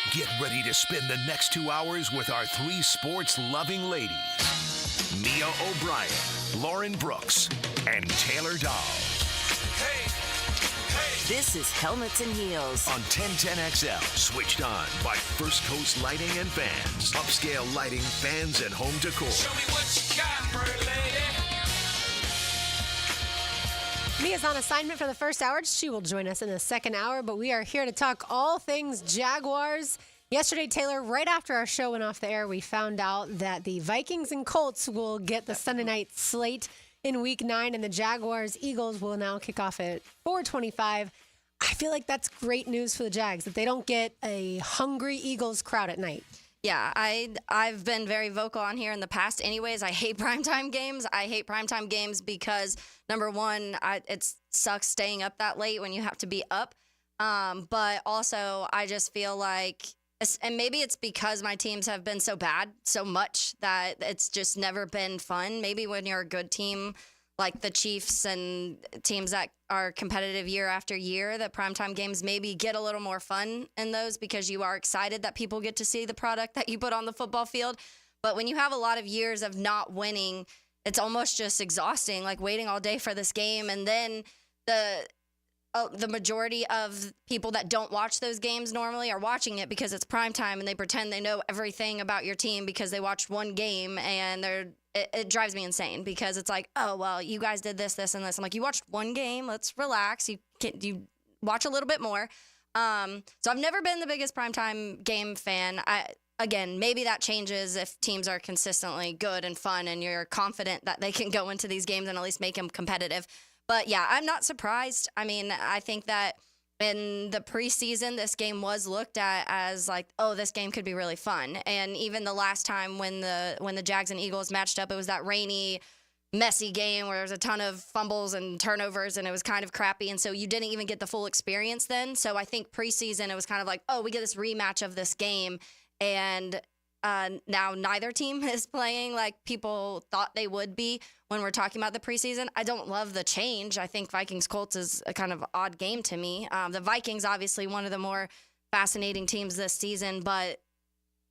Get ready to spend the next 2 hours with our three sports-loving ladies. Mia O'Brien, Lauren Brooks, and Taylor Dahl. This is Helmets and Heels On 1010XL, switched on by First Coast Lighting and Fans. Upscale lighting, fans, and home decor. Show me what you got, pretty lady. Mia's on assignment for the first hour. She will join us in the second hour, but we are here to talk all things Jaguars. Yesterday, Taylor, right after our show went off the air, we found out that the Vikings and Colts will get the Sunday night slate in Week 9, and the Jaguars-Eagles will now kick off at 4:25. I feel like that's great news for the Jags, that they don't get a hungry Eagles crowd at night. Yeah, I've been very vocal on here in the past anyways. I hate primetime games. I hate primetime games because, number one, it sucks staying up that late when you have to be up. But also, I just feel like, and maybe it's because my teams have been so bad so much that it's just never been fun. Maybe when you're a good team like the Chiefs and teams that are competitive year after year, the primetime games maybe get a little more fun in those because you are excited that people get to see the product that you put on the football field. But when you have a lot of years of not winning, it's almost just exhausting, like waiting all day for this game. And then the majority of people that don't watch those games normally are watching it because it's primetime and they pretend they know everything about your team because they watched one game, and it drives me insane because it's like, oh, well, you guys did this, this, and this. I'm like, you watched one game. Let's relax. You watch a little bit more. So I've never been the biggest primetime game fan. Again, maybe that changes if teams are consistently good and fun and you're confident that they can go into these games and at least make them competitive. But, yeah, I'm not surprised. I mean, I think that in the preseason, this game was looked at as like, oh, this game could be really fun. And even the last time when the Jags and Eagles matched up, it was that rainy, messy game where there was a ton of fumbles and turnovers, and it was kind of crappy. And so you didn't even get the full experience then. So I think preseason, it was kind of like, oh, we get this rematch of this game. And now neither team is playing like people thought they would be when we're talking about the preseason. I don't love the change. I think Vikings-Colts is a kind of odd game to me. The Vikings, obviously, one of the more fascinating teams this season, but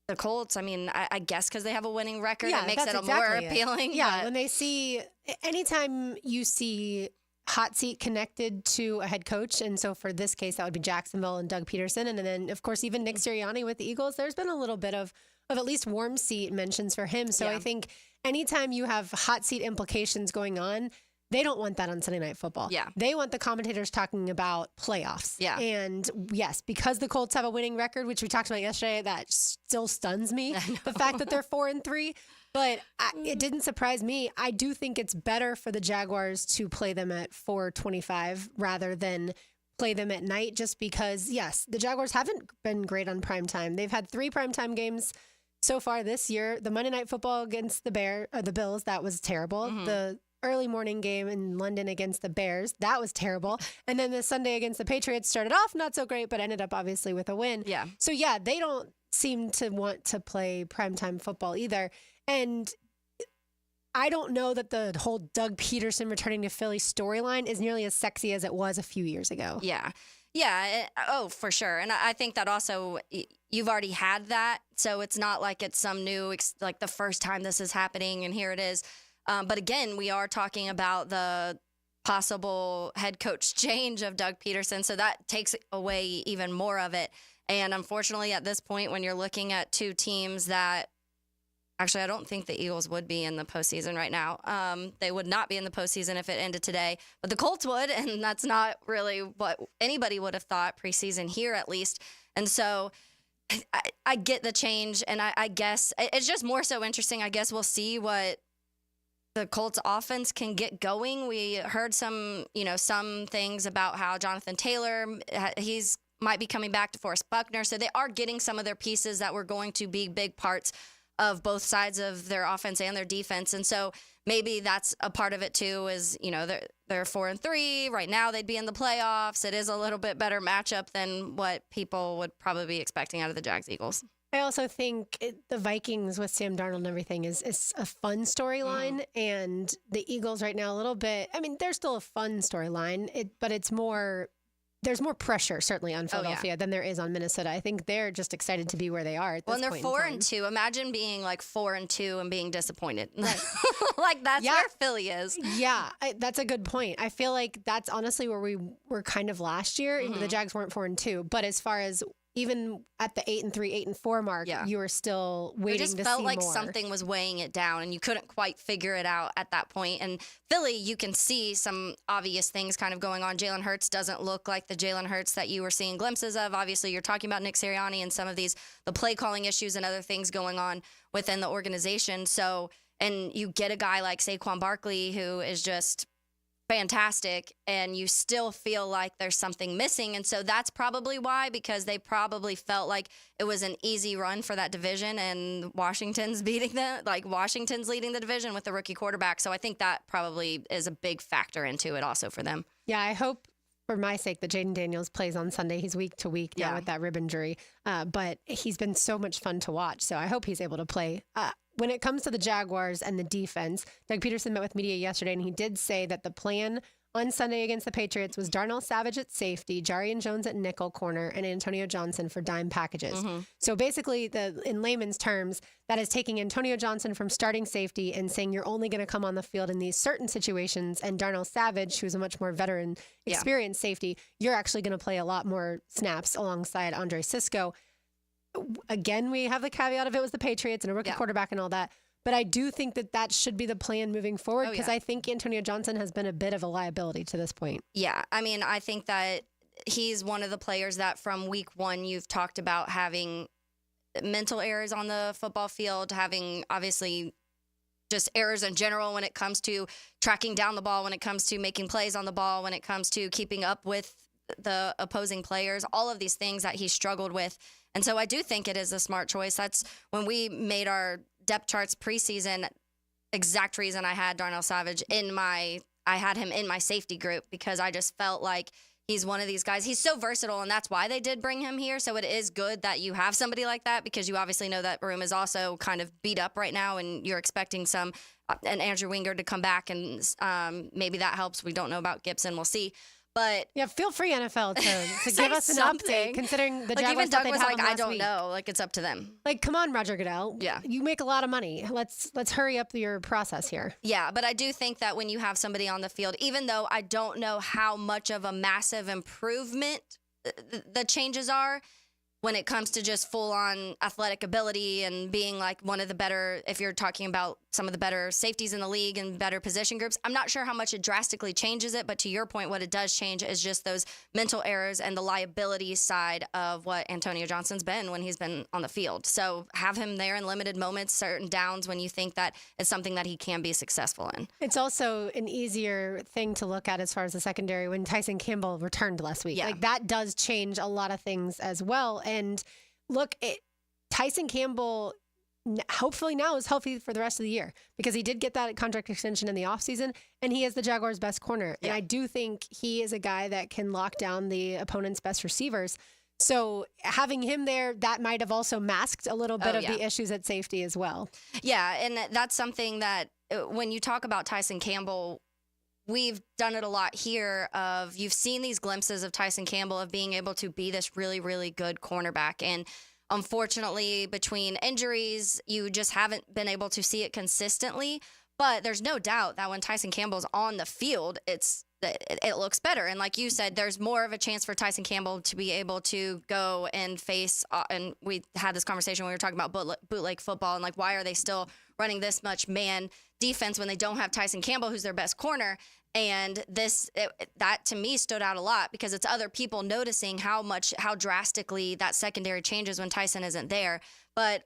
the Colts, I mean, I guess because they have a winning record, it makes it more appealing. Yeah, but when they see, anytime you see hot seat connected to a head coach, and so for this case, that would be Jacksonville and Doug Peterson, and then, of course, even Nick Sirianni with the Eagles, there's been a little bit of at least warm seat mentions for him. So I think anytime you have hot seat implications going on, they don't want that on Sunday Night Football. Yeah. They want the commentators talking about playoffs. Yeah. And yes, because the Colts have a winning record, which we talked about yesterday, that still stuns me, the fact that they're 4-3. But it didn't surprise me. I do think it's better for the Jaguars to play them at 4:25 rather than play them at night, just because, yes, the Jaguars haven't been great on primetime. They've had 3 primetime games so far this year. The Monday Night Football against the Bills, that was terrible. Mm-hmm. The early morning game in London against the Bears, that was terrible. And then the Sunday against the Patriots started off not so great, but ended up obviously with a win. Yeah. So yeah, they don't seem to want to play primetime football either. And I don't know that the whole Doug Peterson returning to Philly storyline is nearly as sexy as it was a few years ago. Yeah. Yeah. For sure. And I think that also you've already had that. So it's not like it's some new, like the first time this is happening and here it is. But again, we are talking about the possible head coach change of Doug Peterson. So that takes away even more of it. And unfortunately, at this point, when you're looking at two teams that actually, I don't think the Eagles would be in the postseason right now. They would not be in the postseason if it ended today, but the Colts would, and that's not really what anybody would have thought preseason here, at least. And so I get the change, and I guess it's just more so interesting. I guess we'll see what the Colts offense can get going. We heard some things about how Jonathan Taylor, he's might be coming back to Forrest Buckner. So they are getting some of their pieces that were going to be big parts of both sides of their offense and their defense. And so maybe that's a part of it too, is, they're 4-3 right now. They'd be in the playoffs. It is a little bit better matchup than what people would probably be expecting out of the Jags Eagles. I also think the Vikings with Sam Darnold and everything is a fun storyline, and the Eagles right now a little bit. I mean, they're still a fun storyline, but it's more there's more pressure certainly on Philadelphia than there is on Minnesota. I think they're just excited to be where they are at this Well, and point they're in time. 4-2. Imagine being like 4-2 and being disappointed. Like that's where Philly is. Yeah, that's a good point. I feel like that's honestly where we were kind of last year. The Jags weren't 4-2, but as far as even at the 8-3, 8-4 mark, you were still waiting to see more. It just felt like something was weighing it down, and you couldn't quite figure it out at that point. And Philly, you can see some obvious things kind of going on. Jalen Hurts doesn't look like the Jalen Hurts that you were seeing glimpses of. Obviously, you're talking about Nick Sirianni and some of the play calling issues and other things going on within the organization. So, and you get a guy like Saquon Barkley who is just fantastic, and you still feel like there's something missing. And so that's probably why, because they probably felt like it was an easy run for that division, and Washington's beating them, like Washington's leading the division with the rookie quarterback. So I think that probably is a big factor into it also for them. Yeah, I hope for my sake that Jaden Daniels plays on Sunday. He's week to week now with that rib injury, but he's been so much fun to watch. So I hope he's able to play. When it comes to the Jaguars and the defense, Doug Peterson met with media yesterday, and he did say that the plan on Sunday against the Patriots was Darnell Savage at safety, Jarian Jones at nickel corner, and Antonio Johnson for dime packages. So basically, in layman's terms, that is taking Antonio Johnson from starting safety and saying you're only going to come on the field in these certain situations, and Darnell Savage, who's a much more veteran, experienced safety, you're actually going to play a lot more snaps alongside Andre Sisco. Again, we have the caveat of it was the Patriots and a rookie quarterback and all that. But I do think that should be the plan moving forward, because I think Antonio Johnson has been a bit of a liability to this point. Yeah, I mean, I think that he's one of the players that from week one you've talked about having mental errors on the football field, having obviously just errors in general when it comes to tracking down the ball, when it comes to making plays on the ball, when it comes to keeping up with the opposing players, all of these things that he struggled with. And so I do think it is a smart choice. That's when we made our depth charts preseason, exact reason I had Darnell Savage I had him in my safety group, because I just felt like he's one of these guys. He's so versatile, and that's why they did bring him here. So it is good that you have somebody like that, because you obviously know that room is also kind of beat up right now, and you're expecting an Andrew Winger to come back, and maybe that helps. We don't know about Gibson. We'll see. But yeah, feel free, NFL, to give us an update, considering the Jaguars even Doug thought was they'd have like, him I last don't week. know. Like, it's up to them. Like, come on, Roger Goodell. Yeah. You make a lot of money. Let's hurry up your process here. Yeah, but I do think that when you have somebody on the field, even though I don't know how much of a massive improvement the changes are, when it comes to just full-on athletic ability and being like one of the better, if you're talking about some of the better safeties in the league and better position groups, I'm not sure how much it drastically changes it. But to your point, what it does change is just those mental errors and the liability side of what Antonio Johnson's been when he's been on the field. So have him there in limited moments, certain downs when you think that it's something that he can be successful in. It's also an easier thing to look at as far as the secondary when Tyson Campbell returned last week. Yeah. Like, that does change a lot of things as well. And look, Tyson Campbell hopefully now is healthy for the rest of the year, because he did get that contract extension in the offseason, and he is the Jaguars' best corner. And I do think he is a guy that can lock down the opponent's best receivers. So having him there, that might have also masked a little bit of the issues at safety as well. Yeah, and that's something that when you talk about Tyson Campbell, we've done it a lot here of you've seen these glimpses of Tyson Campbell of being able to be this really, really good cornerback. And unfortunately, between injuries, you just haven't been able to see it consistently. But there's no doubt that when Tyson Campbell's on the field, it looks better. And like you said, there's more of a chance for Tyson Campbell to be able to go and face, and we had this conversation when we were talking about bootleg football and like, why are they still running this much man defense when they don't have Tyson Campbell, who's their best corner? And that to me stood out a lot, because it's other people noticing how drastically that secondary changes when Tyson isn't there. But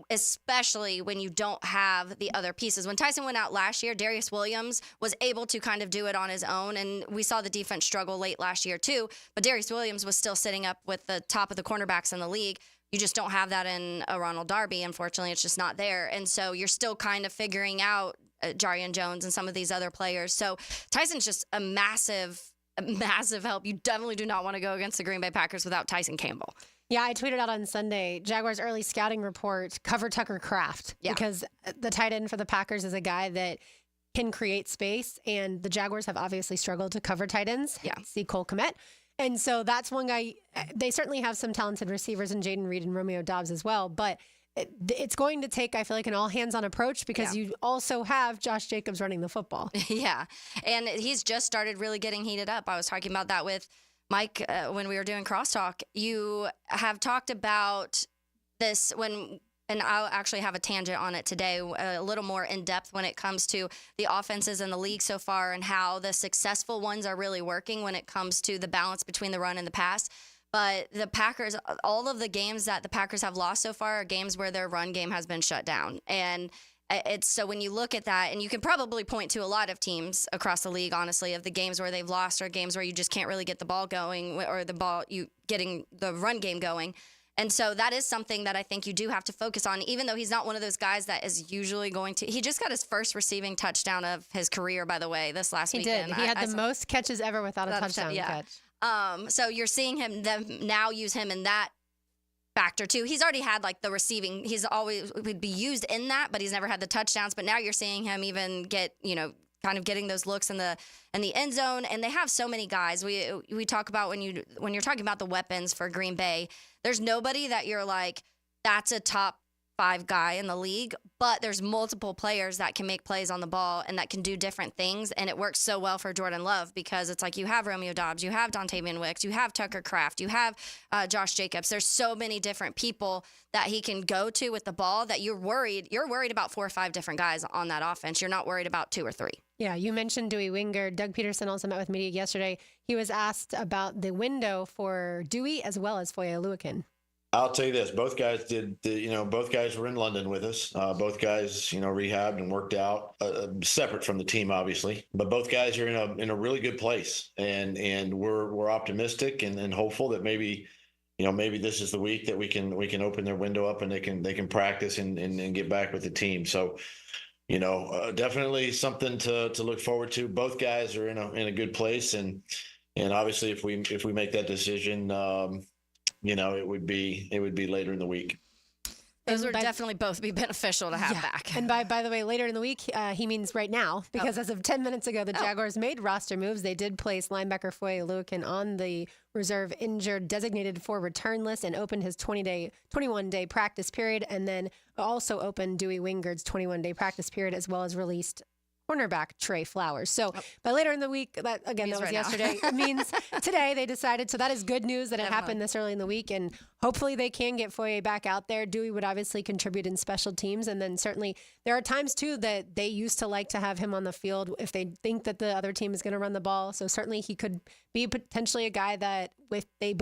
especially when you don't have the other pieces. When Tyson went out last year, Darius Williams was able to kind of do it on his own, and we saw the defense struggle late last year too, but Darius Williams was still sitting up with the top of the cornerbacks in the league. You just don't have that in a Ronald Darby. Unfortunately, it's just not there. And so you're still kind of figuring out Jarian Jones and some of these other players. So Tyson's just a massive help. You definitely do not want to go against the Green Bay Packers without Tyson Campbell. Yeah, I tweeted out on Sunday, Jaguars early scouting report, cover Tucker Kraft, because the tight end for the Packers is a guy that can create space, and the Jaguars have obviously struggled to cover tight ends. Yeah. See Cole Kmet. And so that's one guy. They certainly have some talented receivers in Jaden Reed and Romeo Dobbs as well. But it's going to take, I feel like, an all-hands-on approach because you also have Josh Jacobs running the football. Yeah. And he's just started really getting heated up. I was talking about that with Mike when we were doing crosstalk. You have talked about this and I'll actually have a tangent on it today, a little more in depth when it comes to the offenses in the league so far and how the successful ones are really working when it comes to the balance between the run and the pass. But the Packers, all of the games that the Packers have lost so far are games where their run game has been shut down. And it's so when you look at that, and you can probably point to a lot of teams across the league, honestly, of the games where they've lost or games where you just can't really get the ball going or getting the run game going. And so that is something that I think you do have to focus on, even though he's not one of those guys that is usually going to. He just got his first receiving touchdown of his career, by the way, this last weekend. He did. He had the most catches ever without a touchdown catch. So you're seeing them now use him in that factor too. He's already had like the receiving. He's always would be used in that, but he's never had the touchdowns. But now you're seeing him even get, kind of getting those looks in the end zone. And they have so many guys. We talk about when you're talking about the weapons for Green Bay, there's nobody that you're like, that's a top 5 guy in the league, but there's multiple players that can make plays on the ball and that can do different things. And it works so well for Jordan Love because it's like you have Romeo Dobbs, you have Dontavian Wicks, you have Tucker Kraft, you have Josh Jacobs. There's so many different people that he can go to with the ball that you're worried about 4 or 5 different guys on that offense. You're not worried about 2 or 3. Yeah, you mentioned Dewey Wingard. Doug Peterson also met with media yesterday. He was asked about the window for Dewey as well as Foye Oluokun. I'll tell you this: both guys both guys were in London with us. Both guys, rehabbed and worked out, separate from the team, obviously. But both guys are in a really good place, and we're optimistic and hopeful that maybe this is the week that we can open their window up and they can practice and get back with the team. So. Definitely something to look forward to. Both guys are in a good place, and obviously if we make that decision, it would be later in the week. Those would definitely both be beneficial to have back. And by the way, later in the week, he means right now, because as of 10 minutes ago, the Jaguars made roster moves. They did place linebacker Foye Oluokun on the reserve injured designated for return list and opened his 21-day practice period, and then also opened Dewey Wingard's 21-day practice period, as well as released cornerback Trey Flowers. So by later in the week, that was right yesterday. It means today they decided. So that is good news that it happened this early in the week, and hopefully they can get Foye back out there. Dewey would obviously contribute in special teams, and then certainly there are times too that they used to like to have him on the field if they think that the other team is going to run the ball. So certainly he could be potentially a guy that if they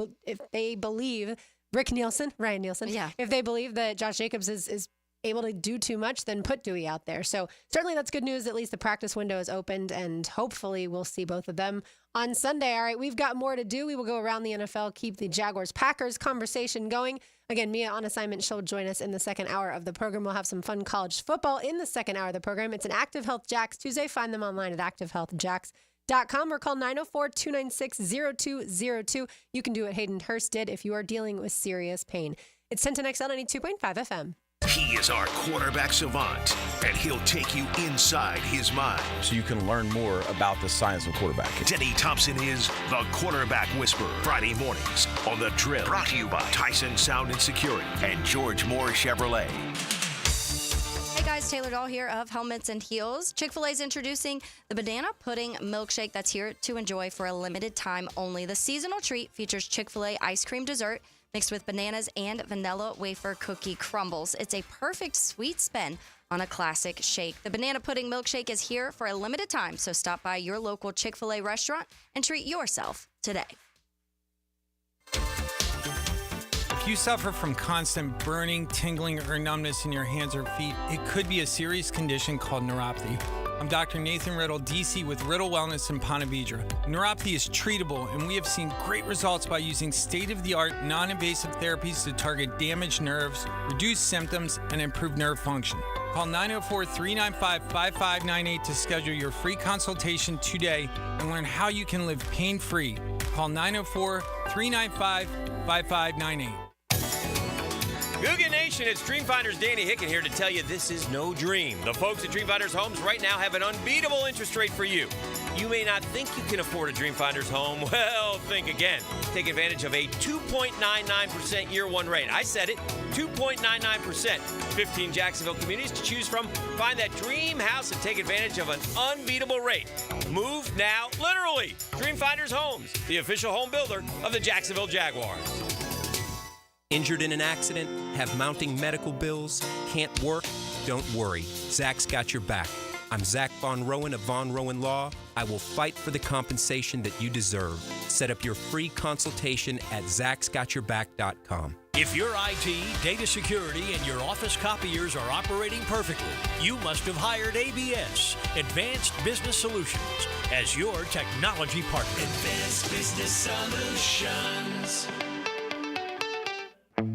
believe Ryan Nielsen, if they believe that Josh Jacobs is able to do too much, then put Dewey out there. So certainly that's good news. At least the practice window is opened, and hopefully we'll see both of them on Sunday. All right, we've got more to do. We will go around the NFL, keep the Jaguars-Packers conversation going. Again, Mia on assignment. She'll join us in the second hour of the program. We'll have some fun college football in the second hour of the program. It's an Active Health Jacks Tuesday. Find them online at activehealthjacks.com or call 904-296-0202. You can do what Hayden Hurst did if you are dealing with serious pain. It's 1010XL 92.5 FM. He is our quarterback savant, and he'll take you inside his mind. So you can learn more about the science of quarterbacking. Denny Thompson is the Quarterback Whisperer. Friday mornings on The Drill. Brought to you by Tyson Sound and Security and George Moore Chevrolet. Hey guys, Taylor Dahl here of Helmets and Heels. Chick-fil-A is introducing the banana pudding milkshake that's here to enjoy for a limited time only. The seasonal treat features Chick-fil-A ice cream dessert mixed with bananas and vanilla wafer cookie crumbles. It's a perfect sweet spin on a classic shake. The banana pudding milkshake is here for a limited time, so stop by your local Chick-fil-A restaurant and treat yourself today. If you suffer from constant burning, tingling, or numbness in your hands or feet, it could be a serious condition called neuropathy. I'm Dr. Nathan Riddle, DC with Riddle Wellness in Ponte Vedra. Neuropathy is treatable, and we have seen great results by using state-of-the-art, non-invasive therapies to target damaged nerves, reduce symptoms, and improve nerve function. Call 904-395-5598 to schedule your free consultation today and learn how you can live pain-free. Call 904-395-5598. Googan Nation, it's Dreamfinders Danny Hicken here to tell you this is no dream. The folks at Dreamfinders Homes right now have an unbeatable interest rate for you. You may not think you can afford a Dreamfinders home. Well, think again. Take advantage of a 2.99% year one rate. I said it, 2.99%. 15 Jacksonville communities to choose from. Find that dream house and take advantage of an unbeatable rate. Move now, literally. Dreamfinders Homes, the official home builder of the Jacksonville Jaguars. Injured in an accident? Have mounting medical bills? Can't work? Don't worry. Zach's got your back. I'm Zach Von Rowan of Von Rowan Law. I will fight for the compensation that you deserve. Set up your free consultation at zachsgotyourback.com. If your IT, data security, and your office copiers are operating perfectly, you must have hired ABS, Advanced Business Solutions, as your technology partner. Advanced Business Solutions.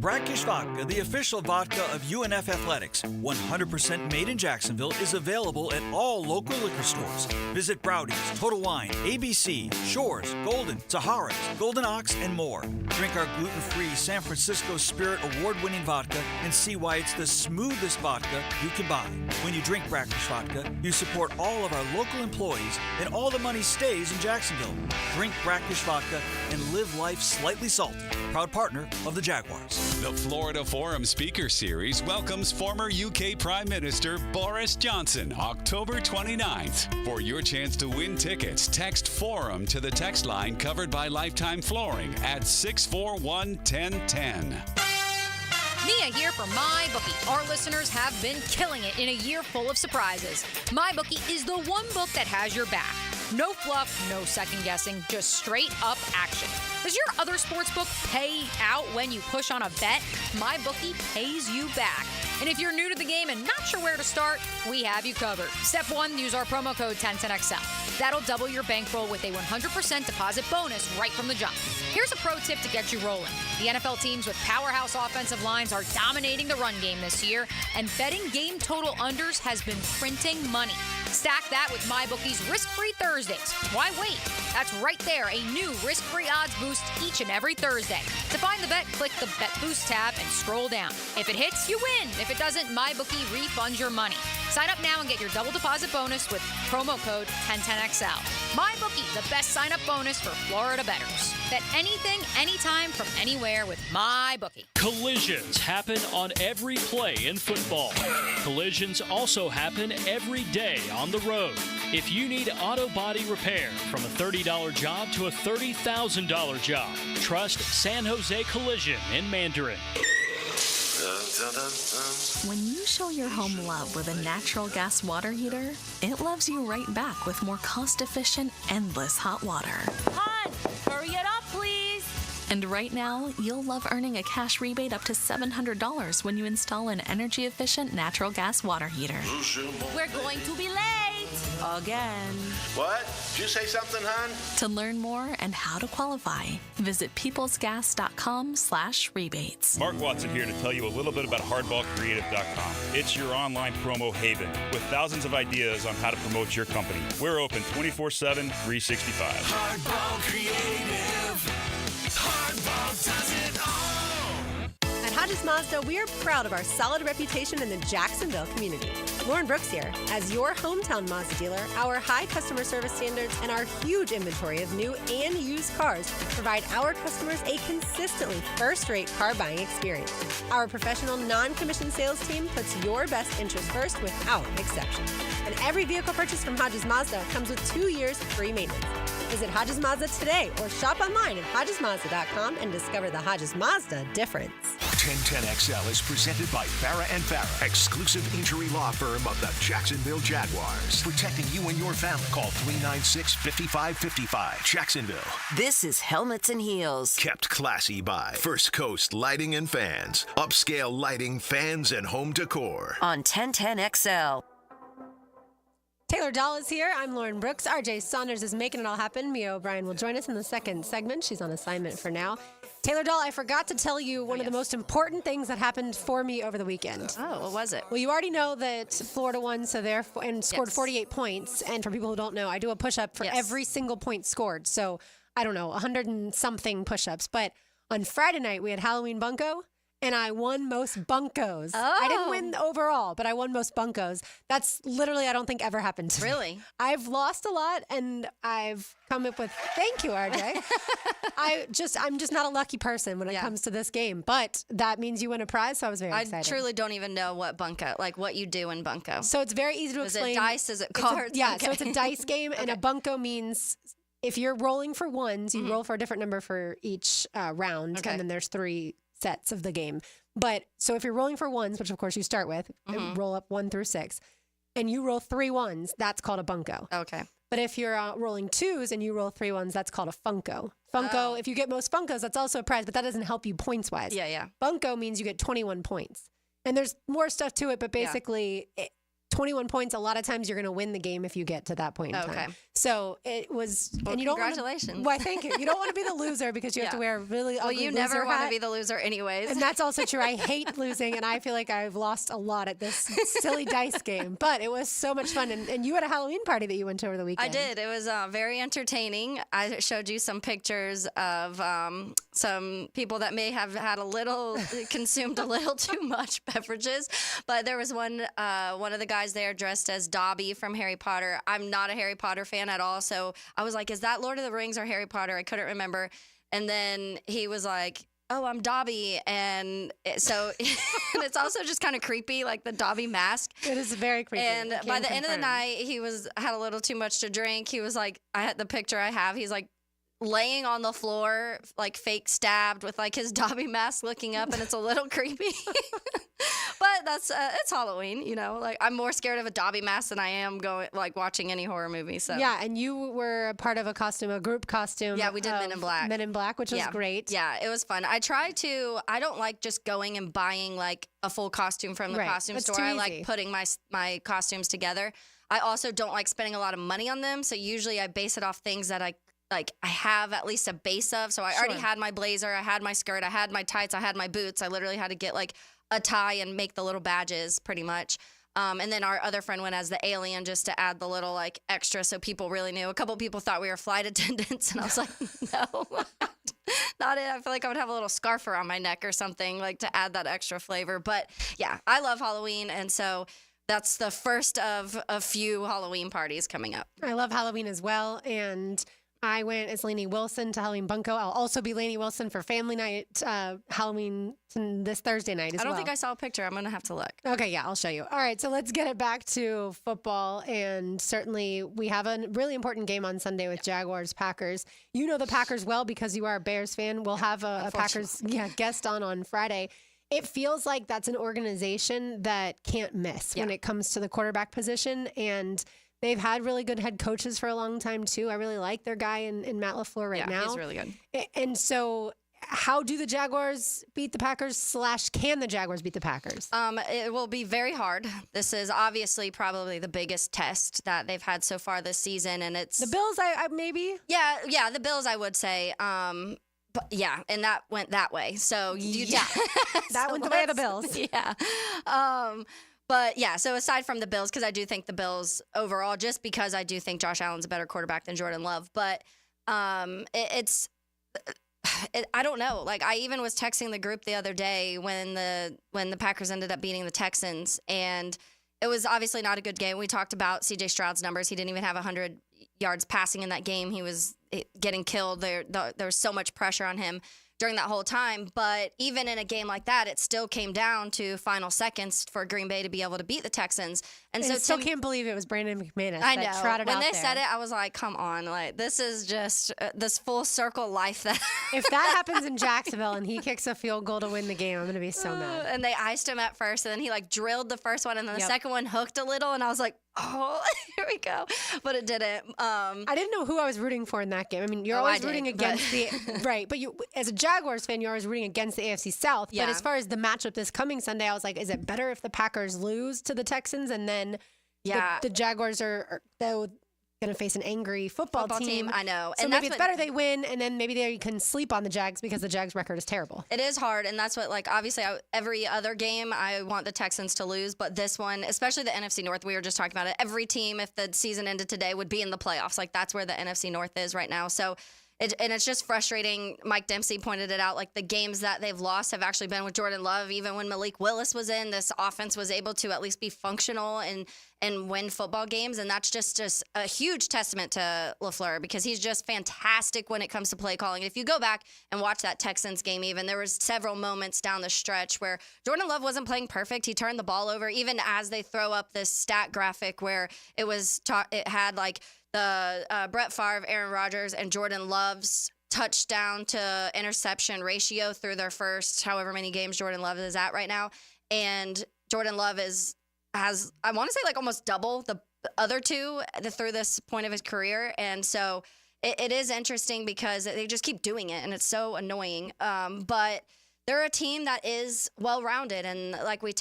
Brackish Vodka, the official vodka of UNF Athletics, 100% made in Jacksonville, is available at all local liquor stores. Visit Browdy's, Total Wine, ABC, Shores, Golden, Sahara's, Golden Ox, and more. Drink our gluten-free San Francisco Spirit award-winning vodka and see why it's the smoothest vodka you can buy. When you drink Brackish Vodka, you support all of our local employees and all the money stays in Jacksonville. Drink Brackish Vodka and live life slightly salty. Proud partner of the Jaguars. The Florida Forum Speaker Series welcomes former UK Prime Minister Boris Johnson October 29th. For your chance to win tickets, text FORUM to the text line covered by Lifetime Flooring at 641-1010. Mia here for MyBookie. Our listeners have been killing it in a year full of surprises. MyBookie is the one book that has your back. No fluff, no second guessing, just straight up action. Does your other sportsbook pay out when you push on a bet? MyBookie pays you back. And if you're new to the game and not sure where to start, we have you covered. Step 1, use our promo code 1010XL. That'll double your bankroll with a 100% deposit bonus right from the jump. Here's a pro tip to get you rolling. The NFL teams with powerhouse offensive lines are dominating the run game this year, and betting game total unders has been printing money. Stack that with MyBookie's risk-free Thursdays. Why wait? That's right there, a new risk-free odds boost each and every Thursday. To find the bet, click the Bet Boost tab and scroll down. If it hits, you win. If it doesn't, MyBookie refunds your money. Sign up now and get your double deposit bonus with promo code 1010XL. MyBookie, the best sign-up bonus for Florida bettors. Bet anything, anytime, from anywhere with MyBookie. Collisions happen on every play in football. Collisions also happen every day on the road. If you need auto body repair, from a $30 job to a $30,000 job, trust San Jose Collision in Mandarin. When you show your home love with a natural gas water heater, it loves you right back with more cost-efficient, endless hot water. Hon, hurry it up, please. And right now, you'll love earning a cash rebate up to $700 when you install an energy-efficient natural gas water heater. We're going to be late. Again. What? Did you say something, hon? To learn more and how to qualify, visit peoplesgas.com/rebates. Mark Watson here to tell you a little bit about hardballcreative.com. It's your online promo haven with thousands of ideas on how to promote your company. We're open 24/7, 365. Hardball Creative. Hardball does it all. At Hodges Mazda, we are proud of our solid reputation in the Jacksonville community. Lauren Brooks here. As your hometown Mazda dealer, our high customer service standards and our huge inventory of new and used cars provide our customers a consistently first-rate car buying experience. Our professional, non-commissioned sales team puts your best interest first without exception. And every vehicle purchased from Hodges Mazda comes with 2 years free maintenance. Visit Hodges Mazda today or shop online at HodgesMazda.com and discover the Hodges Mazda difference. 1010XL is presented by Farah and Farah, exclusive injury law firm of the Jacksonville Jaguars. Protecting you and your family. Call 396-5555. Jacksonville. This is Helmets and Heels. Kept classy by First Coast Lighting and Fans. Upscale lighting, fans, and home decor. On 1010XL. Taylor Dahl is here. I'm Lauren Brooks. RJ Saunders is making it all happen. Mia O'Brien will join us in the second segment. She's on assignment for now. Taylor Dahl, I forgot to tell you one of the most important things that happened for me over the weekend. Oh, what was it? Well, you already know that Florida won, and scored 48 points. And for people who don't know, I do a push-up for every single point scored. So, I don't know, 100 and something push-ups. But on Friday night, we had Halloween Bunko. and I won most bunkos. I didn't win overall, but I won most bunkos. That's literally, I don't think ever happened to me. Really? I've lost a lot, and I've come up with, thank you, RJ. I'm just not a lucky person when it comes to this game, but that means you win a prize, so I was very excited. I truly don't even know what bunko, like what you do in bunko. So it's very easy to explain. Is it dice? Is it cards? So it's a dice game, and a bunko means if you're rolling for ones, you roll for a different number for each round, and then there's 3 sets of the game. But so if you're rolling for ones, which of course you start with, roll up 1 through 6, and you roll 3 ones, that's called a bunko. Okay. But if you're rolling 2s and you roll 3 ones, that's called a funko. Funko, if you get most funkos, that's also a prize, but that doesn't help you points wise. Yeah. Bunko means you get 21 points. And there's more stuff to it, but basically 21 points, a lot of times you're going to win the game if you get to that point in time. So it was, and you don't congratulations. Why, thank you. You don't want to be the loser because you have to wear a really ugly you loser never want to hat. be the loser anyways. And that's also true. I hate losing, and I feel like I've lost a lot at this silly dice game. But it was so much fun. And you had a Halloween party that you went to over the weekend. I did. It was very entertaining. I showed you some pictures of some people that may have had consumed a little too much beverages. But there was one of the guys there dressed as Dobby from Harry Potter. I'm not a Harry Potter fan at all, so I was like, is that Lord of the Rings or Harry Potter? I couldn't remember. And then he was like, oh, I'm Dobby. And so it's also just kind of creepy, like the Dobby mask. It is very creepy. And by the end of the night, he had a little too much to drink. He was like, the picture I have, he's like laying on the floor, like fake stabbed with like his Dobby mask looking up, and it's a little creepy. But that's it's Halloween, you know. Like I'm more scared of a Dobby mask than I am watching any horror movie. So yeah, and you were a part of a group costume. Yeah, we did Men in Black. Men in Black, which was great. Yeah, it was fun. I don't like just going and buying like a full costume from the costume store. I like putting my costumes together. I also don't like spending a lot of money on them. So usually I base it off things that I have at least a base of. So I already had my blazer, I had my skirt, I had my tights, I had my boots. I literally had to get like a tie and make the little badges pretty much. And then our other friend went as the alien just to add the little like extra so people really knew. A couple people thought we were flight attendants, and I was like, no, not it. I feel like I would have a little scarf around my neck or something like to add that extra flavor. But yeah, I love Halloween, and so that's the first of a few Halloween parties coming up. I love Halloween as well, and I went as Lainey Wilson to Halloween Bunko. I'll also be Lainey Wilson for family night, Halloween this Thursday night as well. I don't think I saw a picture. I'm going to have to look. Okay, yeah, I'll show you. All right, so let's get it back to football. And certainly we have a really important game on Sunday with Jaguars-Packers. You know the Packers well because you are a Bears fan. We'll have a Packers guest on Friday. It feels like that's an organization that can't miss when it comes to the quarterback position. And they've had really good head coaches for a long time, too. I really like their guy in Matt LaFleur now. Yeah, he's really good. And so how do the Jaguars beat the Packers / can the Jaguars beat the Packers? It will be very hard. This is obviously probably the biggest test that they've had so far this season. And it's the Bills, I maybe? Yeah, the Bills, I would say. But yeah, and that went that way. So that went the way of the Bills. Yeah. But yeah, so aside from the Bills, because I do think the Bills overall, just because I do think Josh Allen's a better quarterback than Jordan Love, but I don't know. Like I even was texting the group the other day when the Packers ended up beating the Texans, and it was obviously not a good game. We talked about C.J. Stroud's numbers. He didn't even have 100 yards passing in that game. He was getting killed. There was so much pressure on him during that whole time. But even in a game like that, it still came down to final seconds for Green Bay to be able to beat the Texans. And so I still can't believe it was Brandon McManus I that know. trotted When out they there. said it, I was like, come on. Like, this is just this full circle life that... If that happens in Jacksonville and he kicks a field goal to win the game, I'm going to be so mad. And they iced him at first, and then he like drilled the first one, and then the second one hooked a little, and I was like, oh, here we go. But it didn't. I didn't know who I was rooting for in that game. I mean, you're always rooting against the right, but you, as a Jaguars fan, you're always rooting against the AFC South. Yeah. But as far as the matchup this coming Sunday, I was like, is it better if the Packers lose to the Texans and then the Jaguars are going to face an angry football team? I know. So And maybe that's it's better they win, and then maybe they can sleep on the Jags because the Jags record is terrible. It is hard, and that's what, like, obviously every other game I want the Texans to lose, but this one, especially the NFC North, we were just talking about it. Every team, if the season ended today, would be in the playoffs. Like, that's where the NFC North is right now. So And it's just frustrating. Mike Dempsey pointed it out. Like the games that they've lost have actually been with Jordan Love. Even when Malik Willis was in, this offense was able to at least be functional and win football games. And that's just a huge testament to LaFleur because he's just fantastic when it comes to play calling. If you go back and watch that Texans game, even there was several moments down the stretch where Jordan Love wasn't playing perfect. He turned the ball over, even as they throw up this stat graphic where it had like the Brett Favre, Aaron Rodgers, and Jordan Love's touchdown to interception ratio through their first however many games Jordan Love is at right now. And Jordan Love has, I want to say, like almost double the other two through this point of his career. And so it is interesting because they just keep doing it, and it's so annoying. But they're a team that is well-rounded, and like we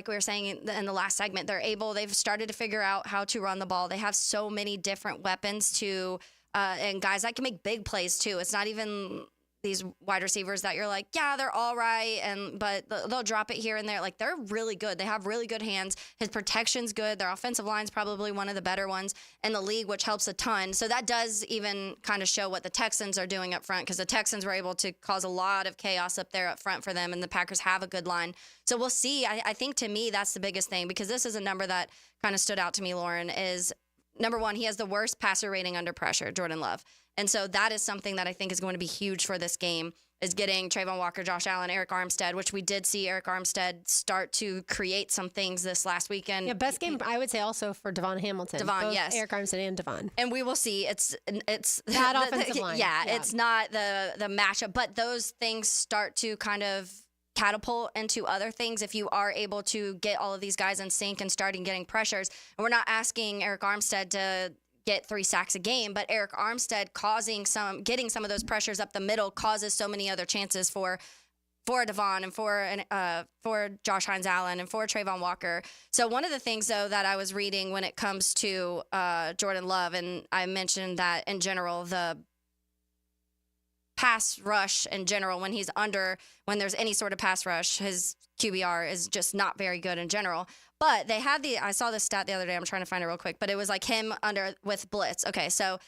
were saying in the last segment, they've started to figure out how to run the ball. They have so many different weapons and guys that can make big plays too. It's not even these wide receivers that you're like, yeah, they're all right, but they'll drop it here and there. Like they're really good. They have really good hands. His protection's good. Their offensive line's probably one of the better ones in the league, which helps a ton. So that does even kind of show what the Texans are doing up front, because the Texans were able to cause a lot of chaos up there up front for them, and the Packers have a good line. So we'll see. I think to me that's the biggest thing, because this is a number that kind of stood out to me, Lauren, is number one, he has the worst passer rating under pressure, Jordan Love. And so that is something that I think is going to be huge for this game, is getting Trayvon Walker, Josh Allen, Eric Armstead, which we did see Eric Armstead start to create some things this last weekend. Yeah, best game, I would say, also for Devon Hamilton. Both yes. Eric Armstead and Devon. And we will see. It's that offensive line. Yeah, it's not the matchup, but those things start to kind of catapult into other things if you are able to get all of these guys in sync and starting getting pressures. And we're not asking Eric Armstead to get 3 sacks a game, but Eric Armstead getting some of those pressures up the middle causes so many other chances for Devon and for Josh Hines Allen and for Trayvon Walker. So one of the things, though, that I was reading when it comes to Jordan Love, and I mentioned that in general, the pass rush in general, when there's any sort of pass rush, his QBR is just not very good in general. But they had I saw this stat the other day. I'm trying to find it real quick, but it was like him with blitz. Okay, so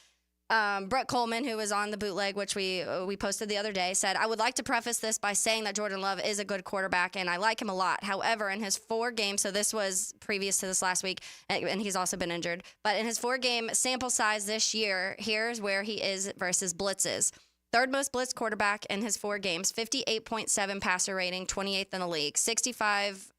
Brett Coleman, who was on the bootleg, which we posted the other day, said, "I would like to preface this by saying that Jordan Love is a good quarterback, and I like him a lot. However, in his 4 games, so this was previous to this last week, and he's also been injured, but in his 4-game sample size this year, here's where he is versus blitzes. Third most blitzed quarterback in his 4 games, 58.7 passer rating, 28th in the league, 65,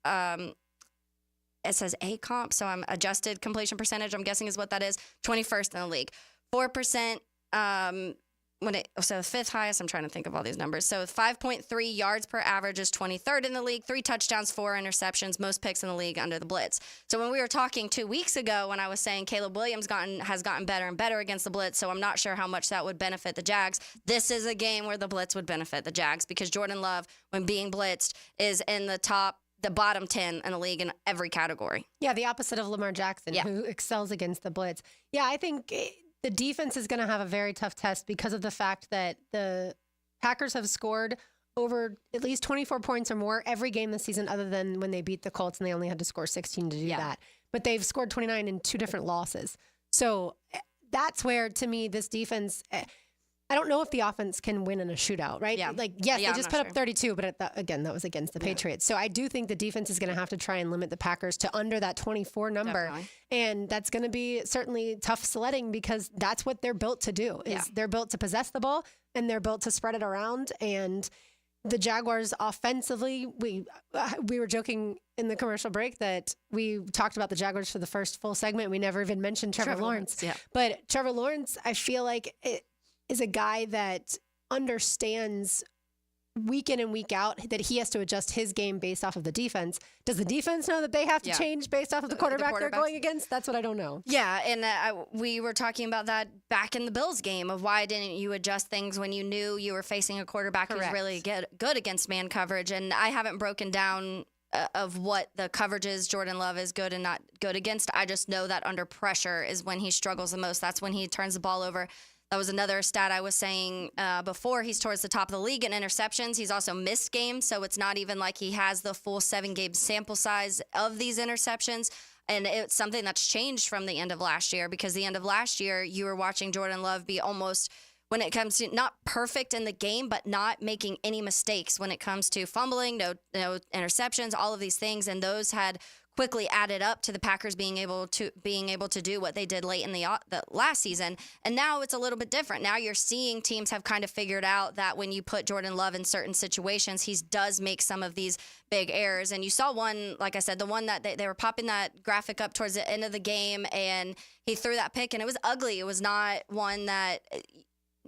it says A comp, so I'm adjusted completion percentage, I'm guessing is what that is, 21st in the league. 4%, so 5th highest, I'm trying to think of all these numbers. So 5.3 yards per average is 23rd in the league, 3 touchdowns, 4 interceptions, most picks in the league under the blitz. So when we were talking 2 weeks ago, when I was saying Caleb Williams has gotten better and better against the blitz, so I'm not sure how much that would benefit the Jags. This is a game where the blitz would benefit the Jags, because Jordan Love, when being blitzed, is in the bottom 10 in the league in every category. Yeah, the opposite of Lamar Jackson, who excels against the blitz. Yeah, I think the defense is going to have a very tough test because of the fact that the Packers have scored over at least 24 points or more every game this season, other than when they beat the Colts and they only had to score 16 to do that. But they've scored 29 in 2 different losses. So that's where, to me, this defense, I don't know if the offense can win in a shootout, right? Yeah. They just put up 32, but again, that was against the Patriots. So I do think the defense is going to have to try and limit the Packers to under that 24 number. Definitely. And that's going to be certainly tough sledding, because that's what they're built to do. They're built to possess the ball, and they're built to spread it around. And the Jaguars offensively, we were joking in the commercial break that we talked about the Jaguars for the first full segment. We never even mentioned Trevor Lawrence. Yeah. But Trevor Lawrence, I feel like is a guy that understands week in and week out that he has to adjust his game based off of the defense. Does the defense know that they have to change based off of the quarterback they're going against? That's what I don't know. Yeah, and we were talking about that back in the Bills game of why didn't you adjust things when you knew you were facing a quarterback who's really good against man coverage. And I haven't broken down of what the coverages Jordan Love is good and not good against. I just know that under pressure is when he struggles the most. That's when he turns the ball over. That was another stat I was saying before. He's towards the top of the league in interceptions. He's also missed games, so it's not even like he has the full 7-game sample size of these interceptions. And it's something that's changed from the end of last year, because the end of last year, you were watching Jordan Love be almost when it comes to not perfect in the game, but not making any mistakes when it comes to fumbling, no interceptions, all of these things. And those had quickly added up to the Packers being able to do what they did late in the last season. And now it's a little bit different. Now you're seeing teams have kind of figured out that when you put Jordan Love in certain situations, he does make some of these big errors. And you saw one, like I said, the one that they were popping that graphic up towards the end of the game, and he threw that pick, and it was ugly. It was not one that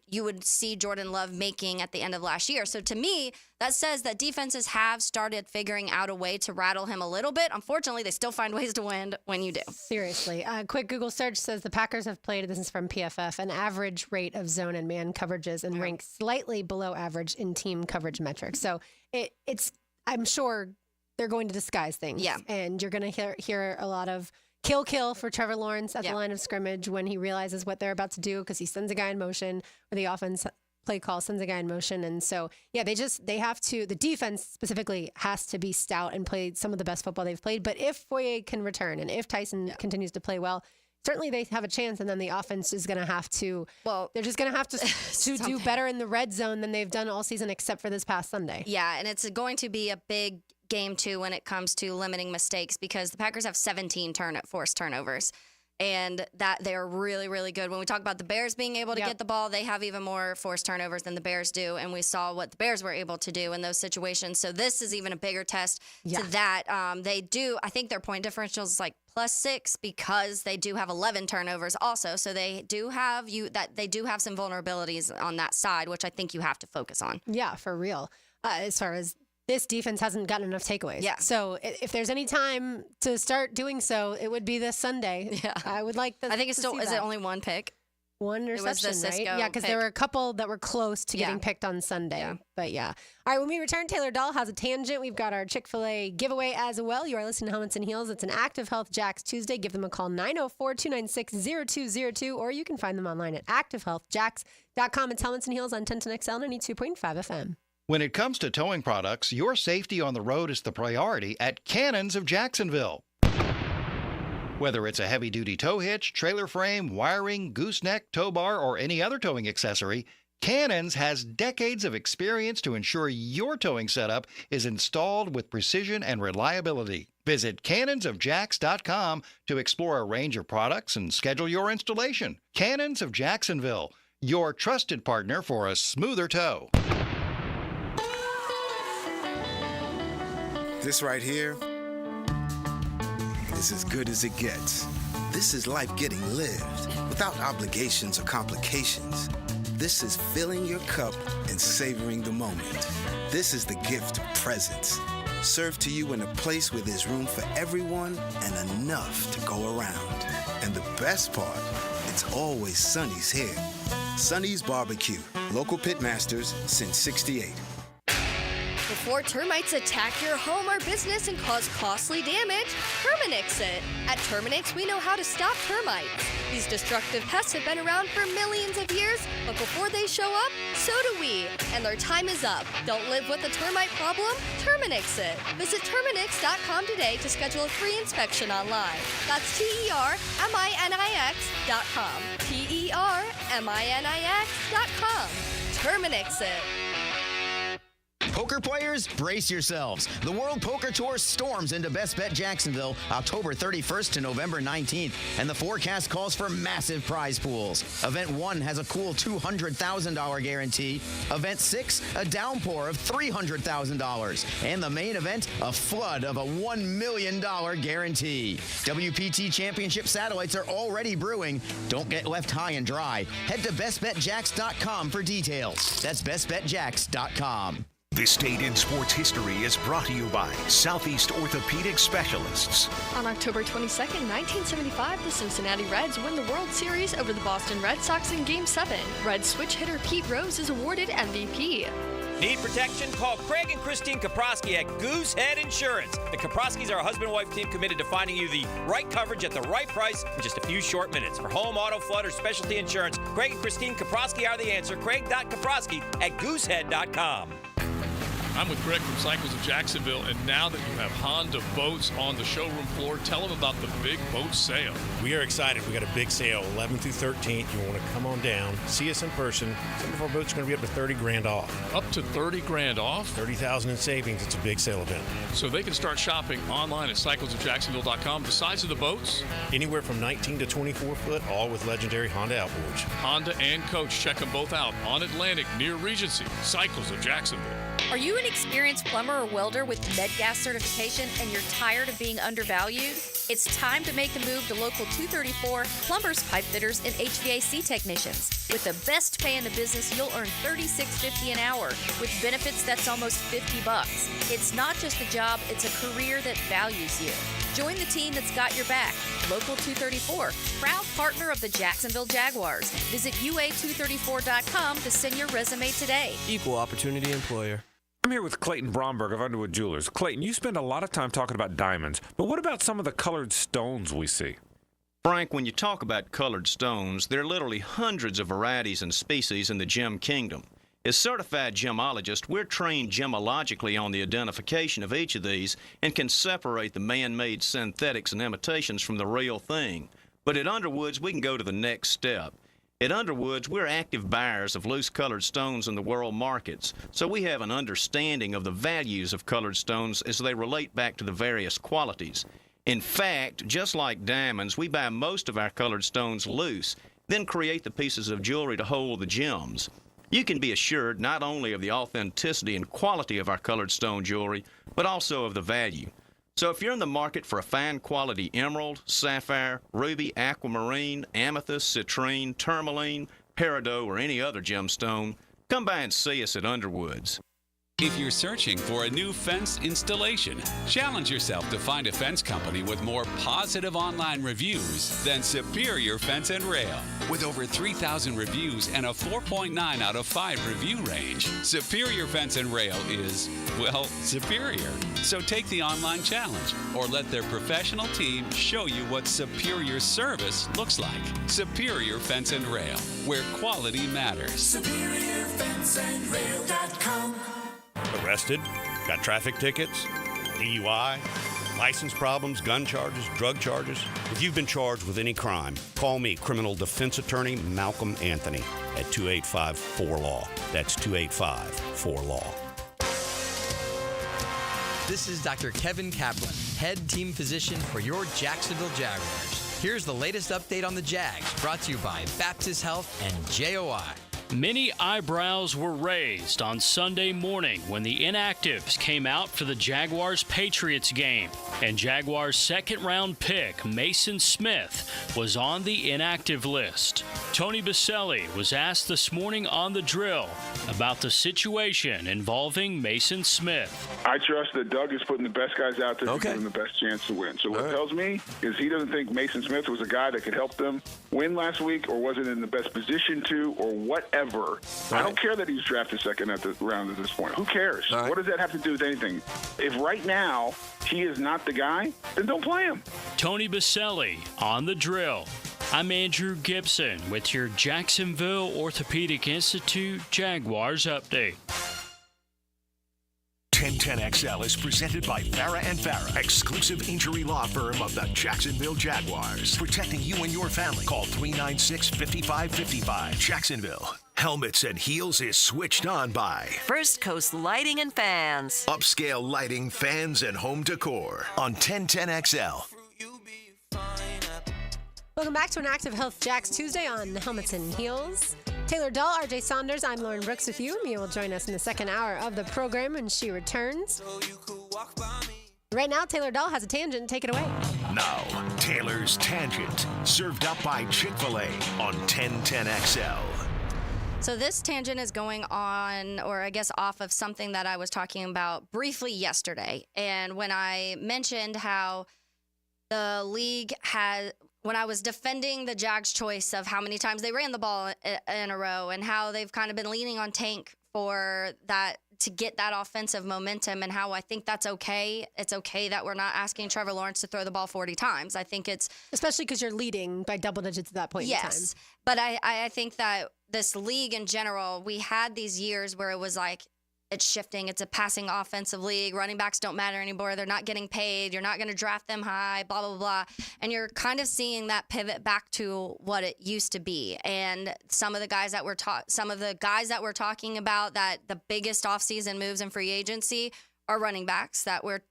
you would see Jordan Love making at the end of last year. So to me, that says that defenses have started figuring out a way to rattle him a little bit. Unfortunately, they still find ways to win when you do. Seriously. Quick Google search says the Packers have played, this is from PFF, an average rate of zone and man coverages and rank slightly below average in team coverage metrics. So it's I'm sure they're going to disguise things. Yeah. And you're going to hear a lot of kill for Trevor Lawrence at the line of scrimmage when he realizes what they're about to do, because he sends a guy in motion, or the offense play call sends a guy in motion. And so, they have to, the defense specifically has to be stout and play some of the best football they've played. But if Foye can return and if Tyson continues to play well, certainly they have a chance. And then the offense is going to have to, they're just going to have to do better in the red zone than they've done all season, except for this past Sunday. Yeah. And it's going to be a big game too when it comes to limiting mistakes, because the Packers have 17 forced turnovers, and that they're really, really good. When we talk about the Bears being able to get the ball, they have even more forced turnovers than the Bears do, and we saw what the Bears were able to do in those situations. So this is even a bigger test to that. They do, I think their point differential is like +6 because they do have 11 turnovers also. So they do have some vulnerabilities on that side, which I think you have to focus on. Yeah, for real. As far as this defense hasn't gotten enough takeaways. Yeah. So if there's any time to start doing so, it would be this Sunday. Yeah. I would like this. I think it's still, is it only one pick? One interception, right? Yeah, because there were a couple that were close to getting picked on Sunday. Yeah. But yeah. All right, when we return, Taylor Dahl has a tangent. We've got our Chick-fil-A giveaway as well. You are listening to Helmets and Heels. It's an Active Health Jacks Tuesday. Give them a call, 904-296-0202, or you can find them online at activehealthjacks.com. It's Helmets and Heels on 1010XL 92.5 FM. When it comes to towing products, your safety on the road is the priority at Cannons of Jacksonville. Whether it's a heavy-duty tow hitch, trailer frame, wiring, gooseneck, tow bar, or any other towing accessory, Cannons has decades of experience to ensure your towing setup is installed with precision and reliability. Visit cannonsofjacks.com to explore a range of products and schedule your installation. Cannons of Jacksonville, your trusted partner for a smoother tow. This right here is as good as it gets. This is life getting lived without obligations or complications. This is filling your cup and savoring the moment. This is the gift of presence, served to you in a place where there's room for everyone and enough to go around. And the best part, it's always Sonny's here. Sonny's Barbecue, local pitmasters since '68. Before termites attack your home or business and cause costly damage, Terminix it. At Terminix, we know how to stop termites. These destructive pests have been around for millions of years, but before they show up, so do we. And their time is up. Don't live with a termite problem? Terminix it. Visit Terminix.com today to schedule a free inspection online. That's TERMINIX.com. TERMINIX.com. Terminix it. Poker players, brace yourselves. The World Poker Tour storms into Best Bet Jacksonville October 31st to November 19th, and the forecast calls for massive prize pools. Event 1 has a cool $200,000 guarantee. Event 6, a downpour of $300,000. And the main event, a flood of a $1 million guarantee. WPT Championship satellites are already brewing. Don't get left high and dry. Head to bestbetjacks.com for details. That's bestbetjacks.com. This date in sports history is brought to you by Southeast Orthopedic Specialists. On October 22nd, 1975, the Cincinnati Reds win the World Series over the Boston Red Sox in Game 7. Red switch hitter Pete Rose is awarded MVP. Need protection? Call Craig and Christine Kaprosky at Goosehead Insurance. The Kaproskys are a husband-wife team committed to finding you the right coverage at the right price in just a few short minutes. For home, auto, flood, or specialty insurance, Craig and Christine Kaprosky are the answer. Craig.Kaprosky at Goosehead.com. I'm with Greg from Cycles of Jacksonville, and now that you have Honda boats on the showroom floor, tell them about the big boat sale. We are excited. We got a big sale, 11th through 13th. You want to come on down, see us in person. Some of our boats are going to be up to $30,000 off. Up to $30,000 off? $30,000 in savings. It's a big sale event. So they can start shopping online at cyclesofjacksonville.com. The size of the boats? Anywhere from 19 to 24 foot, all with legendary Honda outboards. Honda and Coach, check them both out on Atlantic near Regency. Cycles of Jacksonville. Are you an experienced plumber or welder with MedGas certification and you're tired of being undervalued? It's time to make the move to Local 234 plumbers, pipe fitters, and HVAC technicians. With the best pay in the business, you'll earn $36.50 an hour. With benefits, that's almost $50. It's not just a job, it's a career that values you. Join the team that's got your back. Local 234, proud partner of the Jacksonville Jaguars. Visit UA234.com to send your resume today. Equal opportunity employer. I'm here with Clayton Bromberg of Underwood Jewelers. Clayton, you spend a lot of time talking about diamonds, but what about some of the colored stones we see? Frank, when you talk about colored stones, there are literally hundreds of varieties and species in the gem kingdom. As certified gemologists, we're trained gemologically on the identification of each of these and can separate the man-made synthetics and imitations from the real thing. But at Underwoods, we can go to the next step. At Underwoods, we're active buyers of loose colored stones in the world markets, so we have an understanding of the values of colored stones as they relate back to the various qualities. In fact, just like diamonds, we buy most of our colored stones loose, then create the pieces of jewelry to hold the gems. You can be assured not only of the authenticity and quality of our colored stone jewelry, but also of the value. So if you're in the market for a fine quality emerald, sapphire, ruby, aquamarine, amethyst, citrine, tourmaline, peridot, or any other gemstone, come by and see us at Underwoods. If you're searching for a new fence installation, challenge yourself to find a fence company with more positive online reviews than Superior Fence and Rail. With over 3,000 reviews and a 4.9 out of 5 review range, Superior Fence and Rail is, well, superior. So take the online challenge or let their professional team show you what superior service looks like. Superior Fence and Rail, where quality matters. SuperiorFenceandRail.com. Arrested? Got traffic tickets? DUI? License problems? Gun charges? Drug charges? If you've been charged with any crime, call me, criminal defense attorney Malcolm Anthony, at 285-4LAW. That's 285-4LAW. This is Dr. Kevin Kaplan, head team physician for your Jacksonville Jaguars. Here's the latest update on the Jags, brought to you by Baptist Health and JOI. Many eyebrows were raised on Sunday morning when the inactives came out for the Jaguars-Patriots game, and Jaguars' second-round pick, Mason Smith, was on the inactive list. Tony Baselli was asked this morning on The Drill about the situation involving Mason Smith. I trust that Doug is putting the best guys out there to give them the best chance to win. So what it tells me is he doesn't think Mason Smith was a guy that could help them win last week or wasn't in the best position to or whatever. I don't care that he was drafted second at the round at this point. Who cares? What does that have to do with anything? If right now he is not the guy, then don't play him. Tony Baselli on The Drill. I'm Andrew Gibson with your Jacksonville Orthopedic Institute Jaguars update. 1010XL is presented by Farah & Farah, exclusive injury law firm of the Jacksonville Jaguars. Protecting you and your family. Call 396-5555. Jacksonville. Helmets and Heels is switched on by First Coast Lighting and Fans. Upscale lighting, fans, and home decor on 1010XL. Welcome back to an Active Health Jacks Tuesday on Helmets and Heels. Taylor Dahl, RJ Saunders, I'm Lauren Brooks with you. Mia will join us in the second hour of the program when she returns. Right now, Taylor Dahl has a tangent. Take it away. Now, Taylor's Tangent, served up by Chick-fil-A on 1010XL. So this tangent is going on, or I guess off of something that I was talking about briefly yesterday. And when I mentioned how the league had, when I was defending the Jags' choice of how many times they ran the ball in a row and how they've kind of been leaning on Tank for that, to get that offensive momentum, and how I think that's okay. It's okay that we're not asking Trevor Lawrence to throw the ball 40 times. I think it's... Especially because you're leading by double digits at that point in time. Yes, but I think that this league in general, we had these years where it was like, it's shifting. It's a passing offensive league. Running backs don't matter anymore. They're not getting paid. You're not going to draft them high, blah, blah, blah. And you're kind of seeing that pivot back to what it used to be. And some of the guys that we're talking about, that the biggest offseason moves in free agency are running backs that we're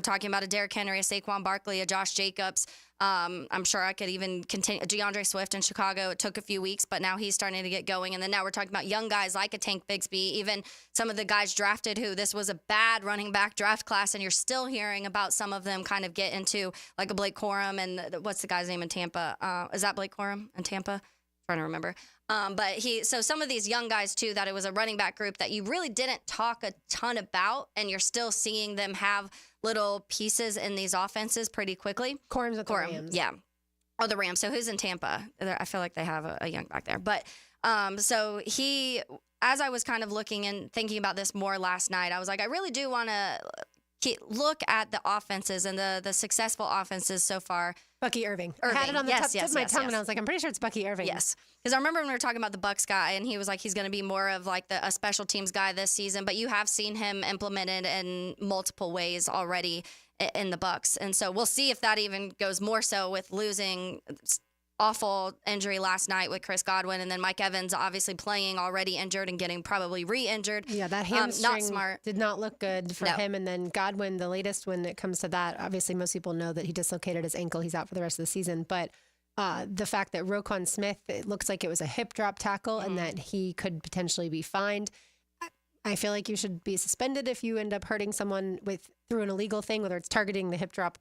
talking about: a Derrick Henry, a Saquon Barkley, a Josh Jacobs. I'm sure I could even continue. DeAndre Swift in Chicago. It took a few weeks, but now he's starting to get going. And then now we're talking about young guys like a Tank Bigsby, even some of the guys drafted who this was a bad running back draft class, and you're still hearing about some of them kind of get into like a Blake Corum and what's the guy's name in Tampa? Is that Blake Corum in Tampa? I'm trying to remember. So some of these young guys too, that it was a running back group that you really didn't talk a ton about, and you're still seeing them have little pieces in these offenses pretty quickly. Corum's with the Rams. Yeah. Oh, the Rams. So who's in Tampa? I feel like they have a young back there. But so he, as I was kind of looking and thinking about this more last night, I was like, I really do want to look at the offenses and the successful offenses so far. Bucky Irving. I had it on the tip of my tongue, and I was like, I'm pretty sure it's Bucky Irving. Yes. Because I remember when we were talking about the Bucs guy, and he was like, he's going to be more of like a special teams guy this season. But you have seen him implemented in multiple ways already in the Bucs. And so we'll see if that even goes more so with losing awful injury last night with Chris Godwin, and then Mike Evans obviously playing already injured and getting probably re-injured. Yeah, that hamstring not smart. Did not look good for him. And then Godwin, the latest when it comes to that, obviously most people know that he dislocated his ankle. He's out for the rest of the season. But the fact that Roquan Smith, it looks like it was a hip drop tackle and that he could potentially be fined. I feel like you should be suspended if you end up hurting someone through an illegal thing, whether it's targeting the hip drop,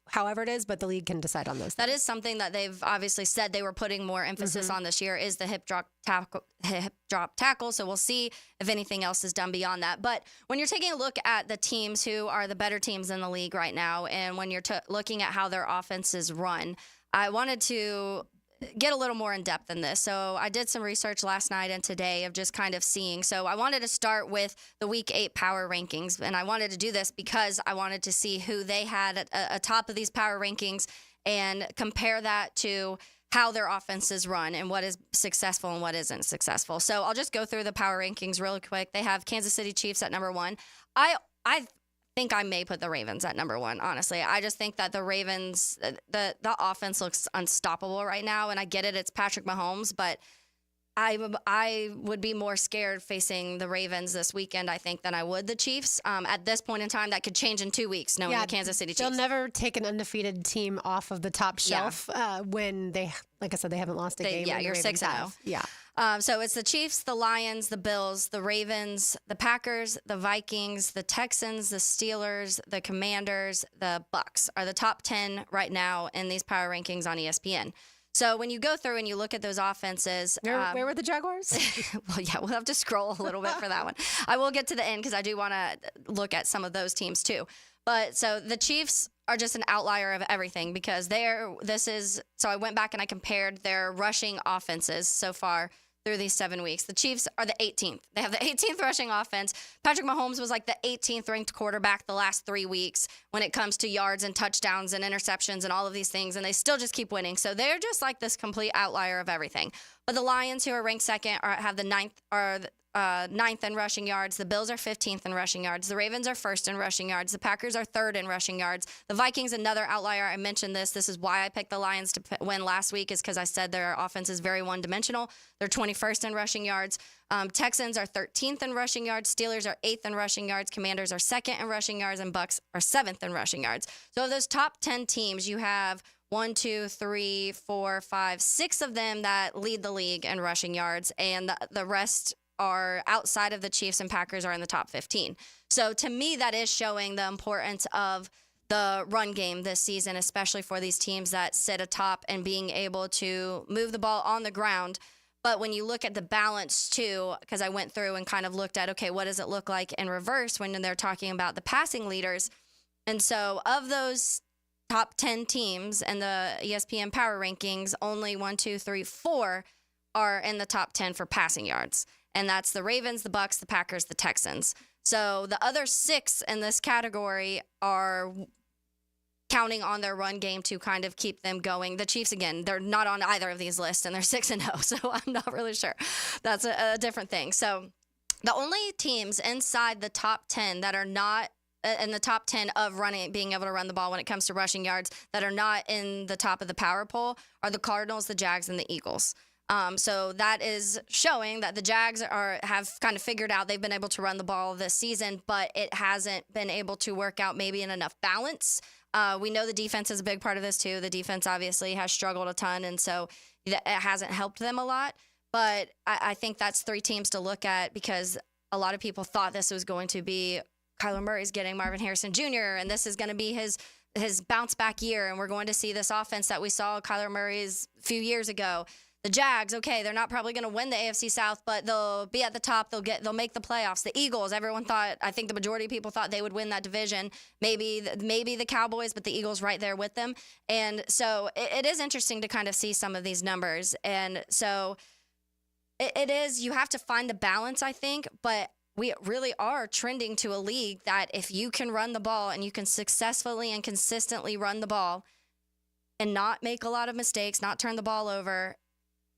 however it is, but the league can decide on those things. That is something that they've obviously said they were putting more emphasis on this year, is the hip drop tackle. So we'll see if anything else is done beyond that. But when you're taking a look at the teams who are the better teams in the league right now, and when you're looking at how their offenses run, I wanted to get a little more in depth in this. So I did some research last night and today of just kind of seeing. So I wanted to start with the Week 8 power rankings, and I wanted to do this because I wanted to see who they had at atop of these power rankings and compare that to how their offenses run and what is successful and what isn't successful. So I'll just go through the power rankings really quick. They have Kansas City Chiefs at number 1. I think I may put the Ravens at number 1, honestly. I just think that the Ravens, the offense looks unstoppable right now, and I get it, it's Patrick Mahomes, but I would be more scared facing the Ravens this weekend, I think, than I would the Chiefs. At this point in time, that could change in 2 weeks, knowing the Kansas City Chiefs. They'll never take an undefeated team off of the top shelf when they, like I said, they haven't lost a game. Yeah, you're 6-0. Yeah. So it's the Chiefs, the Lions, the Bills, the Ravens, the Packers, the Vikings, the Texans, the Steelers, the Commanders, the Bucks are the top 10 right now in these power rankings on ESPN. So when you go through and you look at those offenses... Where were the Jaguars? Well, yeah, we'll have to scroll a little bit for that one. I will get to the end because I do want to look at some of those teams too. But so the Chiefs are just an outlier of everything because so I went back and I compared their rushing offenses so far through these 7 weeks. The Chiefs are the 18th. They have the 18th rushing offense. Patrick Mahomes was like the 18th ranked quarterback the last 3 weeks when it comes to yards and touchdowns and interceptions and all of these things, and they still just keep winning. So they're just like this complete outlier of everything. But the Lions, who are ranked second, have the ninth in rushing yards. The Bills are 15th in rushing yards. The Ravens are first in rushing yards. The Packers are third in rushing yards. The Vikings, another outlier. I mentioned this. This is why I picked the Lions to win last week, is because I said their offense is very one-dimensional. They're 21st in rushing yards. Texans are 13th in rushing yards. Steelers are 8th in rushing yards. Commanders are 2nd in rushing yards. And Bucks are 7th in rushing yards. So of those top 10 teams, you have 1, 2, 3, 4, 5, 6 of them that lead the league in rushing yards, and the rest are outside of the Chiefs and Packers are in the top 15. So to me, that is showing the importance of the run game this season, especially for these teams that sit atop and being able to move the ball on the ground. But when you look at the balance too, because I went through and kind of looked at, okay, what does it look like in reverse when they're talking about the passing leaders? And so of those top 10 teams in the ESPN power rankings, only 1, 2, 3, 4 are in the top 10 for passing yards. And that's the Ravens, the Bucks, the Packers, the Texans. So the other 6 in this category are counting on their run game to kind of keep them going. The Chiefs, again, they're not on either of these lists, and they're 6-0, so I'm not really sure. That's a different thing. So The only teams inside the top 10 that are not in the top 10 of being able to run the ball when it comes to rushing yards that are not in the top of the power poll are the Cardinals, the Jags, and the Eagles. So that is showing that the Jags have kind of figured out they've been able to run the ball this season, but it hasn't been able to work out maybe in enough balance. We know the defense is a big part of this too. The defense obviously has struggled a ton, and so it hasn't helped them a lot. But I think that's 3 teams to look at because a lot of people thought this was going to be Kyler Murray's getting Marvin Harrison Jr., and this is going to be his bounce back year, and we're going to see this offense that we saw Kyler Murray's a few years ago. The Jags, okay, they're not probably going to win the AFC South, but they'll be at the top. They'll make the playoffs. The Eagles, I think the majority of people thought they would win that division. Maybe the Cowboys, but the Eagles right there with them. And so it is interesting to kind of see some of these numbers. And so it is, you have to find the balance, I think, but we really are trending to a league that if you can run the ball and you can successfully and consistently run the ball and not make a lot of mistakes, not turn the ball over,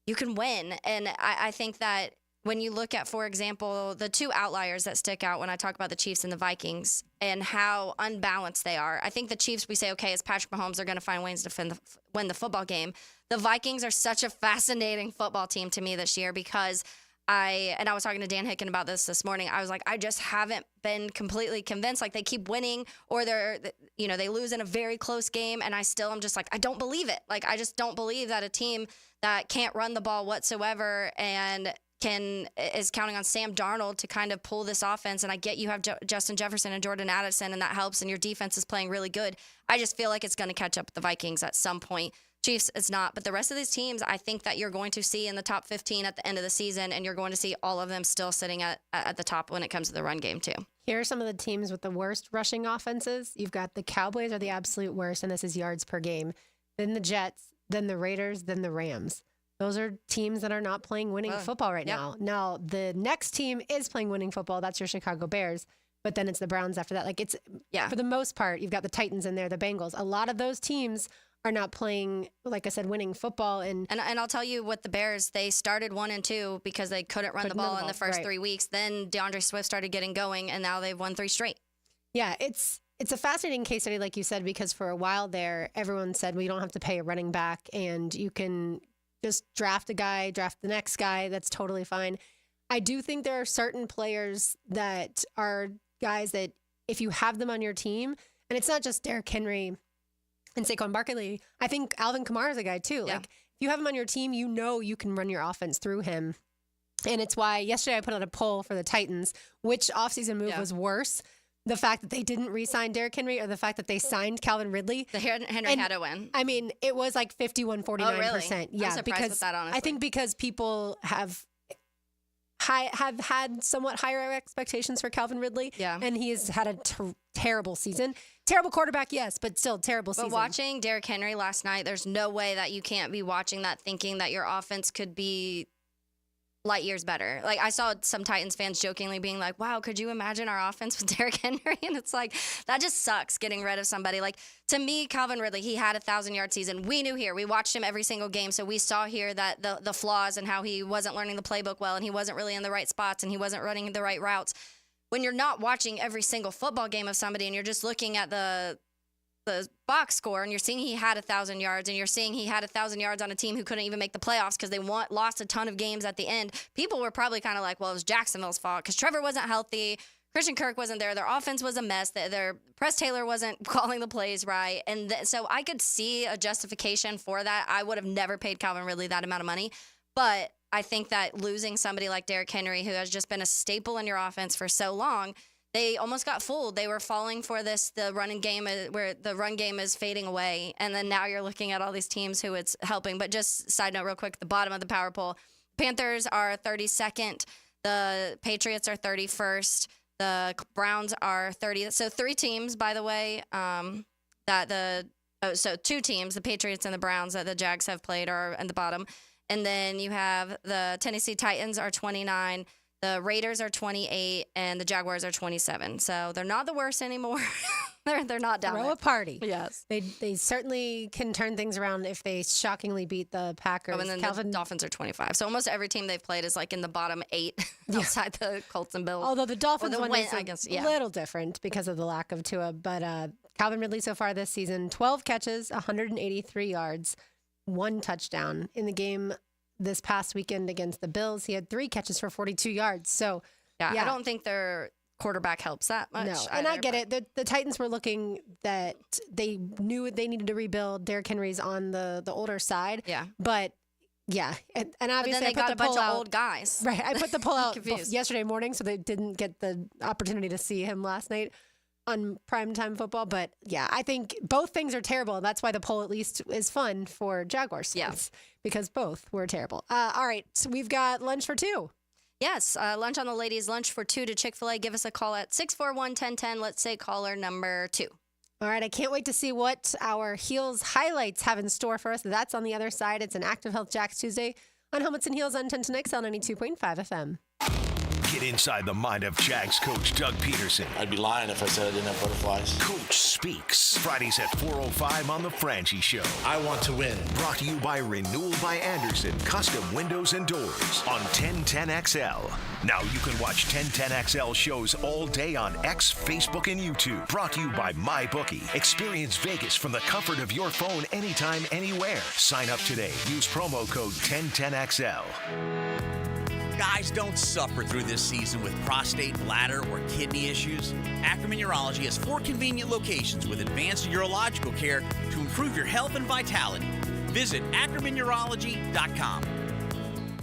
you can win. And I think that when you look at, for example, the 2 outliers that stick out when I talk about the Chiefs and the Vikings and how unbalanced they are, I think the Chiefs, we say, okay, it's Patrick Mahomes, they're going to find ways to win the football game. The Vikings are such a fascinating football team to me this year because I was talking to Dan Hicken about this morning. I was like, I just haven't been completely convinced. Like they keep winning or they lose in a very close game. And I still am just like, I don't believe it. Like, I just don't believe that a team that can't run the ball whatsoever and is counting on Sam Darnold to kind of pull this offense. And I get you have Justin Jefferson and Jordan Addison, and that helps. And your defense is playing really good. I just feel like it's going to catch up with the Vikings at some point. Chiefs, it's not. But the rest of these teams, I think that you're going to see in the top 15 at the end of the season, and you're going to see all of them still sitting at the top when it comes to the run game, too. Here are some of the teams with the worst rushing offenses. You've got the Cowboys are the absolute worst, and this is yards per game. Then the Jets, then the Raiders, then the Rams. Those are teams that are not playing winning football right now. Now, the next team is playing winning football. That's your Chicago Bears. But then it's the Browns after that. Like for the most part, you've got the Titans in there, the Bengals. A lot of those teams are not playing, like I said, winning football. And I'll tell you what, the Bears, they started 1-2 because they couldn't run the ball in the first 3 weeks. Then DeAndre Swift started getting going, and now they've won 3 straight. Yeah, it's a fascinating case study, like you said, because for a while there, everyone said, well, you don't have to pay a running back, and you can just draft a guy, draft the next guy. That's totally fine. I do think there are certain players that are guys that if you have them on your team, and it's not just Derrick Henry and Saquon Barkley, I think Alvin Kamara is a guy too. Yeah. Like if you have him on your team, you know you can run your offense through him. And it's why yesterday I put out a poll for the Titans, which offseason move was worse. The fact that they didn't re-sign Derrick Henry or the fact that they signed Calvin Ridley. The Henry had to win. I mean, it was like 51-49%. Oh, really? Yeah, I'm surprised with that, honestly. I think because people have had somewhat higher expectations for Calvin Ridley. Yeah. And he has had a terrible season. Terrible quarterback, yes, but still terrible season. But watching Derrick Henry last night, there's no way that you can't be watching that thinking that your offense could be light years better. Like I saw some Titans fans jokingly being like, wow, could you imagine our offense with Derrick Henry? And it's like, that just sucks getting rid of somebody. Like to me, Calvin Ridley, he had a 1,000-yard season. We knew here, we watched him every single game. So we saw here that the flaws and how he wasn't learning the playbook well and he wasn't really in the right spots and he wasn't running the right routes. When you're not watching every single football game of somebody and you're just looking at the box score and you're seeing he had 1,000 yards and you're seeing he had 1,000 yards on a team who couldn't even make the playoffs because they lost a ton of games at the end, people were probably kind of like, well, it was Jacksonville's fault because Trevor wasn't healthy. Christian Kirk wasn't there. Their offense was a mess. Their Press Taylor wasn't calling the plays right. And so I could see a justification for that. I would have never paid Calvin Ridley that amount of money. But I think that losing somebody like Derrick Henry, who has just been a staple in your offense for so long, they almost got fooled. They were falling for the running game where the run game is fading away. And then now you're looking at all these teams who it's helping. But just side note real quick, the bottom of the power poll, Panthers are 32nd. The Patriots are 31st. The Browns are 30th. So 3 teams, by the way, so 2 teams, the Patriots and the Browns that the Jags have played are at the bottom. And then you have the Tennessee Titans are 29. The Raiders are 28 and the Jaguars are 27. So they're not the worst anymore. They're not down. Throw a party. Yes. They certainly can turn things around if they shockingly beat the Packers. Oh, and then the Dolphins are 25. So almost every team they've played is like in the bottom 8 outside the Colts and Bills. Although the Dolphins one is I guess, a little different because of the lack of Tua. But Calvin Ridley so far this season, 12 catches, 183 yards, 1 touchdown. In the game this past weekend against the Bills, he had 3 catches for 42 yards. So, yeah. I don't think their quarterback helps that much. No, and I get it. The Titans were looking that they knew they needed to rebuild. Derrick Henry's on the older side. Yeah. But, yeah. And obviously, then they got a bunch of old guys. Right. I put the poll out Confused. yesterday morning, so they didn't get the opportunity to see him last night on primetime football. But, yeah, I think both things are terrible. That's why the poll at least is fun for Jaguars fans, because both were terrible. All right, so we've got lunch for 2. Yes, lunch on the ladies, lunch for 2 to Chick-fil-A. Give us a call at 641-1010. Let's say caller number 2. All right, I can't wait to see what our Heels highlights have in store for us. That's on the other side. It's an Active Health Jacks Tuesday on Helmets and Heels on 1010XL 92.5 FM. Get inside the mind of Jags coach Doug Peterson. I'd be lying if I said I didn't have butterflies. Coach Speaks. Fridays at 4:05 on The Franchi Show. I want to win. Brought to you by Renewal by Anderson. Custom windows and doors on 1010XL. Now you can watch 1010XL shows all day on X, Facebook, and YouTube. Brought to you by MyBookie. Experience Vegas from the comfort of your phone anytime, anywhere. Sign up today. Use promo code 1010XL. Guys, don't suffer through this season with prostate, bladder, or kidney issues. Ackerman Urology has 4 convenient locations with advanced urological care to improve your health and vitality. Visit ackermanurology.com.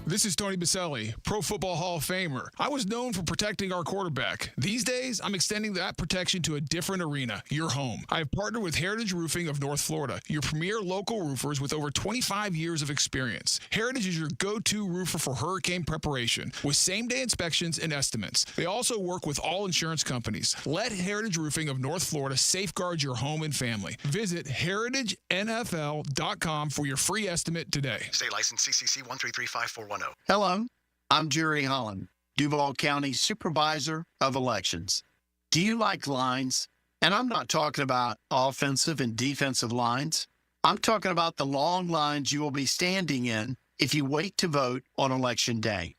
This is Tony Baselli, Pro Football Hall of Famer. I was known for protecting our quarterback. These days, I'm extending that protection to a different arena, your home. I have partnered with Heritage Roofing of North Florida, your premier local roofers with over 25 years of experience. Heritage is your go-to roofer for hurricane preparation, with same-day inspections and estimates. They also work with all insurance companies. Let Heritage Roofing of North Florida safeguard your home and family. Visit heritagenfl.com for your free estimate today. State license CCC 1335410. Hello, I'm Jerry Holland, Duval County Supervisor of Elections. Do you like lines? And I'm not talking about offensive and defensive lines. I'm talking about the long lines you will be standing in if you wait to vote on Election Day.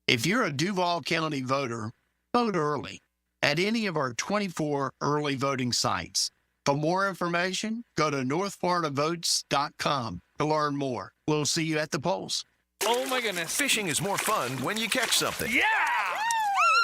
If you're a Duval County voter, vote early at any of our 24 early voting sites. For more information, go to northfloridavotes.com to learn more. We'll see you at the polls. Oh my goodness. Fishing is more fun when you catch something. Yeah!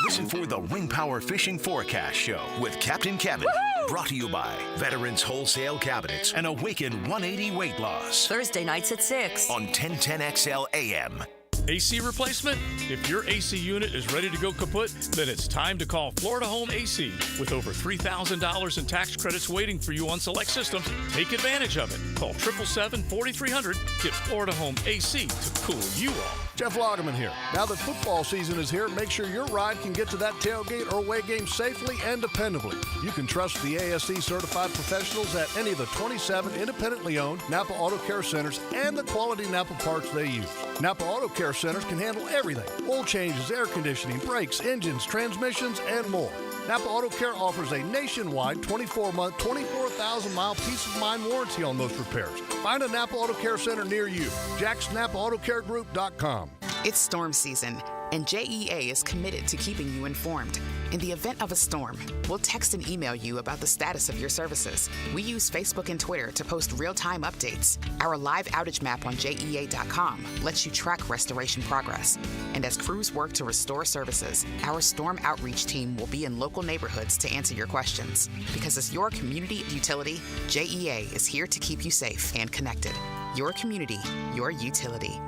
Listen for the Ring Power Fishing Forecast Show with Captain Kevin. Woo-hoo! Brought to you by Veterans Wholesale Cabinets and Awaken 180 Weight Loss. Thursday nights at 6 on 1010XL AM. AC replacement? If your AC unit is ready to go kaput, then it's time to call Florida Home AC. With over $3,000 in tax credits waiting for you on select systems, take advantage of it. Call 777-4300. Get Florida Home AC to cool you off. Jeff Lagerman here. Now that football season is here, make sure your ride can get to that tailgate or away game safely and dependably. You can trust the ASE certified professionals at any of the 27 independently owned Napa Auto Care Centers and the quality Napa parts they use. Napa Auto Care Centers can handle everything: oil changes, air conditioning, brakes, engines, transmissions, and more. Napa Auto Care offers a nationwide 24-month, 24,000-mile peace-of-mind warranty on most repairs. Find a Napa Auto Care Center near you. JacksNapaAutoCareGroup.com. It's storm season, and JEA is committed to keeping you informed. In the event of a storm, we'll text and email you about the status of your services. We use Facebook and Twitter to post real-time updates. Our live outage map on JEA.com lets you track restoration progress. And as crews work to restore services, our storm outreach team will be in local neighborhoods to answer your questions. Because as your community utility, JEA is here to keep you safe and connected. Your community, your utility.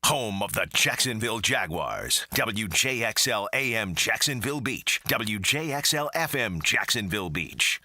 Home of the Jacksonville Jaguars. WJXL AM Jacksonville Beach. WJXL FM Jacksonville Beach.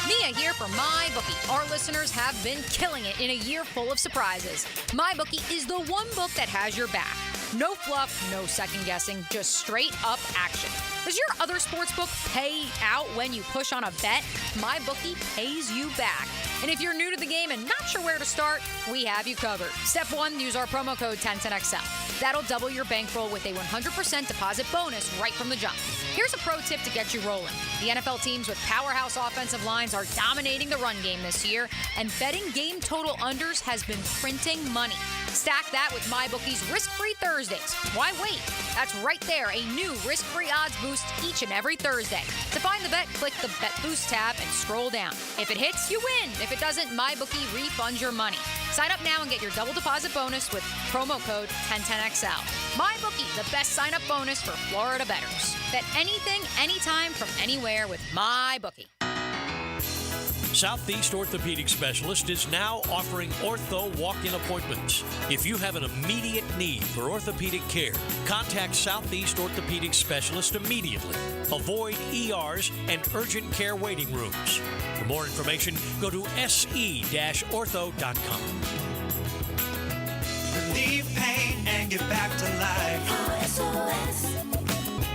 Mia here for MyBookie. Our listeners have been killing it in a year full of surprises. MyBookie is the one book that has your back. No fluff, no second guessing, just straight up action. Does your other sportsbook pay out when you push on a bet? MyBookie pays you back. And if you're new to the game and not sure where to start, we have you covered. Step 1, use our promo code 1010XL. That'll double your bankroll with a 100% deposit bonus right from the jump. Here's a pro tip to get you rolling. The NFL teams with powerhouse offensive lines are dominating the run game this year, and betting game total unders has been printing money. Stack that with MyBookie's risk-free Thursdays. Why wait? That's right there, a new risk-free odds boost each and every Thursday. To find the bet, click the Bet Boost tab and scroll down. If it hits, you win. If it doesn't, MyBookie refunds your money. Sign up now and get your double deposit bonus with promo code 1010XL. MyBookie, the best sign-up bonus for Florida bettors. Bet anything, anytime, from anywhere with MyBookie. Southeast Orthopedic Specialist is now offering ortho walk-in appointments. If you have an immediate need for orthopedic care, contact Southeast Orthopedic Specialist immediately. Avoid ERs and urgent care waiting rooms. For more information, go to se-ortho.com. Relieve pain and get back to life.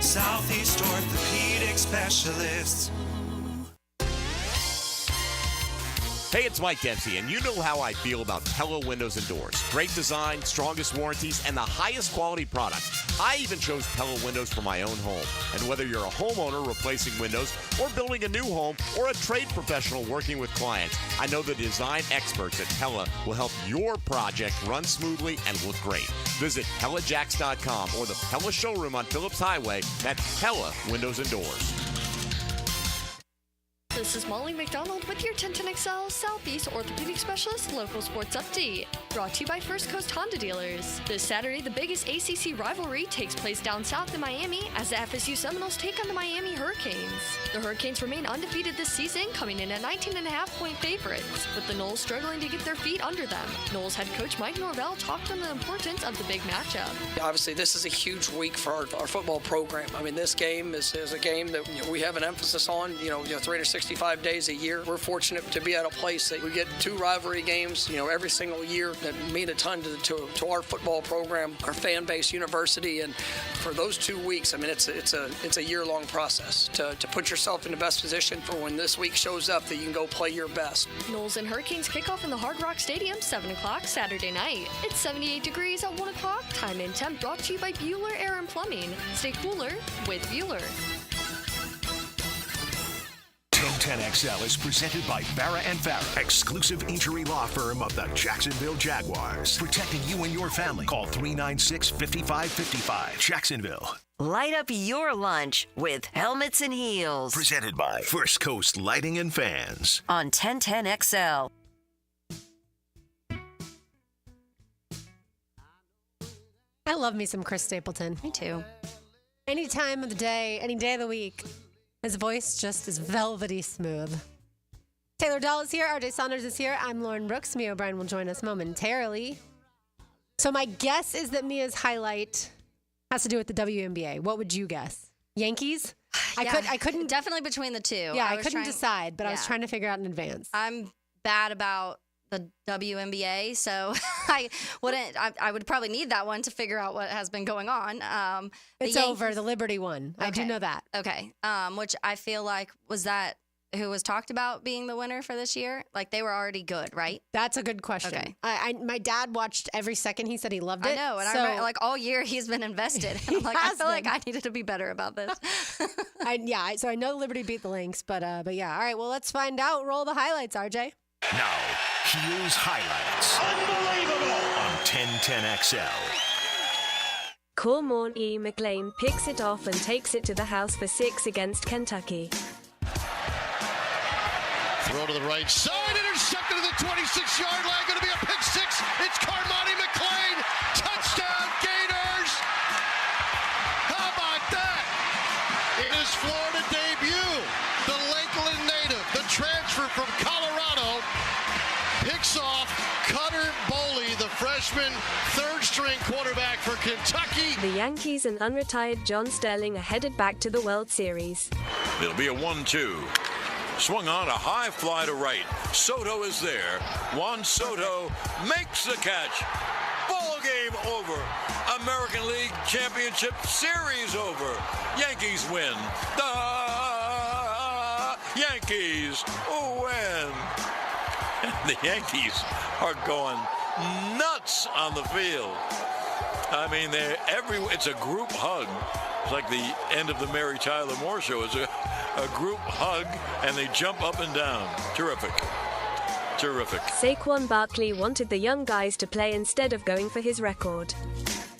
Southeast Orthopedic Specialists. Hey, it's Mike Dempsey, and you know how I feel about Pella Windows and Doors. Great design, strongest warranties, and the highest quality product. I even chose Pella Windows for my own home. And whether you're a homeowner replacing windows or building a new home or a trade professional working with clients, I know the design experts at Pella will help your project run smoothly and look great. Visit PellaJacks.com or the Pella showroom on Phillips Highway. That's Pella Windows and Doors. This is Molly McDonald with your 1010XL Southeast Orthopedic Specialist Local Sports Update. Brought to you by First Coast Honda Dealers. This Saturday, the biggest ACC rivalry takes place down south in Miami as the FSU Seminoles take on the Miami Hurricanes. The Hurricanes remain undefeated this season, coming in at 19.5-point favorites, with the Noles struggling to get their feet under them. Noles head coach Mike Norvell talked on the importance of the big matchup. Obviously, this is a huge week for our football program. I mean, this game is a game that we have an emphasis on, 365 days a year. We're fortunate to be at a place that we get 2 rivalry games, every single year that mean a ton to our football program, our fan base, university, and for those 2 weeks, I mean, it's a year-long process to put yourself in the best position for when this week shows up that you can go play your best. Noles and Hurricanes kick off in the Hard Rock Stadium 7 o'clock Saturday night. It's 78 degrees at 1 o'clock. Time and temp brought to you by Bueller Air and Plumbing. Stay cooler with Bueller. 1010XL is presented by Farah & Farah, exclusive injury law firm of the Jacksonville Jaguars. Protecting you and your family. Call 396-5555. Jacksonville. Light up your lunch with Helmets and Heels. Presented by First Coast Lighting and Fans. On 1010XL. I love me some Chris Stapleton. Me too. Any time of the day, any day of the week. His voice just is velvety smooth. Taylor Dahl is here. RJ Saunders is here. I'm Lauren Brooks. Mia O'Brien will join us momentarily. So my guess is that Mia's highlight has to do with the WNBA. What would you guess? Yankees? Yeah, I couldn't. Definitely between the two. Yeah, I couldn't decide, but I was trying to figure out in advance. I'm bad about the WNBA, so I would probably need that one to figure out what has been going on. It's over, the Liberty one. I do know that. Okay. Which I feel like was that who was talked about being the winner for this year? Like they were already good, right? That's a good question. Okay. My dad watched every second. He said he loved it. I know, and I remember, like all year he's been invested. And I'm like, I feel like I needed to be better about this. So I know Liberty beat the Lynx, but yeah. All right, well, let's find out. Roll the highlights, RJ. Now, Heels Highlights. Unbelievable! On 1010XL. Cormorn E. McLean picks it off and takes it to the house for 6 against Kentucky. Throw to the right side, intercepted to the 26-yard line. Going to be a pick 6. It's Cormorn E. McLean. Touchdown, Gators! How about that? In his Florida debut, the Lakeland native, the transfer from Colorado, picks off Cutter Boley, the freshman third-string quarterback for Kentucky. The Yankees and unretired John Sterling are headed back to the World Series. It'll be a 1-2. Swung on a high fly to right. Soto is there. Juan Soto makes the catch. Ball game over. American League Championship Series over. Yankees win. The Yankees win. And the Yankees are going nuts on the field. I mean, it's a group hug. It's like the end of the Mary Tyler Moore Show. It's a group hug, and they jump up and down. Terrific. Terrific. Saquon Barkley wanted the young guys to play instead of going for his record.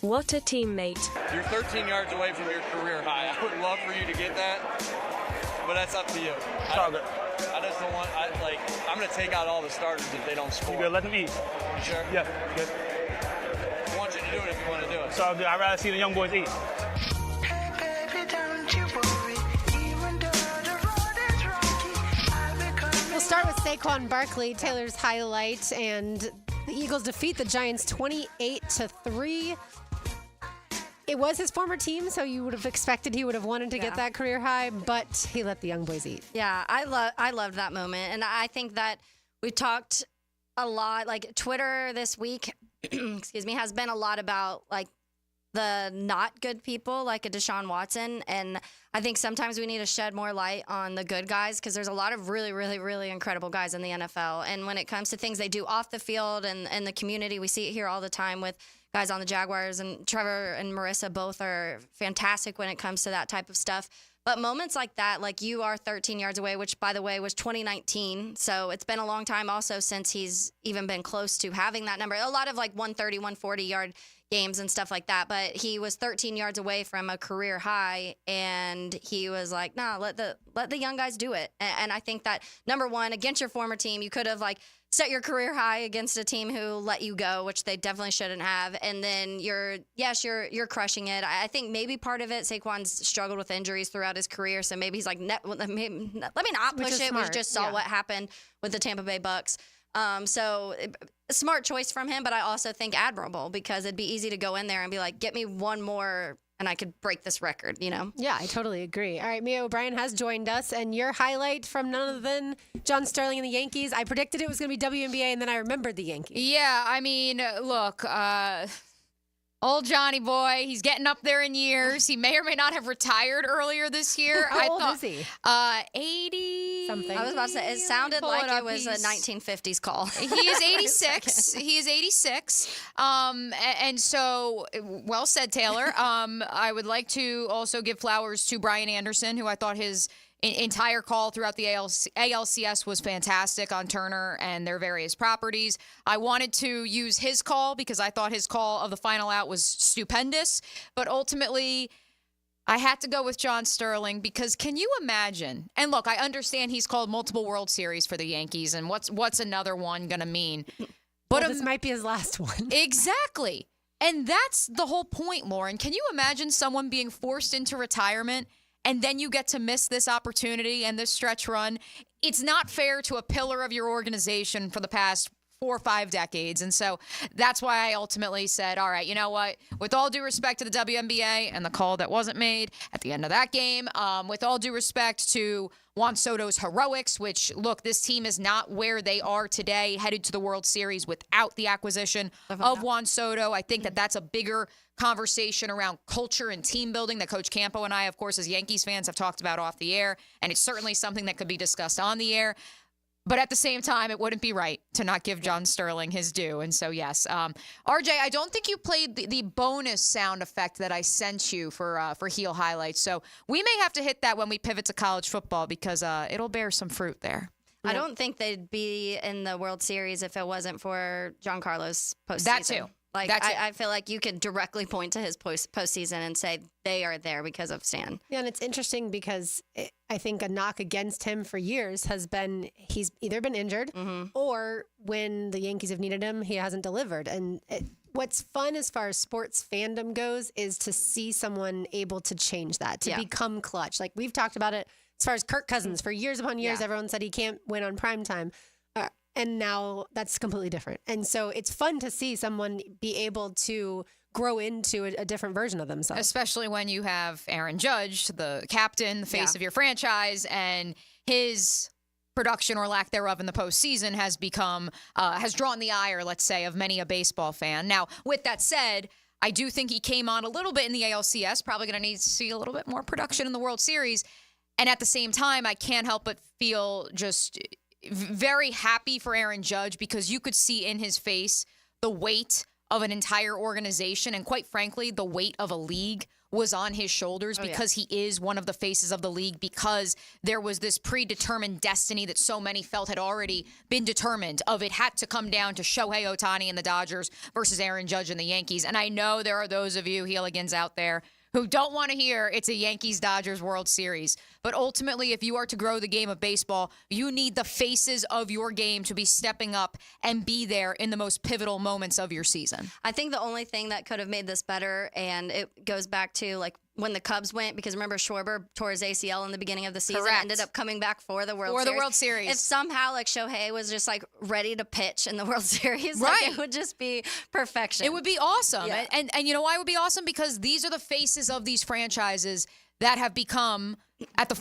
What a teammate. You're 13 yards away from your career high. I would love for you to get that, but that's up to you. I just don't want, I'm going to take out all the starters if they don't score. You good? Let them eat. You sure? Yeah, good. I want you to do it if you want to do it. So I'd rather see the young boys eat. We'll start with Saquon Barkley, Taylor's highlight, and the Eagles defeat the Giants 28-3. It was his former team, so you would have expected he would have wanted to get that career high, but he let the young boys eat. Yeah, I loved that moment, and I think that we talked a lot, like Twitter this week, excuse me, has been a lot about like the not good people, like a Deshaun Watson, and I think sometimes we need to shed more light on the good guys because there's a lot of really, really, really incredible guys in the NFL, and when it comes to things they do off the field and the community, we see it here all the time with guys on the Jaguars, and Trevor and Marissa both are fantastic when it comes to that type of stuff. But moments like that, like you are 13 yards away, which, by the way, was 2019. So it's been a long time also since he's even been close to having that number. A lot of like 130, 140-yard games and stuff like that. But he was 13 yards away from a career high, and he was like, nah, let the young guys do it. And I think that, number one, against your former team, you could have like set your career high against a team who let you go, which they definitely shouldn't have. And then you're crushing it. I think maybe part of it, Saquon's struggled with injuries throughout his career, so maybe he's like, let me not push it. We just saw what happened with the Tampa Bay Bucks. So a smart choice from him, but I also think admirable because it'd be easy to go in there and be like, get me one more and I could break this record, you know? Yeah, I totally agree. All right, Mia O'Brien has joined us, and your highlight from none other than John Sterling and the Yankees. I predicted it was going to be WNBA, and then I remembered the Yankees. Yeah, I mean, look, old Johnny boy, he's getting up there in years. He may or may not have retired earlier this year. How old is he? 80 something. I was about to say, it sounded like it was a 1950s call. He is 86. He is 86. And so, well said, Taylor. I would like to also give flowers to Brian Anderson, who I thought his entire call throughout the ALCS was fantastic on Turner and their various properties. I wanted to use his call because I thought his call of the final out was stupendous. But ultimately, I had to go with John Sterling because can you imagine? And look, I understand he's called multiple World Series for the Yankees, and what's another one going to mean? But this might be his last one. Exactly. And that's the whole point, Lauren. Can you imagine someone being forced into retirement and then you get to miss this opportunity and this stretch run? It's not fair to a pillar of your organization for the past 4 or 5 decades. And so that's why I ultimately said, all right, you know what? With all due respect to the WNBA and the call that wasn't made at the end of that game, with all due respect to Juan Soto's heroics, which, look, this team is not where they are today, headed to the World Series without the acquisition of Juan Soto. I think that that's a bigger conversation around culture and team building that Coach Campo and I, of course, as Yankees fans, have talked about off the air. And it's certainly something that could be discussed on the air. But at the same time, it wouldn't be right to not give John Sterling his due. And so, yes. RJ, I don't think you played the bonus sound effect that I sent you for heel highlights. So we may have to hit that when we pivot to college football because it'll bear some fruit there. I don't think they'd be in the World Series if it wasn't for Giancarlo's postseason. That too. Like, I feel like you could directly point to his postseason and say they are there because of Stan. Yeah, and it's interesting because I think a knock against him for years has been he's either been injured or when the Yankees have needed him, he hasn't delivered. And what's fun as far as sports fandom goes is to see someone able to change that, to become clutch. Like we've talked about it as far as Kirk Cousins. For years upon years, everyone said he can't win on primetime. And now that's completely different. And so it's fun to see someone be able to grow into a different version of themselves. Especially when you have Aaron Judge, the captain, the face of your franchise, and his production or lack thereof in the postseason has become, has drawn the ire, let's say, of many a baseball fan. Now, with that said, I do think he came on a little bit in the ALCS, probably going to need to see a little bit more production in the World Series. And at the same time, I can't help but feel just very happy for Aaron Judge, because you could see in his face the weight of an entire organization, and quite frankly, the weight of a league was on his shoulders, because he is one of the faces of the league, because there was this predetermined destiny that so many felt had already been determined of. It had to come down to Shohei Ohtani and the Dodgers versus Aaron Judge and the Yankees. And I know there are those of you Heeligans out there who don't want to hear it's a Yankees-Dodgers World Series. But ultimately, if you are to grow the game of baseball, you need the faces of your game to be stepping up and be there in the most pivotal moments of your season. I think the only thing that could have made this better, and it goes back to like when the Cubs went, because remember Schwarber tore his ACL in the beginning of the season, ended up coming back for the World Series. If somehow like Shohei was just like ready to pitch in the World Series, like, it would just be perfection. It would be awesome. Yeah. And you know why it would be awesome? Because these are the faces of these franchises that have become at the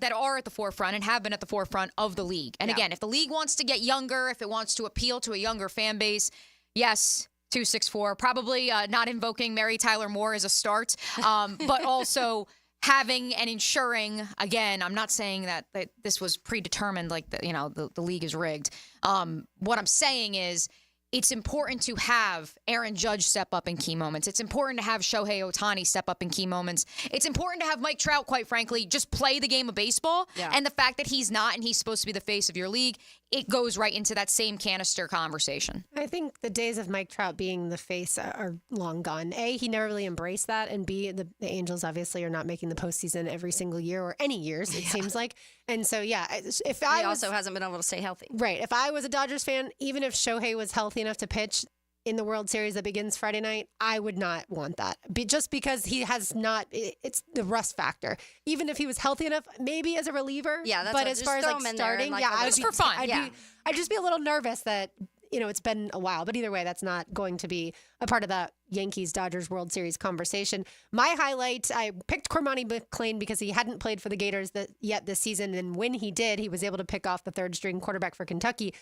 that are at the forefront and have been at the forefront of the league. And again, if the league wants to get younger, if it wants to appeal to a younger fan base, yes, 264, probably not invoking Mary Tyler Moore as a start, but also having and ensuring, again, I'm not saying that this was predetermined, like the league is rigged. What I'm saying is, it's important to have Aaron Judge step up in key moments. It's important to have Shohei Ohtani step up in key moments. It's important to have Mike Trout, quite frankly, just play the game of baseball. Yeah. And the fact that he's not, and he's supposed to be the face of your league, it goes right into that same canister conversation. I think the days of Mike Trout being the face are long gone. A, he never really embraced that, and B, the Angels obviously are not making the postseason every single year, or any years, it seems like. And so, if I also hasn't been able to stay healthy. Right. If I was a Dodgers fan, even if Shohei was healthy enough to pitch in the World Series that begins Friday night, I would not want that. Just because he has not, it's the rust factor. Even if he was healthy enough, maybe as a reliever. Yeah, that's but as far as like starting, just for fun. I'd just be a little nervous that, it's been a while. But either way, that's not going to be a part of the Yankees-Dodgers World Series conversation. My highlight, I picked Cormani McClain because he hadn't played for the Gators yet this season. And when he did, he was able to pick off the third-string quarterback for Kentucky.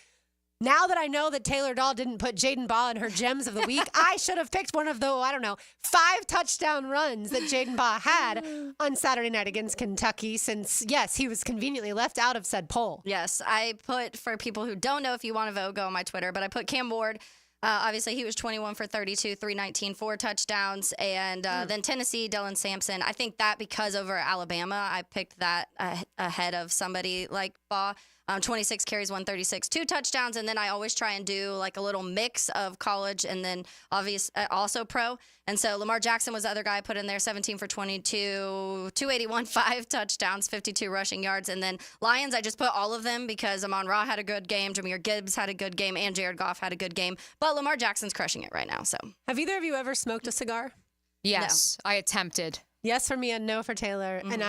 Now that I know that Taylor Dahl didn't put Jaden Baugh in her gems of the week, I should have picked one of the, 5 touchdown runs that Jaden Baugh had on Saturday night against Kentucky, since, yes, he was conveniently left out of said poll. Yes, I put, for people who don't know, if you want to vote, go on my Twitter, but I put Cam Ward. Obviously, he was 21 for 32, 319, 4 touchdowns. And then Tennessee, Dylan Sampson. I think that because over Alabama, I picked that ahead of somebody like Baugh. 26 carries, 136, 2 touchdowns. And then I always try and do like a little mix of college and then also pro. And so Lamar Jackson was the other guy I put in there, 17 for 22, 281, 5 touchdowns, 52 rushing yards. And then Lions, I just put all of them because Amon-Ra had a good game, Jahmyr Gibbs had a good game, and Jared Goff had a good game. But Lamar Jackson's crushing it right now. So, have either of you ever smoked a cigar? Yes, no. I attempted. Yes for me and no for Taylor. Mm-hmm. And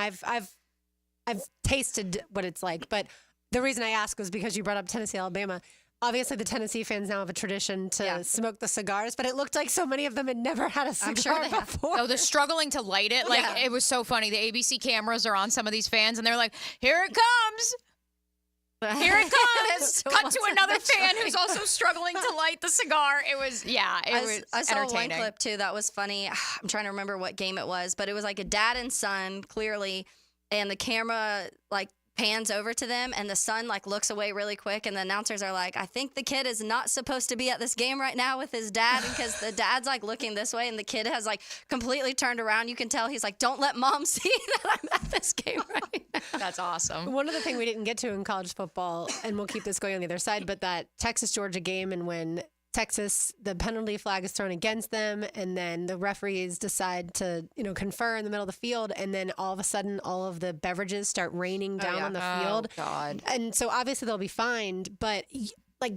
I've tasted what it's like, but the reason I asked was because you brought up Tennessee, Alabama. Obviously, the Tennessee fans now have a tradition to smoke the cigars, but it looked like so many of them had never had a cigar before. Oh, they're struggling to light it. Like, it was so funny. The ABC cameras are on some of these fans, and they're like, here it comes. Here it comes. Cut to another fan who's also struggling to light the cigar. It was, I saw one clip, too, that was funny. I'm trying to remember what game it was, but it was like a dad and son, clearly, and the camera, like, pans over to them, and the son looks away really quick, and the announcers are like, I think the kid is not supposed to be at this game right now with his dad, because the dad's looking this way and the kid has completely turned around. You can tell he's like, don't let mom see that I'm at this game right now. That's awesome. One other thing we didn't get to in college football, and we'll keep this going on the other side, but that Texas-Georgia game, and when Texas, the penalty flag is thrown against them, and then the referees decide to, confer in the middle of the field, and then all of a sudden, all of the beverages start raining down on the field. Oh, God. And so obviously they'll be fined, but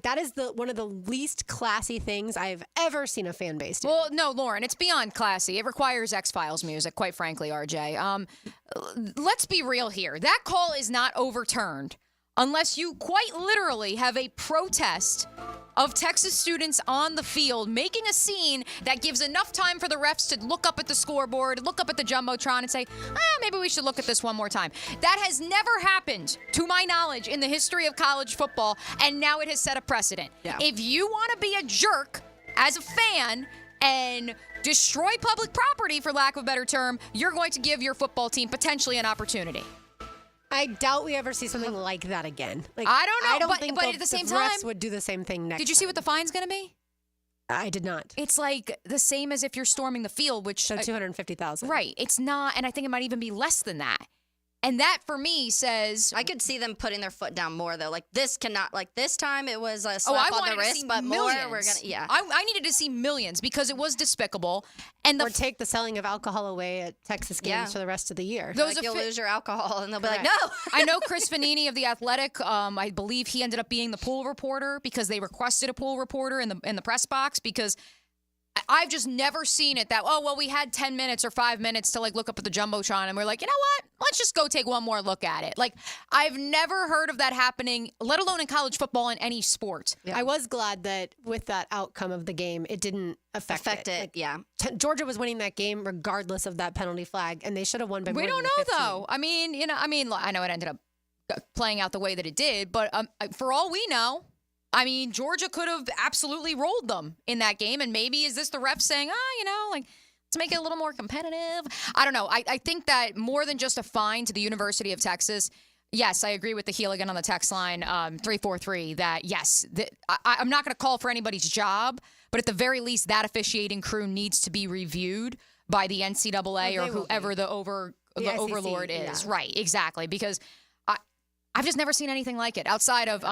that is one of the least classy things I've ever seen a fan base do. Well, no, Lauren, it's beyond classy. It requires X-Files music, quite frankly, RJ. Let's be real here. That call is not overturned unless you quite literally have a protest of Texas students on the field making a scene that gives enough time for the refs to look up at the scoreboard, look up at the Jumbotron and say, maybe we should look at this one more time. That has never happened, to my knowledge, in the history of college football, and now it has set a precedent. Yeah. If you want to be a jerk as a fan and destroy public property, for lack of a better term, you're going to give your football team potentially an opportunity. I doubt we ever see something like that again. Like, I don't know, I don't think but at the same time, refs would do the same thing next Did you see what the fine's going to be? I did not. It's like the same as if you're storming the field, which... So $250,000. Right. It's not, and I think it might even be less than that. And that, for me, says... I could see them putting their foot down more, though. Like, this cannot... Like, this time it was a slap on the wrist, but millions. more, we're going to... Yeah. I needed to see millions because it was despicable. And or take the selling of alcohol away at Texas games for the rest of the year. You'll lose your alcohol, and they'll be like, no. I know Chris Vanini of The Athletic, I believe he ended up being the pool reporter because they requested a pool reporter in the press box because... I've just never seen it that, we had 10 minutes or 5 minutes to, look up at the Jumbotron, and we're like, you know what? Let's just go take one more look at it. Like, I've never heard of that happening, let alone in college football in any sport. Yeah. I was glad that with that outcome of the game, it didn't affect it. Yeah. Georgia was winning that game regardless of that penalty flag, and they should have won by more We don't than know, 15. though. I know it ended up playing out the way that it did, but for all we know... Georgia could have absolutely rolled them in that game, and maybe is this the ref saying, let's make it a little more competitive? I don't know. I think that more than just a fine to the University of Texas, yes, I agree with the Healigan on the text line, 343, that yes, I'm not going to call for anybody's job, but at the very least, that officiating crew needs to be reviewed by the NCAA or whoever the overlord is. Yeah. Right, exactly, because... I've just never seen anything like it outside of,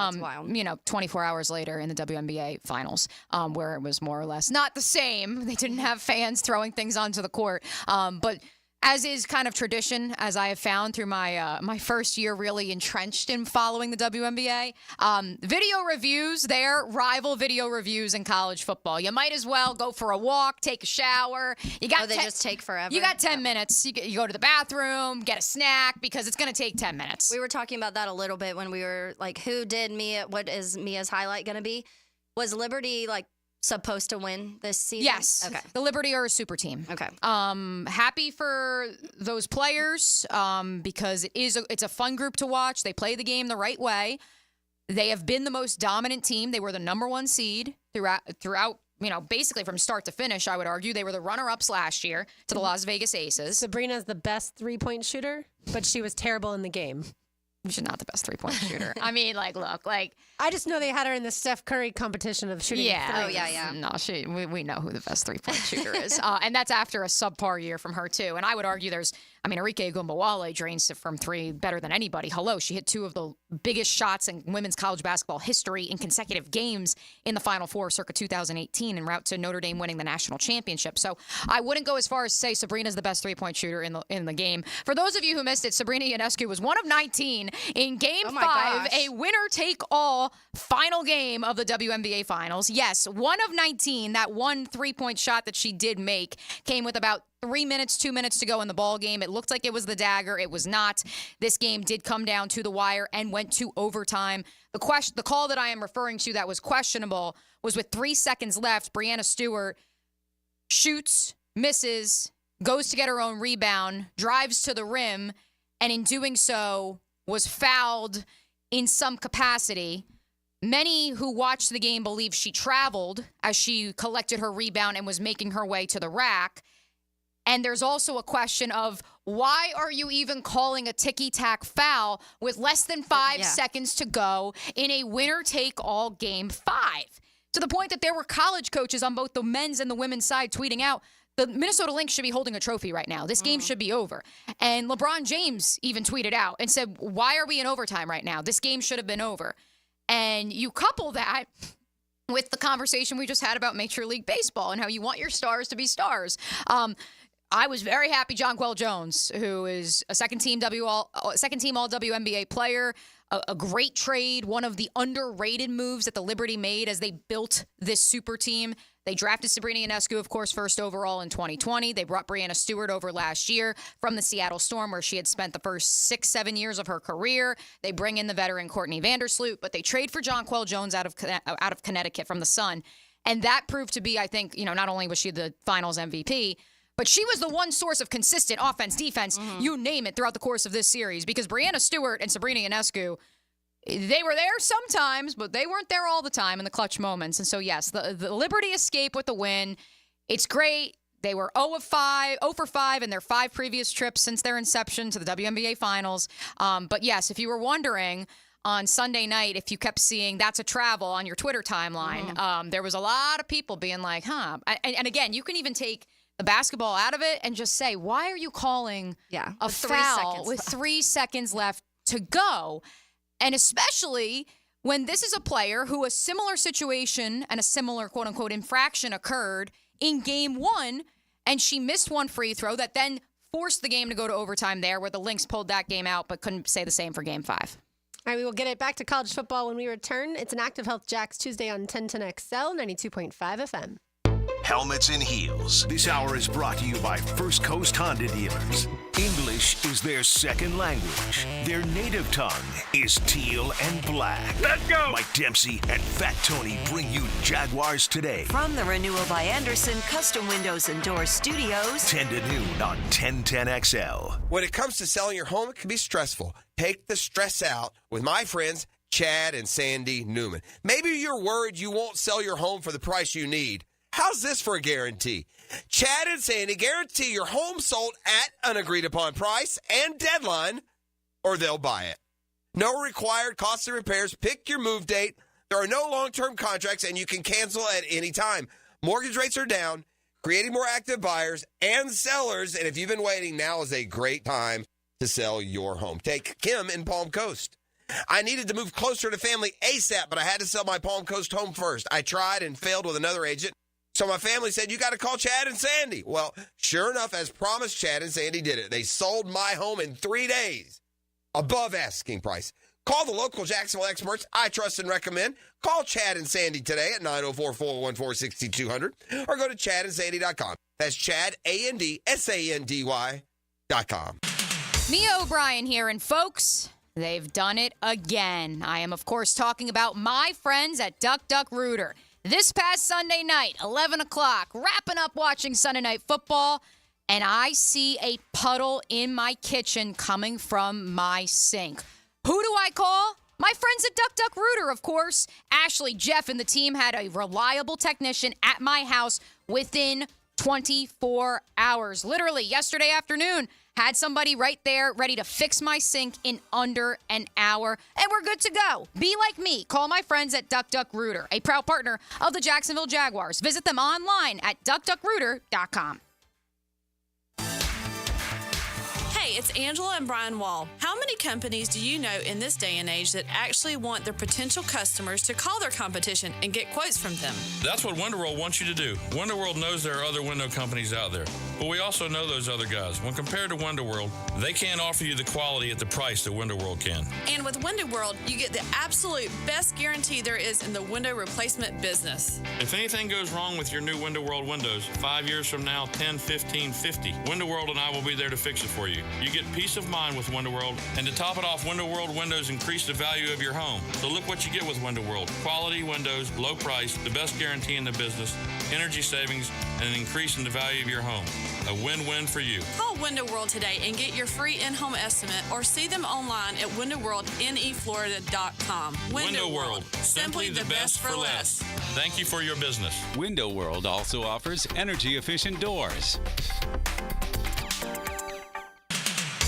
24 hours later in the WNBA finals, where it was more or less not the same. They didn't have fans throwing things onto the court. But as is kind of tradition, as I have found through my first year really entrenched in following the WNBA, video reviews, they're rival video reviews in college football. You might as well go for a walk, take a shower. They just take forever? You got 10 minutes. You go to the bathroom, get a snack, because it's going to take 10 minutes. We were talking about that a little bit when we were like, who did Mia? What is Mia's highlight going to be? Was Liberty supposed to win this season? Yes. Okay. The Liberty are a super team. Okay. Happy for those players because it's a fun group to watch. They play the game the right way. They have been the most dominant team. They were the number one seed throughout, basically from start to finish, I would argue. They were the runner-ups last year to the Las Vegas Aces. Sabrina's the best three-point shooter, but she was terrible in the game. She's not the best three-point shooter. Look. I just know they had her in the Steph Curry competition of shooting. Yeah. threes. Oh, yeah. No, we know who the best three-point shooter is. And that's after a subpar year from her, too. And I would argue Arike Gumbawale drains it from three better than anybody. Hello, she hit two of the biggest shots in women's college basketball history in consecutive games in the Final Four circa 2018 en route to Notre Dame winning the national championship. So I wouldn't go as far as to say Sabrina's the best three-point shooter in the game. For those of you who missed it, Sabrina Ionescu was 1 of 19 in Game 5, a winner-take-all final game of the WNBA Finals. Yes, 1 of 19. That one three-point shot that she did make came with about 2 minutes to go in the ball game. It looked like it was the dagger. It was not. This game did come down to the wire and went to overtime. The call that I am referring to that was questionable was with 3 seconds left. Breanna Stewart shoots, misses, goes to get her own rebound, drives to the rim, and in doing so was fouled in some capacity. Many who watched the game believe she traveled as she collected her rebound and was making her way to the rack. And there's also a question of why are you even calling a ticky-tack foul with less than 5 seconds to go in a winner-take-all Game 5? To the point that there were college coaches on both the men's and the women's side tweeting out, the Minnesota Lynx should be holding a trophy right now. This game should be over. And LeBron James even tweeted out and said, why are we in overtime right now? This game should have been over. And you couple that with the conversation we just had about Major League Baseball and how you want your stars to be stars. I was very happy Jonquel Jones, who is a second team all WNBA player, a great trade, one of the underrated moves that the Liberty made as they built this super team. They drafted Sabrina Ionescu, of course, first overall in 2020. They brought Brianna Stewart over last year from the Seattle Storm, where she had spent the first 6-7 years of her career. They bring in the veteran Courtney Vandersloot, but they trade for Jonquel Jones out of Connecticut from the Sun. And that proved to be, I think, not only was she the finals MVP, but she was the one source of consistent offense, defense, you name it, throughout the course of this series. Because Brianna Stewart and Sabrina Ionescu, they were there sometimes, but they weren't there all the time in the clutch moments. And so, yes, the Liberty escape with the win. It's great. They were 0 for 5 in their 5 previous trips since their inception to the WNBA Finals. But, yes, if you were wondering on Sunday night, if you kept seeing that's a travel on your Twitter timeline, there was a lot of people being like, And again, you can even take the basketball out of it and just say, why are you calling a foul with 3 seconds left to go? And especially when this is a player who a similar situation and a similar quote-unquote infraction occurred in game 1, and she missed one free throw that then forced the game to go to overtime there, where the Lynx pulled that game out but couldn't say the same for game 5. All right, we will get it back to college football when we return. It's an Active Health Jacks Tuesday on 1010XL, 92.5 FM. Helmets and Heels. This hour is brought to you by First Coast Honda Dealers. English is their second language. Their native tongue is teal and black. Let's go! Mike Dempsey and Fat Tony bring you Jaguars Today. From the Renewal by Anderson Custom Windows and Doors Studios. 10 to noon on 1010XL. When it comes to selling your home, it can be stressful. Take the stress out with my friends, Chad and Sandy Newman. Maybe you're worried you won't sell your home for the price you need. How's this for a guarantee? Chad and Sandy guarantee your home sold at an agreed-upon price and deadline, or they'll buy it. No required costs and repairs. Pick your move date. There are no long-term contracts, and you can cancel at any time. Mortgage rates are down, creating more active buyers and sellers, and if you've been waiting, now is a great time to sell your home. Take Kim in Palm Coast. I needed to move closer to family ASAP, but I had to sell my Palm Coast home first. I tried and failed with another agent. So my family said, you got to call Chad and Sandy. Well, sure enough, as promised, Chad and Sandy did it. They sold my home in 3 days, above asking price. Call the local Jacksonville experts I trust and recommend. Call Chad and Sandy today at 904-414-6200 or go to chadandsandy.com. That's Chad, ANDSANDY.com. Mia O'Brien here, and folks, they've done it again. I am, of course, talking about my friends at Duck Duck Rooter. This past Sunday night, 11 o'clock, wrapping up watching Sunday Night Football, and I see a puddle in my kitchen coming from my sink. Who do I call? My friends at Duck Duck Rooter, of course. Ashley, Jeff, and the team had a reliable technician at my house within 24 hours. Literally, yesterday afternoon, had somebody right there ready to fix my sink in under an hour, and we're good to go. Be like me. Call my friends at Duck Duck Rooter, a proud partner of the Jacksonville Jaguars. Visit them online at duckduckrooter.com. Hey, it's Angela and Brian Wall. How many companies do you know in this day and age that actually want their potential customers to call their competition and get quotes from them? That's what WindoWorld wants you to do. WindoWorld knows there are other window companies out there, but we also know those other guys. When compared to WindoWorld, they can't offer you the quality at the price that WindoWorld can. And with WindoWorld, you get the absolute best guarantee there is in the window replacement business. If anything goes wrong with your new WindoWorld windows, 5 years from now, 10, 15, 50, WindoWorld and I will be there to fix it for you. You get peace of mind with WindoWorld, and to top it off, WindoWorld windows increase the value of your home. So look what you get with WindoWorld. Quality windows, low price, the best guarantee in the business, energy savings, and an increase in the value of your home. A win-win for you. Call WindoWorld today and get your free in-home estimate, or see them online at windowworldneflorida.com. WindoWorld, simply the best for less. Thank you for your business. WindoWorld also offers energy-efficient doors.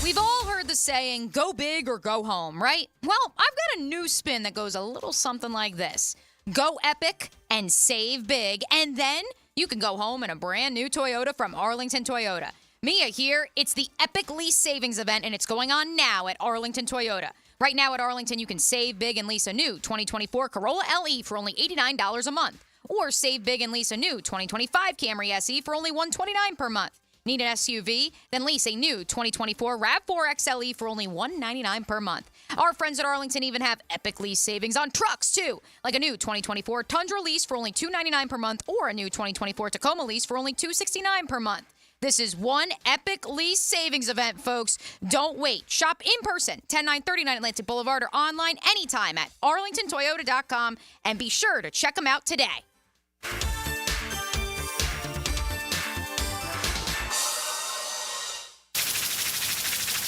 We've all heard the saying, go big or go home, right? Well, I've got a new spin that goes a little something like this. Go epic and save big, and then you can go home in a brand new Toyota from Arlington Toyota. Mia here. It's the Epic Lease Savings Event, and it's going on now at Arlington Toyota. Right now at Arlington, you can save big and lease a new 2024 Corolla LE for only $89 a month, or save big and lease a new 2025 Camry SE for only $129 per month. Need an SUV? Then lease a new 2024 RAV4 XLE for only $199 per month. Our friends at Arlington even have epic lease savings on trucks, too. Like a new 2024 Tundra lease for only $299 per month or a new 2024 Tacoma lease for only $269 per month. This is one epic lease savings event, folks. Don't wait. Shop in person, 10939 Atlantic Boulevard, or online anytime at arlingtontoyota.com, and be sure to check them out today.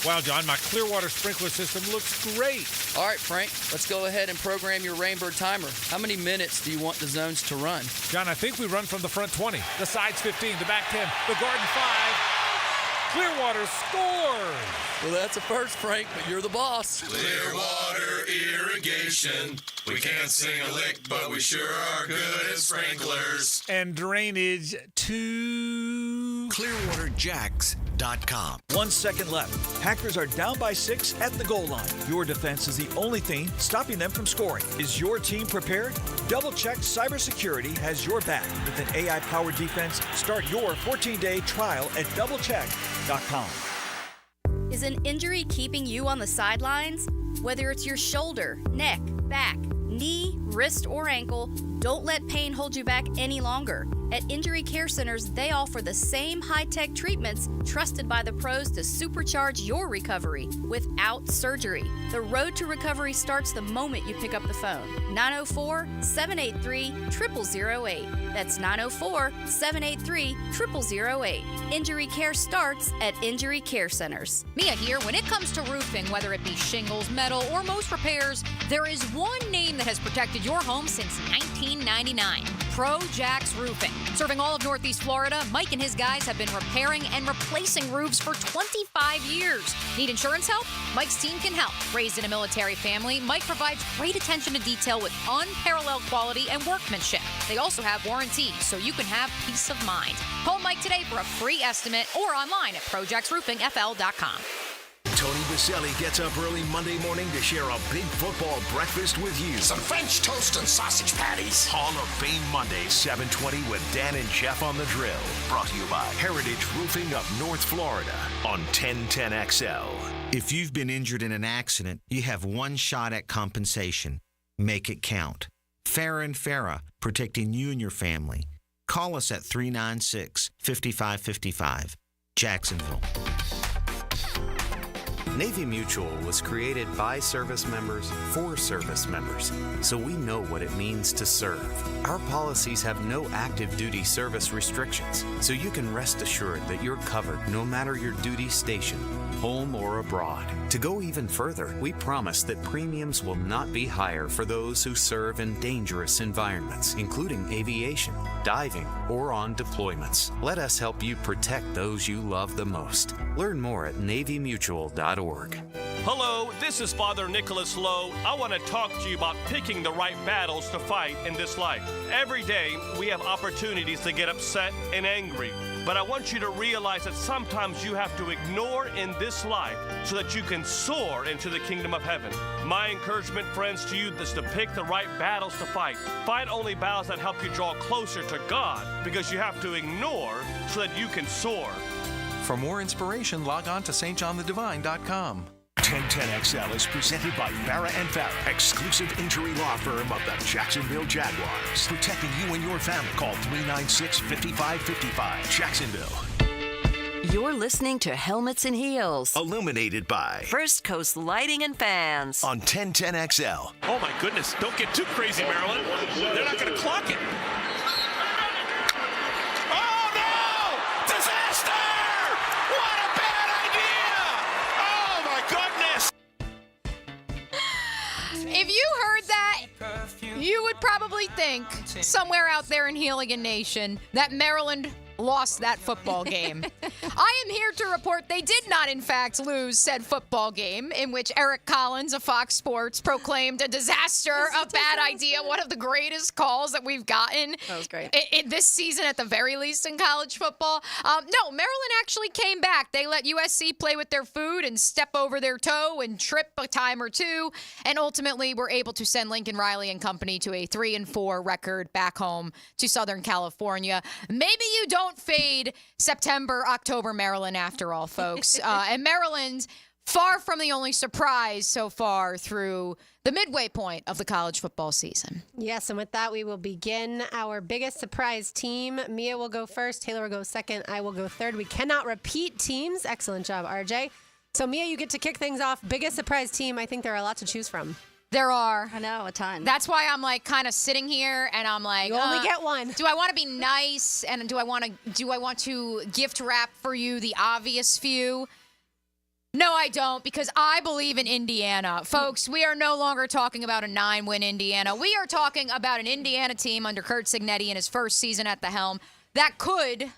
Wow, John, my Clearwater sprinkler system looks great. All right, Frank, let's go ahead and program your Rainbird timer. How many minutes do you want the zones to run? John, I think we run from the front 20, the sides 15, the back 10, the garden 5. Clearwater scores! Well, that's a first, Frank, but you're the boss. Clearwater Irrigation. We can't sing a lick, but we sure are good at sprinklers. And drainage to ClearwaterJacks.com. 1 second left. Packers are down by 6 at the goal line. Your defense is the only thing stopping them from scoring. Is your team prepared? Double Check Cybersecurity has your back. With an AI-powered defense, start your 14-day trial at doublecheck.com. Is an injury keeping you on the sidelines? Whether it's your shoulder, neck, back, knee, wrist, or ankle, don't let pain hold you back any longer. At Injury Care Centers, they offer the same high-tech treatments trusted by the pros to supercharge your recovery without surgery. The road to recovery starts the moment you pick up the phone. 904-783-0008. That's 904-783-0008. Injury care starts at Injury Care Centers. Mia here. When it comes to roofing, whether it be shingles, metal, or most repairs, there is one name that has protected your home since 1999. Pro-Jax Roofing. Serving all of Northeast Florida, Mike and his guys have been repairing and replacing roofs for 25 years. Need insurance help? Mike's team can help. Raised in a military family, Mike provides great attention to detail with unparalleled quality and workmanship. They also have warranties, so you can have peace of mind. Call Mike today for a free estimate or online at projaxroofingfl.com. Tony Baselli gets up early Monday morning to share a big football breakfast with you. Some French toast and sausage patties. Hall of Fame Monday, 7:20 with Dan and Jeff on the Drill. Brought to you by Heritage Roofing of North Florida on 1010XL. If you've been injured in an accident, you have one shot at compensation. Make it count. Farah and Farah, protecting you and your family. Call us at 396-5555. Jacksonville. Navy Mutual was created by service members for service members, so we know what it means to serve. Our policies have no active duty service restrictions, so you can rest assured that you're covered no matter your duty station, home or abroad. To go even further, we promise that premiums will not be higher for those who serve in dangerous environments, including aviation, diving, or on deployments. Let us help you protect those you love the most. Learn more at NavyMutual.org. Hello, this is Father Nicholas Lowe. I want to talk to you about picking the right battles to fight in this life. Every day, we have opportunities to get upset and angry. But I want you to realize that sometimes you have to ignore in this life so that you can soar into the kingdom of heaven. My encouragement, friends, to you is to pick the right battles to fight. Fight only battles that help you draw closer to God, because you have to ignore so that you can soar. For more inspiration, log on to stjohnthedivine.com. 1010XL is presented by Farah and Farah, exclusive injury law firm of the Jacksonville Jaguars. Protecting you and your family. Call 396-5555. Jacksonville. You're listening to Helmets and Heels. Illuminated by First Coast Lighting and Fans. On 1010XL. Oh my goodness, don't get too crazy, Maryland. They're not going to clock it. If you heard that, you would probably think somewhere out there in Healigan Nation that Maryland lost that football game. I am here to report they did not, in fact, lose said football game, in which Eric Collins of Fox Sports proclaimed a disaster, a bad idea, one of the greatest calls that we've gotten. That was great. In this season, at the very least, in college football. No, Maryland actually came back. They let USC play with their food and step over their toe and trip a time or two, and ultimately were able to send Lincoln Riley and company to a 3-4 record back home to Southern California. Maybe you don't don't fade September, October Maryland after all, folks. And Maryland, far from the only surprise so far through the midway point of the college football season. Yes, and with that, we will begin our biggest surprise team. Mia will go first, Taylor will go second, I will go third. We cannot repeat teams. Excellent job, RJ. So, Mia, you get to kick things off. Biggest surprise team. I think there are a lot to choose from. There are. I know, a ton. That's why I'm like kind of sitting here and I'm like, you only get one. Do I want to be nice and do I want to gift wrap for you the obvious few? No, I don't, because I believe in Indiana. Folks, we are no longer talking about a 9-win Indiana. We are talking about an Indiana team under Curt Cignetti in his first season at the helm that could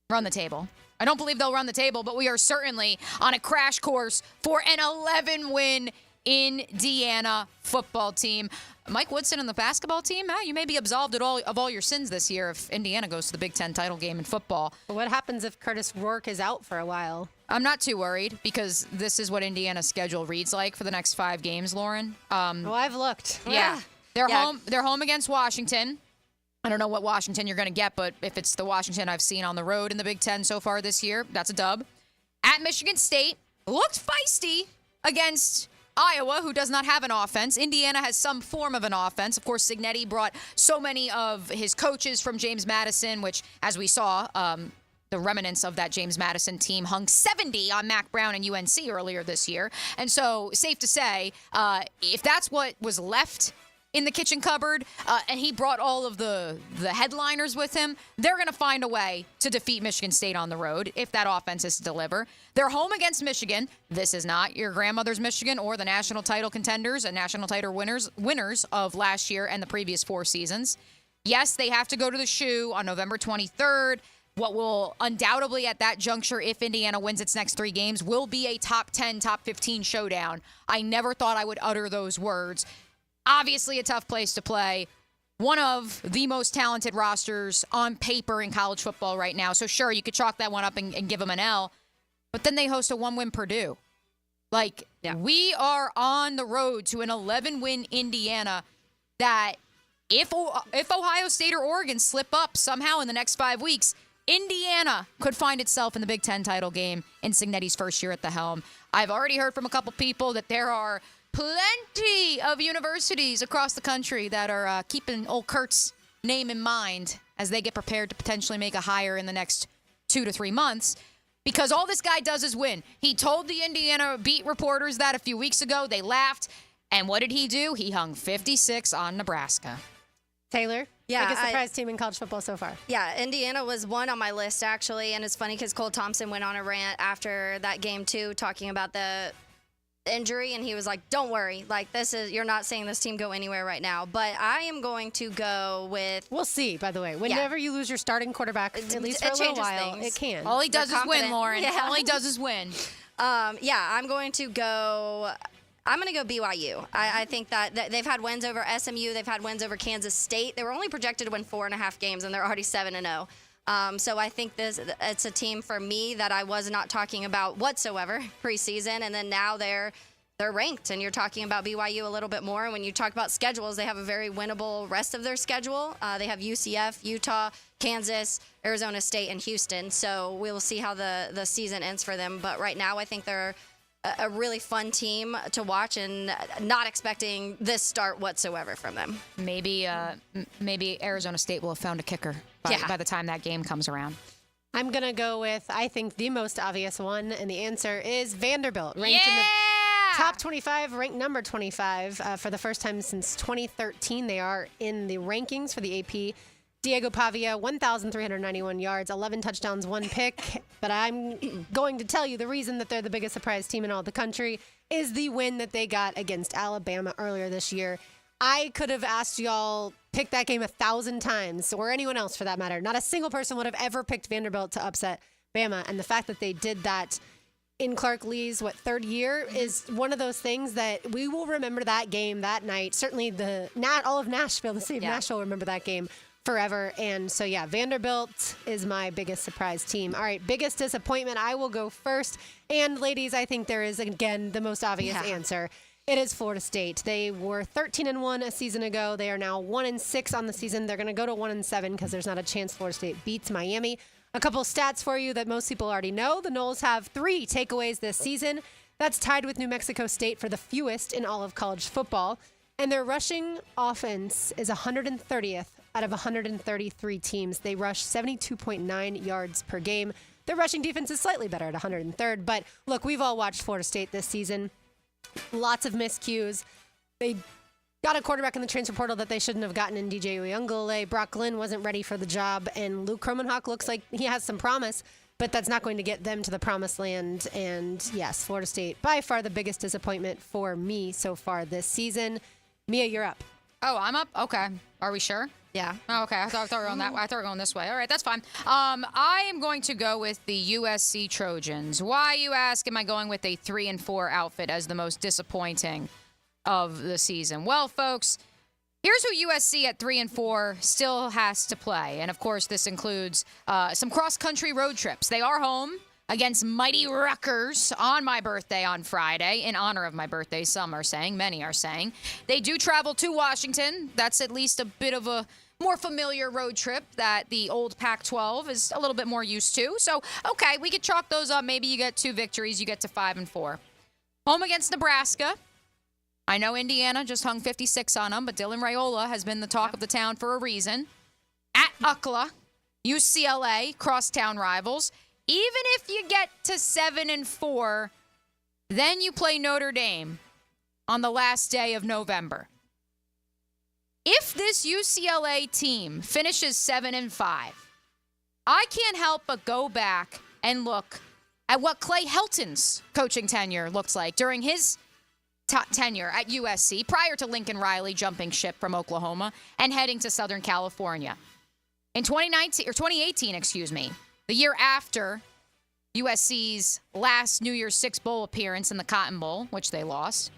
run the table. I don't believe they'll run the table, but we are certainly on a crash course for an 11-win Indiana football team. Mike Woodson and the basketball team, you may be absolved of all your sins this year if Indiana goes to the Big Ten title game in football. But what happens if Curtis Rourke is out for a while? I'm not too worried because this is what Indiana's schedule reads like for the next 5 games, Lauren. I've looked. Yeah. They're home against Washington. I don't know what Washington you're going to get, but if it's the Washington I've seen on the road in the Big Ten so far this year, that's a dub. At Michigan State, looked feisty against Iowa, who does not have an offense. Indiana has some form of an offense. Of course, Cignetti brought so many of his coaches from James Madison, which, as we saw, the remnants of that James Madison team hung 70 on Mac Brown and UNC earlier this year. And so, safe to say, if that's what was left in the kitchen cupboard, and he brought all of the headliners with him, they're going to find a way to defeat Michigan State on the road if that offense is to deliver. They're home against Michigan. This is not your grandmother's Michigan or the national title contenders and national title winners of last year and the previous 4 seasons. Yes, they have to go to the Shoe on November 23rd. What will undoubtedly at that juncture, if Indiana wins its next 3 games, will be a top 10, top 15 showdown. I never thought I would utter those words. Obviously a tough place to play. One of the most talented rosters on paper in college football right now. So sure, you could chalk that one up and give them an L. But then they host a 1-win Purdue. We are on the road to an 11-win Indiana that if Ohio State or Oregon slip up somehow in the next 5 weeks, Indiana could find itself in the Big Ten title game in Cignetti's first year at the helm. I've already heard from a couple people that there are plenty of universities across the country that are keeping old Kurt's name in mind as they get prepared to potentially make a hire in the next 2 to 3 months, because all this guy does is win. He told the Indiana beat reporters that a few weeks ago. They laughed. And what did he do? He hung 56 on Nebraska. Taylor? Yeah, biggest surprise team in college football so far. Yeah, Indiana was one on my list, actually. And it's funny because Cole Thompson went on a rant after that game, too, talking about the injury, and he was like, don't worry, you're not seeing this team go anywhere right now. But I am going to go with, we'll see, by the way, whenever you lose your starting quarterback, at least for a little while, it can. All he does is win, Lauren. Yeah. All he does is win. I'm going to go BYU. I think that they've had wins over SMU, they've had wins over Kansas State. They were only projected to win 4.5 games, and they're already 7-0. So I think it's a team for me that I was not talking about whatsoever preseason, and then now they're ranked, and you're talking about BYU a little bit more. And when you talk about schedules, they have a very winnable rest of their schedule. They have UCF, Utah, Kansas, Arizona State, and Houston. So we will see how the season ends for them. But right now, I think they're a really fun team to watch, and not expecting this start whatsoever from them. Maybe Arizona State will have found a kicker by the time that game comes around. I'm going to go with, I think, the most obvious one, and the answer is Vanderbilt. Ranked in the top 25, ranked number 25 for the first time since 2013. They are in the rankings for the AP. Diego Pavia, 1,391 yards, 11 touchdowns, 1 pick. But I'm going to tell you the reason that they're the biggest surprise team in all the country is the win that they got against Alabama earlier this year. I could have asked y'all pick that game 1,000 times, or anyone else for that matter. Not a single person would have ever picked Vanderbilt to upset Bama. And the fact that they did that in Clark Lee's, 3rd year is one of those things that we will remember that game that night. Certainly all of Nashville, the city of Nashville, will remember that game forever. And so, Vanderbilt is my biggest surprise team. All right, biggest disappointment. I will go first. And ladies, I think there is, again, the most obvious answer. It is Florida State. They were 13-1 a season ago. They are now 1-6 on the season. They're going to go to 1-7 because there's not a chance Florida State beats Miami. A couple stats for you that most people already know. The Noles have 3 takeaways this season. That's tied with New Mexico State for the fewest in all of college football. And their rushing offense is 130th out of 133 teams. They rush 72.9 yards per game. Their rushing defense is slightly better at 103rd. But look, we've all watched Florida State this season. Lots of miscues. They got a quarterback in the transfer portal that they shouldn't have gotten in DJ Uyunglele. Brock Glenn wasn't ready for the job. And Luke Kromenhoek looks like he has some promise, but that's not going to get them to the promised land. And yes, Florida State, by far the biggest disappointment for me so far this season. Mia, you're up. Oh, I'm up? Okay. Are we sure? Yeah. Oh, okay. I thought we were going that way. I thought we were going this way. All right, that's fine. I am going to go with the USC Trojans. Why, you ask, am I going with a 3-4 outfit as the most disappointing of the season? Well, folks, here's who USC at 3-4 still has to play. And, of course, this includes some cross-country road trips. They are home against mighty Rutgers on my birthday on Friday, in honor of my birthday, some are saying, many are saying. They do travel to Washington. That's at least a bit of a more familiar road trip that the old Pac-12 is a little bit more used to. So, okay, we could chalk those up. Maybe you get 2 victories, you get to 5-4. Home against Nebraska. I know Indiana just hung 56 on them, but Dylan Raiola has been the talk of the town for a reason. At UCLA, UCLA, crosstown rivals. Even if you get to 7-4, then you play Notre Dame on the last day of November. If this UCLA team finishes 7-5, I can't help but go back and look at what Clay Helton's coaching tenure looks like during his tenure at USC prior to Lincoln Riley jumping ship from Oklahoma and heading to Southern California. In 2018, the year after USC's last New Year's Six Bowl appearance in the Cotton Bowl, which they lost,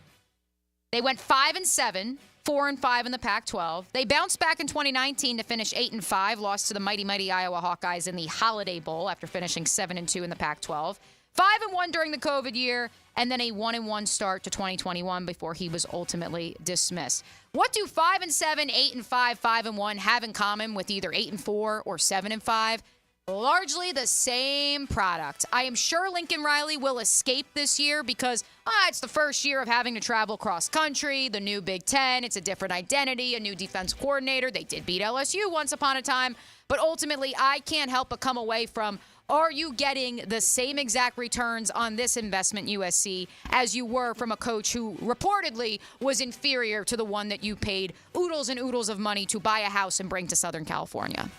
they went 5-7, 4-5 in the Pac-12. They bounced back in 2019 to finish 8-5, lost to the mighty Iowa Hawkeyes in the Holiday Bowl after finishing 7-2 in the Pac-12. 5-1 during the COVID year, and then a 1-1 start to 2021 before he was ultimately dismissed. What do 5-7, 8-5, 5-1 have in common with either 8-4 or 7-5? Largely the same product. I am sure Lincoln Riley will escape this year because it's the first year of having to travel cross country, the new Big Ten. It's a different identity, a new defense coordinator. They did beat LSU once upon a time. But ultimately, I can't help but come away from, are you getting the same exact returns on this investment, USC, as you were from a coach who reportedly was inferior to the one that you paid oodles and oodles of money to buy a house and bring to Southern California?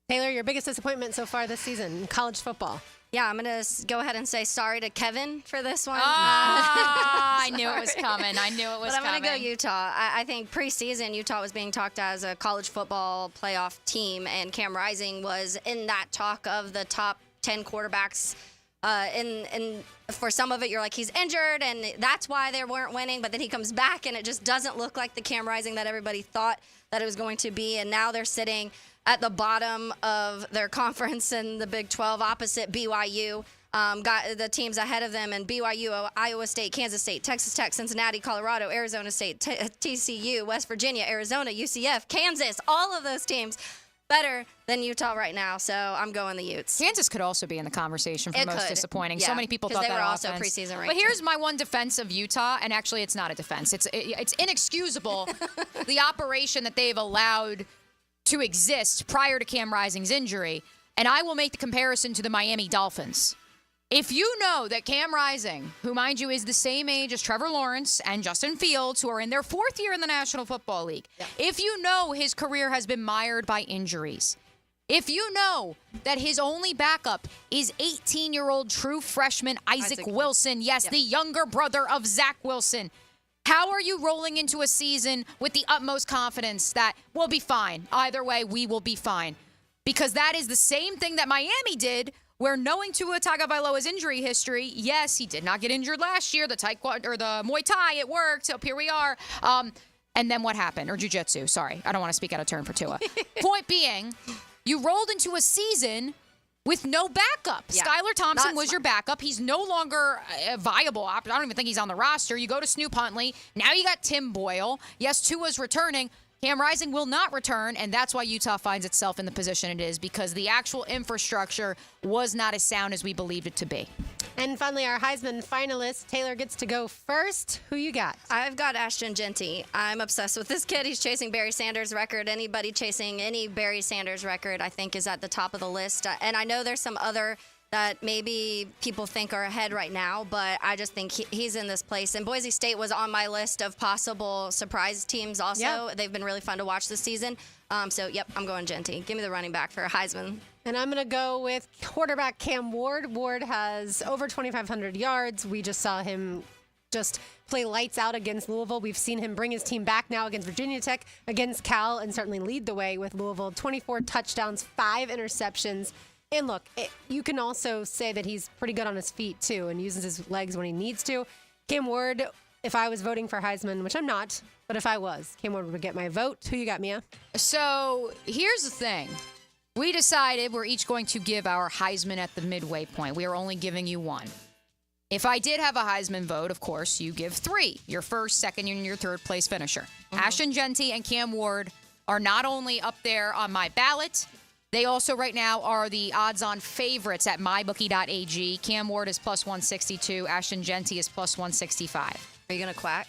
Taylor, your biggest disappointment so far this season in college football? Yeah, I'm going to go ahead and say sorry to Kevin for this one. I knew it was coming. But I'm going to go Utah. I think preseason, Utah was being talked as a college football playoff team, and Cam Rising was in that talk of the top 10 quarterbacks. And for some of it, you're like, he's injured, and that's why they weren't winning. But then he comes back, and it just doesn't look like the Cam Rising that everybody thought that it was going to be. And now they're sitting at the bottom of their conference in the Big 12, opposite BYU. Got the teams ahead of them in BYU, Iowa State, Kansas State, Texas Tech, Cincinnati, Colorado, Arizona State, TCU, West Virginia, Arizona, UCF, Kansas. All of those teams better than Utah right now, so I'm going the Utes. Kansas could also be in the conversation for most disappointing. Yeah, so many people thought that they were also offense. preseason ranked. But here's my one defense of Utah, and actually it's not a defense. It's inexcusable, the operation that they've allowed to exist prior to Cam Rising's injury, and I will make the comparison to the Miami Dolphins. If you know that Cam Rising, who, mind you, is the same age as Trevor Lawrence and Justin Fields, who are in their 4th year in the National Football League, if you know his career has been mired by injuries, if you know that his only backup is 18-year-old true freshman Isaac Wilson, yes, the younger brother of Zach Wilson, how are you rolling into a season with the utmost confidence that we'll be fine? Either way, we will be fine. Because that is the same thing that Miami did, where knowing Tua Tagovailoa's injury history, yes, he did not get injured last year. The Muay Thai, it worked. So here we are. And then what happened? Or jiu-jitsu, sorry. I don't want to speak out of turn for Tua. Point being, you rolled into a season with no backup. Yeah. Skylar Thompson Not was your backup. He's no longer a viable option. I don't even think he's on the roster. You go to Snoop Huntley. Now you got Tim Boyle. Yes, Tua's returning. Cam Rising will not return, and that's why Utah finds itself in the position it is, because the actual infrastructure was not as sound as we believed it to be. And finally, our Heisman finalist, Taylor gets to go first. Who you got? I've got Ashton Genty. I'm obsessed with this kid. He's chasing Barry Sanders' record. Anybody chasing any Barry Sanders record, I think, is at the top of the list. And I know there's some other that maybe people think are ahead right now, but I just think he's in this place. And Boise State was on my list of possible surprise teams also. Yeah. They've been really fun to watch this season. So, yep, I'm going Genty. Give me the running back for Heisman. And I'm going to go with quarterback Cam Ward. Ward has over 2,500 yards. We just saw him just play lights out against Louisville. We've seen him bring his team back now against Virginia Tech, against Cal, and certainly lead the way with Louisville. 24 touchdowns, 5 interceptions. And look, you can also say that he's pretty good on his feet, too, and uses his legs when he needs to. Cam Ward, if I was voting for Heisman, which I'm not, but if I was, Cam Ward would get my vote. Who you got, Mia? So here's the thing. We decided we're each going to give our Heisman at the midway point. We are only giving you one. If I did have a Heisman vote, of course, you give 3. Your first, second, and your third place finisher. Mm-hmm. Ashton Genty and Cam Ward are not only up there on my ballot, they also right now are the odds-on favorites at mybookie.ag. Cam Ward is plus 162. Ashton Genty is plus 165. Are you going to quack?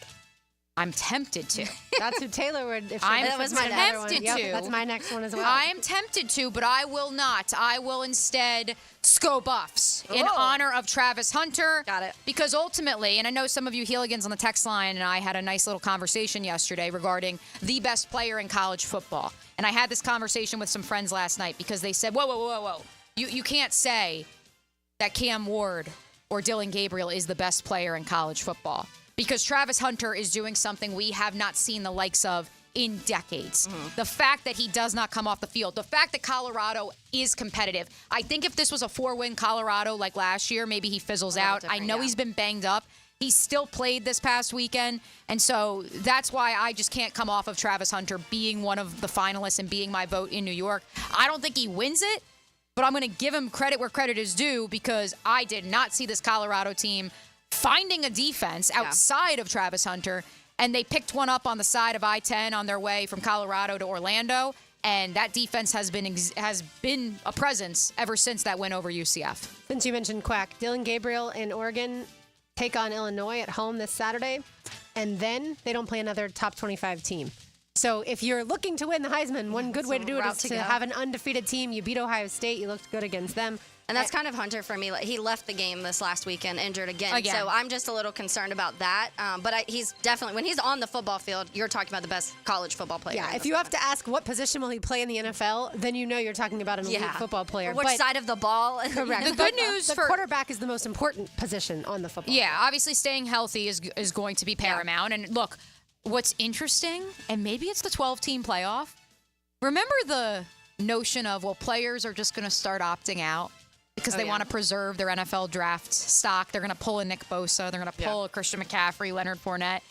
I'm tempted to. That's who Taylor would. If I'm tempted to. Yep, that's my next one as well. I am tempted to, but I will not. I will instead go Buffs in honor of Travis Hunter. Got it. Because ultimately, and I know some of you Heeligans on the text line and I had a nice little conversation yesterday regarding the best player in college football. And I had this conversation with some friends last night because they said, whoa. You can't say that Cam Ward or Dylan Gabriel is the best player in college football. Because Travis Hunter is doing something we have not seen the likes of in decades. Mm-hmm. The fact that he does not come off the field, the fact that Colorado is competitive. I think if this was a 4-win Colorado like last year, maybe he fizzles out. I know he's been banged up. He still played this past weekend. And so that's why I just can't come off of Travis Hunter being one of the finalists and being my vote in New York. I don't think he wins it, but I'm going to give him credit where credit is due because I did not see this Colorado team finding a defense outside of Travis Hunter, and they picked one up on the side of I-10 on their way from Colorado to Orlando, and that defense has been a presence ever since that win over UCF. Since you mentioned Quack, Dylan Gabriel and Oregon take on Illinois at home this Saturday, and then they don't play another top 25 team. So if you're looking to win the Heisman, one good way to do it is to have an undefeated team. You beat Ohio State. You looked good against them. And that's kind of Hunter for me. He left the game this last weekend, injured again. So I'm just a little concerned about that. But he's definitely, when he's on the football field, you're talking about the best college football player. Yeah, if you have to ask what position will he play in the NFL, then you know you're talking about an elite football player. Or which side of the ball. Correct. The good news the quarterback is the most important position on the football field. Obviously staying healthy is going to be paramount. And look, what's interesting, and maybe it's the 12-team playoff, remember the notion of, well, players are just going to start opting out because they want to preserve their NFL draft stock. They're going to pull a Nick Bosa. They're going to pull a Christian McCaffrey, Leonard Fournette.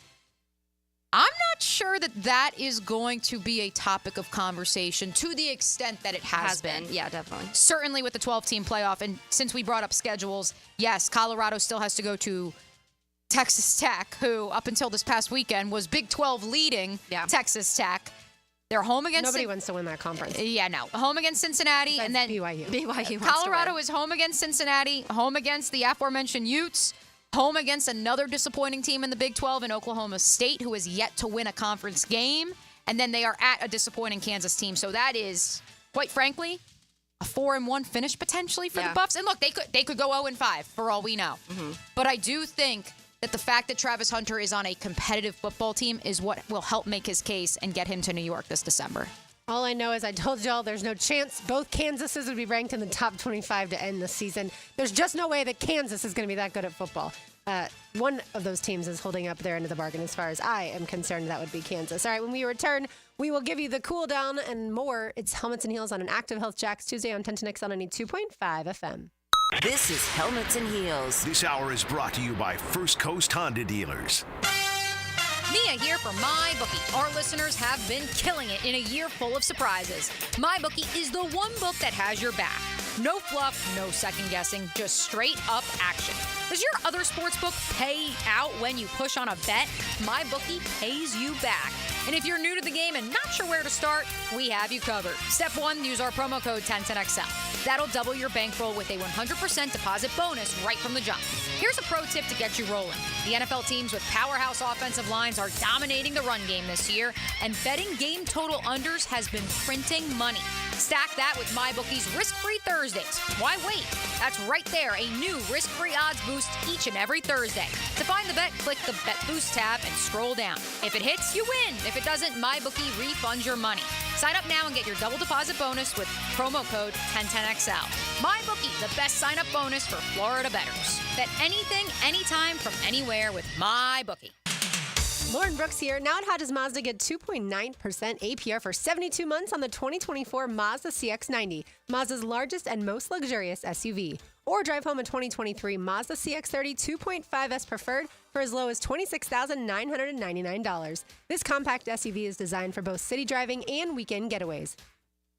I'm not sure that is going to be a topic of conversation to the extent that it has been. Yeah, definitely. Certainly with the 12-team playoff. And since we brought up schedules, yes, Colorado still has to go to Texas Tech, who up until this past weekend was Big 12 leading Texas Tech. They're home against... Nobody wants to win that conference. Home against Cincinnati. Besides and then BYU. Colorado is home against Cincinnati, home against the aforementioned Utes, home against another disappointing team in the Big 12 in Oklahoma State, who has yet to win a conference game. And then they are at a disappointing Kansas team. So that is, quite frankly, a 4-1 finish potentially for the Buffs. And look, they could go 0-5 for all we know. Mm-hmm. But I do think that the fact that Travis Hunter is on a competitive football team is what will help make his case and get him to New York this December. All I know is I told y'all there's no chance both Kansases would be ranked in the top 25 to end the season. There's just no way that Kansas is going to be that good at football. One of those teams is holding up their end of the bargain as far as I am concerned. That would be Kansas. All right, when we return, we will give you the cool down and more. It's Helmets and Heels on an Active Health Jacks Tuesday on 1010XL on 92.5 FM. This is Helmets and Heels. This hour is brought to you by First Coast Honda Dealers. Mia here for MyBookie. Our listeners have been killing it in a year full of surprises. MyBookie is the one book that has your back. No fluff, no second guessing, just straight up action. Does your other sportsbook pay out when you push on a bet? MyBookie pays you back. And if you're new to the game and not sure where to start, we have you covered. Step 1, use our promo code 1010XL. That'll double your bankroll with a 100% deposit bonus right from the jump. Here's a pro tip to get you rolling. The NFL teams with powerhouse offensive lines are dominating the run game this year, and betting game total unders has been printing money. Stack that with MyBookie's risk-free Thursdays. Why wait? That's right there, a new risk-free odds boost each and every Thursday. To find the bet, click the Bet Boost tab and scroll down. If it hits, you win. If it doesn't, MyBookie refunds your money. Sign up now and get your double deposit bonus with promo code 1010XL. MyBookie, the best sign-up bonus for Florida bettors. Bet anything, anytime, from anywhere with MyBookie. Lauren Brooks here. Now at Hodges Mazda, get 2.9% APR for 72 months on the 2024 Mazda CX-90, Mazda's largest and most luxurious SUV. Or drive home a 2023 Mazda CX-30 2.5S Preferred for as low as $26,999. This compact SUV is designed for both city driving and weekend getaways.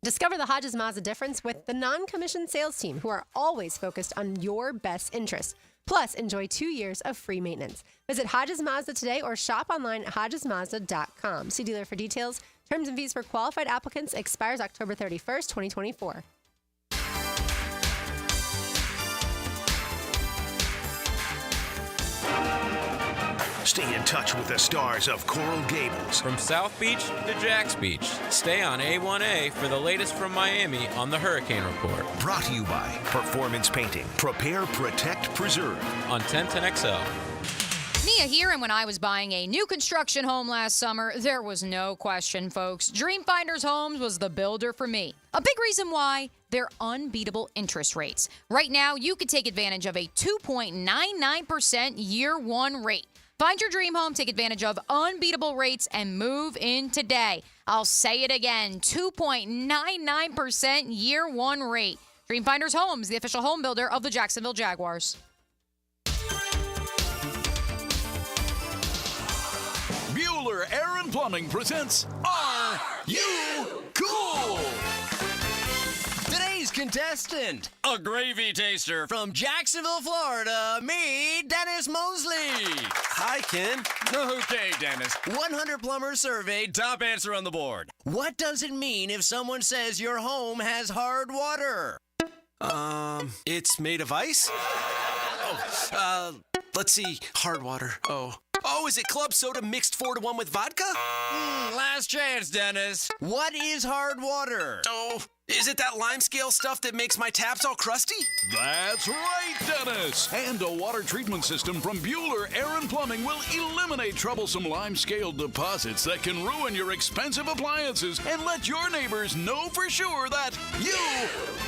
Discover the Hodges Mazda difference with the non-commissioned sales team, who are always focused on your best interest. Plus, enjoy 2 years of free maintenance. Visit Hodges Mazda today or shop online at hodgesmazda.com. See dealer for details. Terms and fees for qualified applicants expires October 31st, 2024. Stay in touch with the stars of Coral Gables. From South Beach to Jax Beach, stay on A1A for the latest from Miami on the Hurricane Report. Brought to you by Performance Painting. Prepare, protect, preserve. On 1010XL. Mia here, and when I was buying a new construction home last summer, there was no question, folks. Dreamfinders Homes was the builder for me. A big reason why, their unbeatable interest rates. Right now, you could take advantage of a 2.99% year one rate. Find your dream home, take advantage of unbeatable rates, and move in today. I'll say it again, 2.99% year one rate. Dreamfinders Homes, the official home builder of the Jacksonville Jaguars. Bueller Air and Plumbing presents Are You Cool? Today's contestant, a gravy taster from Jacksonville, Florida, me, Dennis Mosley. Hi, Ken. Okay, Dennis. 100 plumbers surveyed, top answer on the board. What does it mean if someone says your home has hard water? It's made of ice? Let's see, hard water. Oh, is it club soda mixed 4-to-1 with vodka? Last chance, Dennis. What is hard water? Oh, is it that lime scale stuff that makes my taps all crusty? That's right, Dennis. And a water treatment system from Bueller Air and Plumbing will eliminate troublesome lime scale deposits that can ruin your expensive appliances and let your neighbors know for sure that you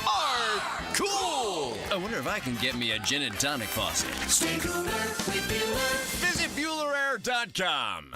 are cool. I wonder if I can get me a gin and tonic faucet. Stay cooler with Bueller. Visit BuellerAir.com.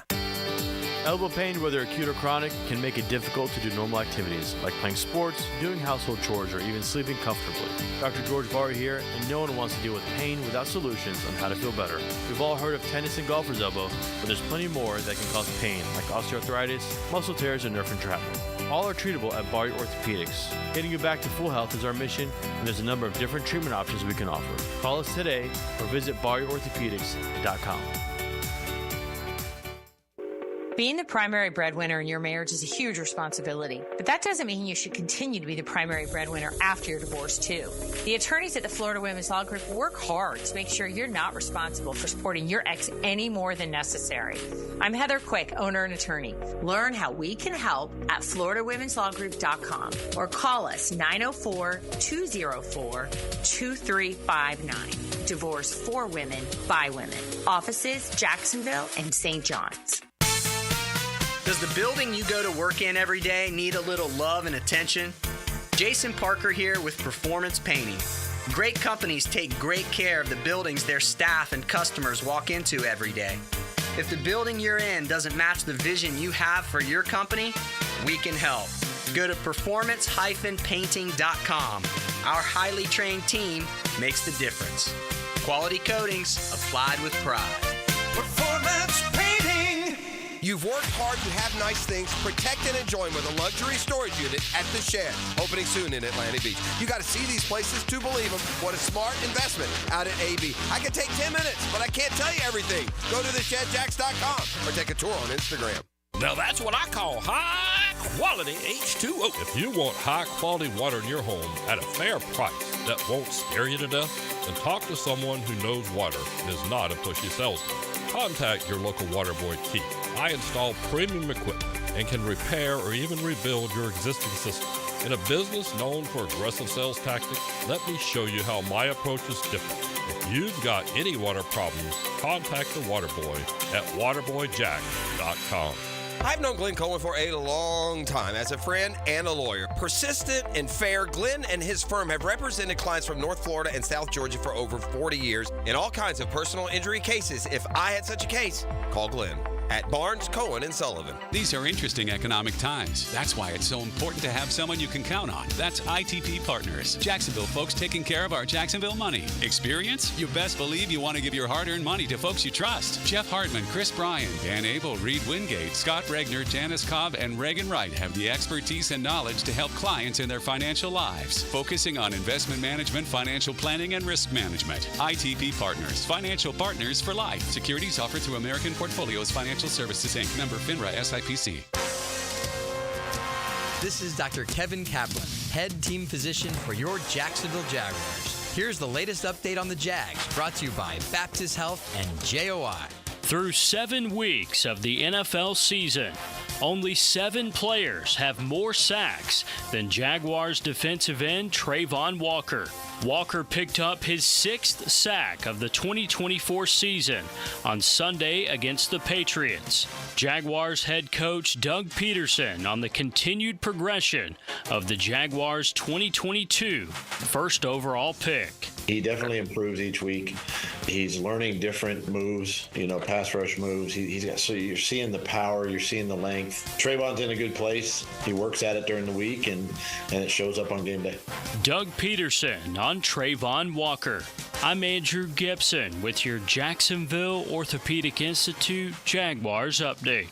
Elbow pain, whether acute or chronic, can make it difficult to do normal activities like playing sports, doing household chores, or even sleeping comfortably. Dr. George Barr here, and no one wants to deal with pain without solutions on how to feel better. We've all heard of tennis and golfer's elbow, but there's plenty more that can cause pain, like osteoarthritis, muscle tears, and nerve entrapment. All are treatable at Barr Orthopedics. Getting you back to full health is our mission, and there's a number of different treatment options we can offer. Call us today or visit barrorthopedics.com. Being the primary breadwinner in your marriage is a huge responsibility, but that doesn't mean you should continue to be the primary breadwinner after your divorce, too. The attorneys at the Florida Women's Law Group work hard to make sure you're not responsible for supporting your ex any more than necessary. I'm Heather Quick, owner and attorney. Learn how we can help at FloridaWomen'sLawGroup.com or call us 904-204-2359. Divorce for women, by women. Offices, Jacksonville and St. John's. Does the building you go to work in every day need a little love and attention? Jason Parker here with Performance Painting. Great companies take great care of the buildings their staff and customers walk into every day. If the building you're in doesn't match the vision you have for your company, we can help. Go to performance-painting.com. Our highly trained team makes the difference. Quality coatings applied with pride. Performance Painting. You've worked hard, you have nice things. Protect and enjoy them with a luxury storage unit at The Shed, opening soon in Atlantic Beach. You got to see these places to believe them. What a smart investment out at AB. I could take 10 minutes, but I can't tell you everything. Go to theshedjacks.com or take a tour on Instagram. Now that's what I call high-quality H2O. If you want high-quality water in your home at a fair price that won't scare you to death, then talk to someone who knows water and is not a pushy salesman. Contact your local water boy, Keith. I install premium equipment and can repair or even rebuild your existing system. In a business known for aggressive sales tactics, let me show you how my approach is different. If you've got any water problems, contact the water boy at waterboyjack.com. I've known Glenn Cohen for a long time as a friend and a lawyer. Persistent and fair, Glenn and his firm have represented clients from North Florida and South Georgia for over 40 years in all kinds of personal injury cases. If I had such a case, call Glenn at Barnes, Cohen, and Sullivan. These are interesting economic times. That's why it's so important to have someone you can count on. That's ITP Partners. Jacksonville folks taking care of our Jacksonville money. Experience? You best believe you want to give your hard-earned money to folks you trust. Jeff Hartman, Chris Bryan, Dan Abel, Reed Wingate, Scott Regner, Janice Cobb, and Reagan Wright have the expertise and knowledge to help clients in their financial lives, focusing on investment management, financial planning, and risk management. ITP Partners. Financial partners for life. Securities offered through American Portfolios Financial Services, Inc. Member FINRA SIPC. This is Dr. Kevin Kaplan, head team physician for your Jacksonville Jaguars. Here's the latest update on the Jags, brought to you by Baptist Health and JOI. Through 7 weeks of the NFL season, only 7 players have more sacks than Jaguars defensive end Trayvon Walker. Walker picked up his 6th sack of the 2024 season on Sunday against the Patriots. Jaguars head coach Doug Peterson on the continued progression of the Jaguars' 2022 first overall pick. He definitely improves each week. He's learning different moves, pass rush moves. He's got, so you're seeing the power, you're seeing the length. Trayvon's in a good place. He works at it during the week, and it shows up on game day. Doug Peterson on Trayvon Walker. I'm Andrew Gibson with your Jacksonville Orthopedic Institute Jaguars update.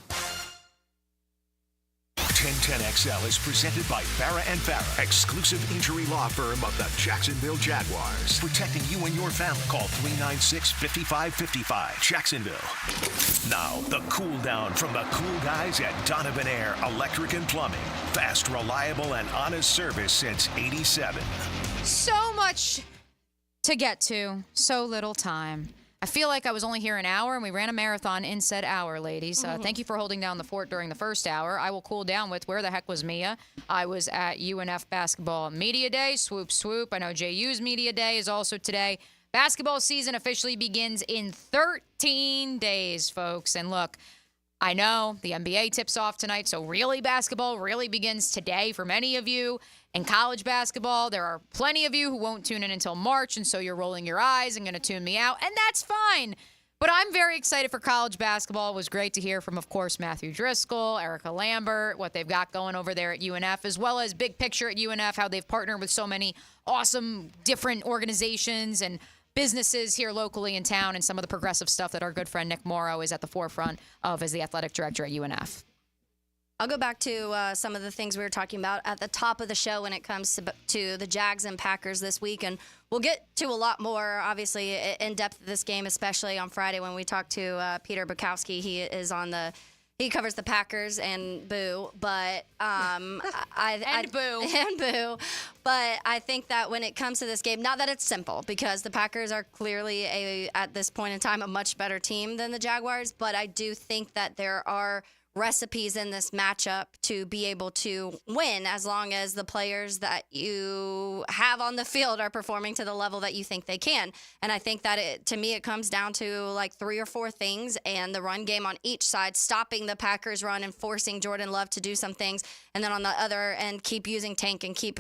1010XL is presented by Farah & Farah, exclusive injury law firm of the Jacksonville Jaguars. Protecting you and your family. Call 396-5555. Jacksonville. Now, the cool down from the cool guys at Donovan Air Electric and Plumbing. Fast, reliable, and honest service since '87. So much to get to, so little time. I feel like I was only here an hour, and we ran a marathon in said hour, ladies. Thank you for holding down the fort during the first hour. I will cool down with where the heck was Mia. I was at UNF Basketball Media Day. Swoop, swoop. I know JU's Media Day is also today. Basketball season officially begins in 13 days, folks. And look, I know the NBA tips off tonight, so really basketball really begins today for many of you. In college basketball, there are plenty of you who won't tune in until March, and so you're rolling your eyes and going to tune me out, and that's fine. But I'm very excited for college basketball. It was great to hear from, of course, Matthew Driscoll, Erica Lambert, what they've got going over there at UNF, as well as big picture at UNF, how they've partnered with so many awesome different organizations and businesses here locally in town, and some of the progressive stuff that our good friend Nick Morrow is at the forefront of as the athletic director at UNF. I'll go back to some of the things we were talking about at the top of the show when it comes to the Jags and Packers this week. And we'll get to a lot more, obviously, in depth of this game, especially on Friday when we talk to Peter Bukowski. He covers the Packers and boo, but boo. But I think that when it comes to this game, not that it's simple, because the Packers are clearly at this point in time a much better team than the Jaguars, but I do think that there are recipes in this matchup to be able to win, as long as the players that you have on the field are performing to the level that you think they can. And I think that to me, it comes down to like 3 or 4 things, and the run game on each side, stopping the Packers run and forcing Jordan Love to do some things. And then on the other end, keep using Tank and keep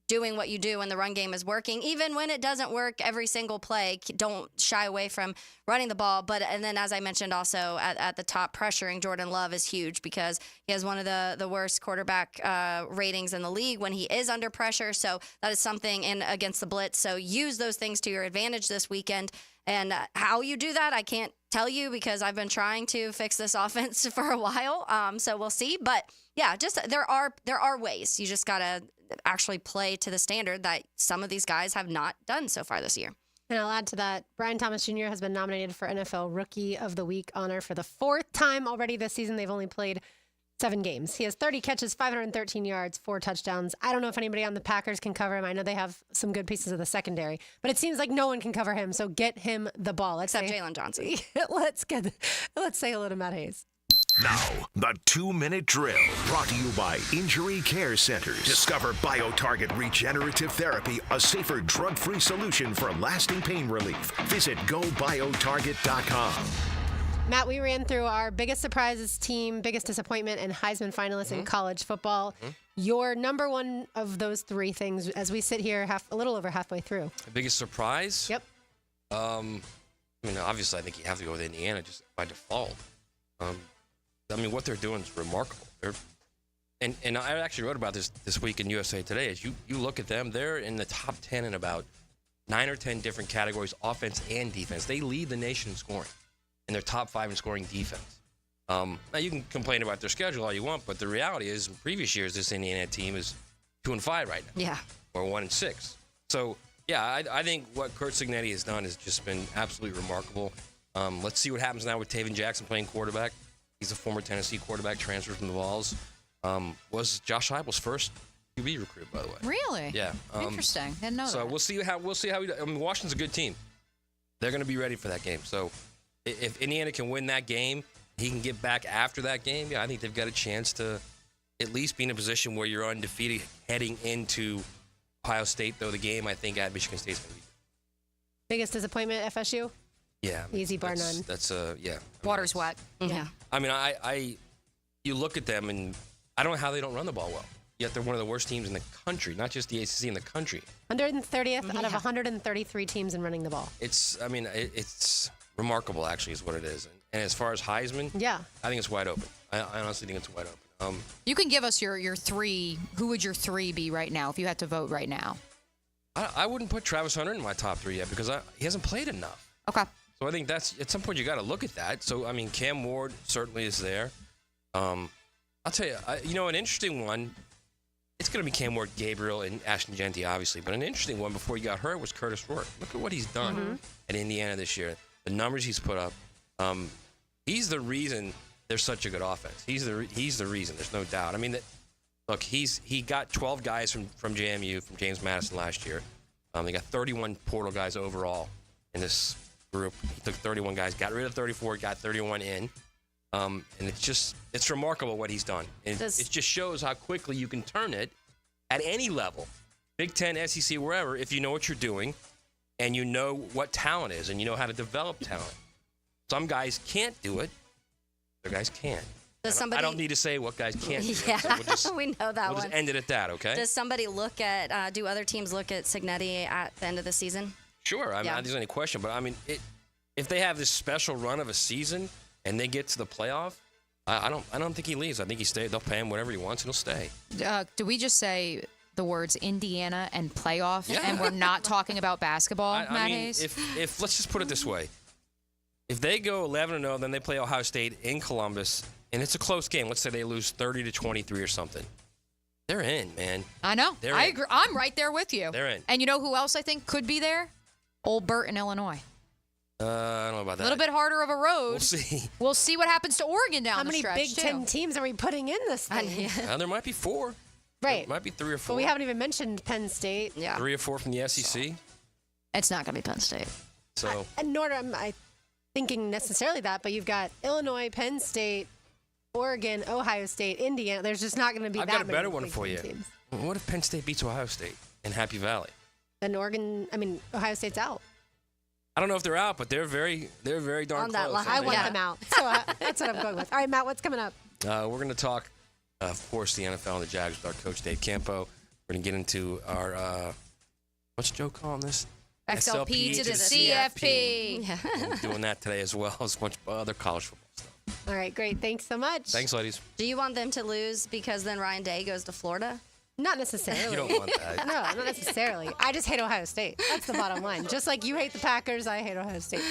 doing what you do when the run game is working, even when it doesn't work every single play. Don't shy away from running the ball. And then, as I mentioned also at the top, pressuring Jordan Love is huge, because he has one of the worst quarterback ratings in the league when he is under pressure. So that is something against the blitz. So use those things to your advantage this weekend. And how you do that, I can't tell you because I've been trying to fix this offense for a while. So we'll see. But yeah, just there are ways. You just gotta actually play to the standard that some of these guys have not done so far this year. And I'll add to that, Brian Thomas Jr. has been nominated for NFL Rookie of the Week honor for the 4th time already this season. They've only played 7 games. He has 30 catches, 513 yards, 4 touchdowns. I don't know if anybody on the Packers can cover him. I know they have some good pieces of the secondary, but it seems like no one can cover him. So get him the ball. Except Jalen Johnson. Let's say hello to Matt Hayes. Now, the 2-minute drill brought to you by Injury Care Centers. Discover BioTarget Regenerative Therapy, a safer drug-free solution for lasting pain relief. Visit GoBioTarget.com. Matt, we ran through our biggest surprises team, biggest disappointment, and Heisman finalists in college football. Your number one of those 3 things as we sit here a little over halfway through. The biggest surprise? Yep. I mean, obviously, I think you have to go with Indiana just by default. I mean, what they're doing is remarkable. And I actually wrote about this week in USA Today. As you look at them, they're in the top 10 in about 9 or 10 different categories, offense and defense. They lead the nation in scoring, and they're top 5 in scoring defense. Now, you can complain about their schedule all you want, but the reality is, in previous years, this Indiana team is 2-5 right now. Yeah. Or 1-6. So, yeah, I think what Kurt Cignetti has done has just been absolutely remarkable. Let's see what happens now with Taven Jackson playing quarterback. He's a former Tennessee quarterback, transferred from the Vols. Was Josh Heupel's first QB recruit, by the way. Really? Yeah. Interesting. Didn't know that. So we'll see how he does. I mean, Washington's a good team. They're going to be ready for that game. So if Indiana can win that game, he can get back after that game. Yeah, I think they've got a chance to at least be in a position where you're undefeated heading into Ohio State. Though the game, I think, at Michigan State's going to be. Biggest disappointment, FSU? Yeah. Easy bar none. That's yeah. Water's wet. Yeah. I mean, you look at them, and I don't know how they don't run the ball well. Yet they're one of the worst teams in the country, not just the ACC, in the country. 130th out of 133 teams in running the ball. It's remarkable, actually, is what it is. And as far as Heisman, yeah, I think it's wide open. I honestly think it's wide open. You can give us your 3. Who would your 3 be right now if you had to vote right now? I wouldn't put Travis Hunter in my top 3 yet because he hasn't played enough. Okay. So I think that's at some point you got to look at that. So I mean, Cam Ward certainly is there. I'll tell you, an interesting one. It's going to be Cam Ward, Gabriel, and Ashton Genty, obviously. But an interesting one before he got hurt was Curtis Rourke. Look at what he's done at Indiana this year. The numbers he's put up. He's the reason they're such a good offense. He's the reason. There's no doubt. I mean, look, he got 12 guys from JMU, from James Madison last year. They got 31 portal guys overall in this group. He took 31 guys, got rid of 34, got 31 in. And it's remarkable what he's done. And it just shows how quickly you can turn it at any level, Big Ten, SEC, wherever, if you know what you're doing and you know what talent is and you know how to develop talent. Some guys can't do it. Other guys can. I don't need to say what guys can't do. Yeah, so we know that we'll one. just end it at that, okay? Does somebody do other teams look at Cignetti at the end of the season? Sure. I mean, I don't think there's any question. But, I mean, if they have this special run of a season and they get to the playoff, I don't think he leaves. I think he stays. They'll pay him whatever he wants, and he'll stay. Do we just say the words Indiana and playoff, and we're not talking about basketball, Matt Hayes? If let's just put it this way. If they go 11-0, then they play Ohio State in Columbus, and it's a close game. Let's say they lose 30-23 or something. They're in, man. I know. I agree. I'm right there with you. They're in. And you know who else I think could be there? Old Bert in Illinois. I don't know about that. A little bit harder of a road. We'll see. We'll see what happens to Oregon down the stretch, How many Big Ten teams are we putting in this thing? There might be 4. Right. There might be 3 or 4. But we haven't even mentioned Penn State. Yeah. 3 or 4 from the SEC. It's not going to be Penn State. So. Nor am I thinking necessarily that, but you've got Illinois, Penn State, Oregon, Ohio State, Indiana. There's just not going to be I've that got a many better one Big for Ten you. teams. What if Penn State beats Ohio State in Happy Valley? Then Ohio State's out. I don't know if they're out, but they're very darn On that close. line. I want them out. So that's what I'm going with. All right, Matt, what's coming up? We're going to talk, of course, the NFL and the Jags with our coach, Dave Campo. We're going to get into our, what's Joe calling this? XLP to the CFP. We're doing that today as well as a bunch of other college football stuff. All right, great. Thanks so much. Thanks, ladies. Do you want them to lose because then Ryan Day goes to Florida? Not necessarily. You don't want that. No, not necessarily. I just hate Ohio State. That's the bottom line. Just like you hate the Packers, I hate Ohio State.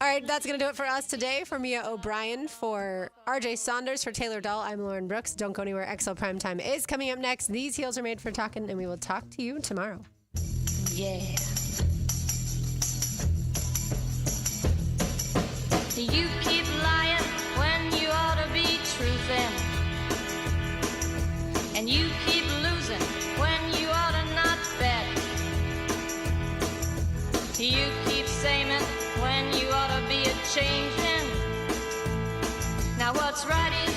All right, that's going to do it for us today. For Mia O'Brien, for RJ Saunders, for Taylor Dahl, I'm Lauren Brooks. Don't go anywhere. XL Primetime is coming up next. These heels are made for talking, and we will talk to you tomorrow. Yeah. You keep lying when you ought to be truthing. And you keep losing when you ought to not bet. You keep saying when you ought to be a changing. Now what's right is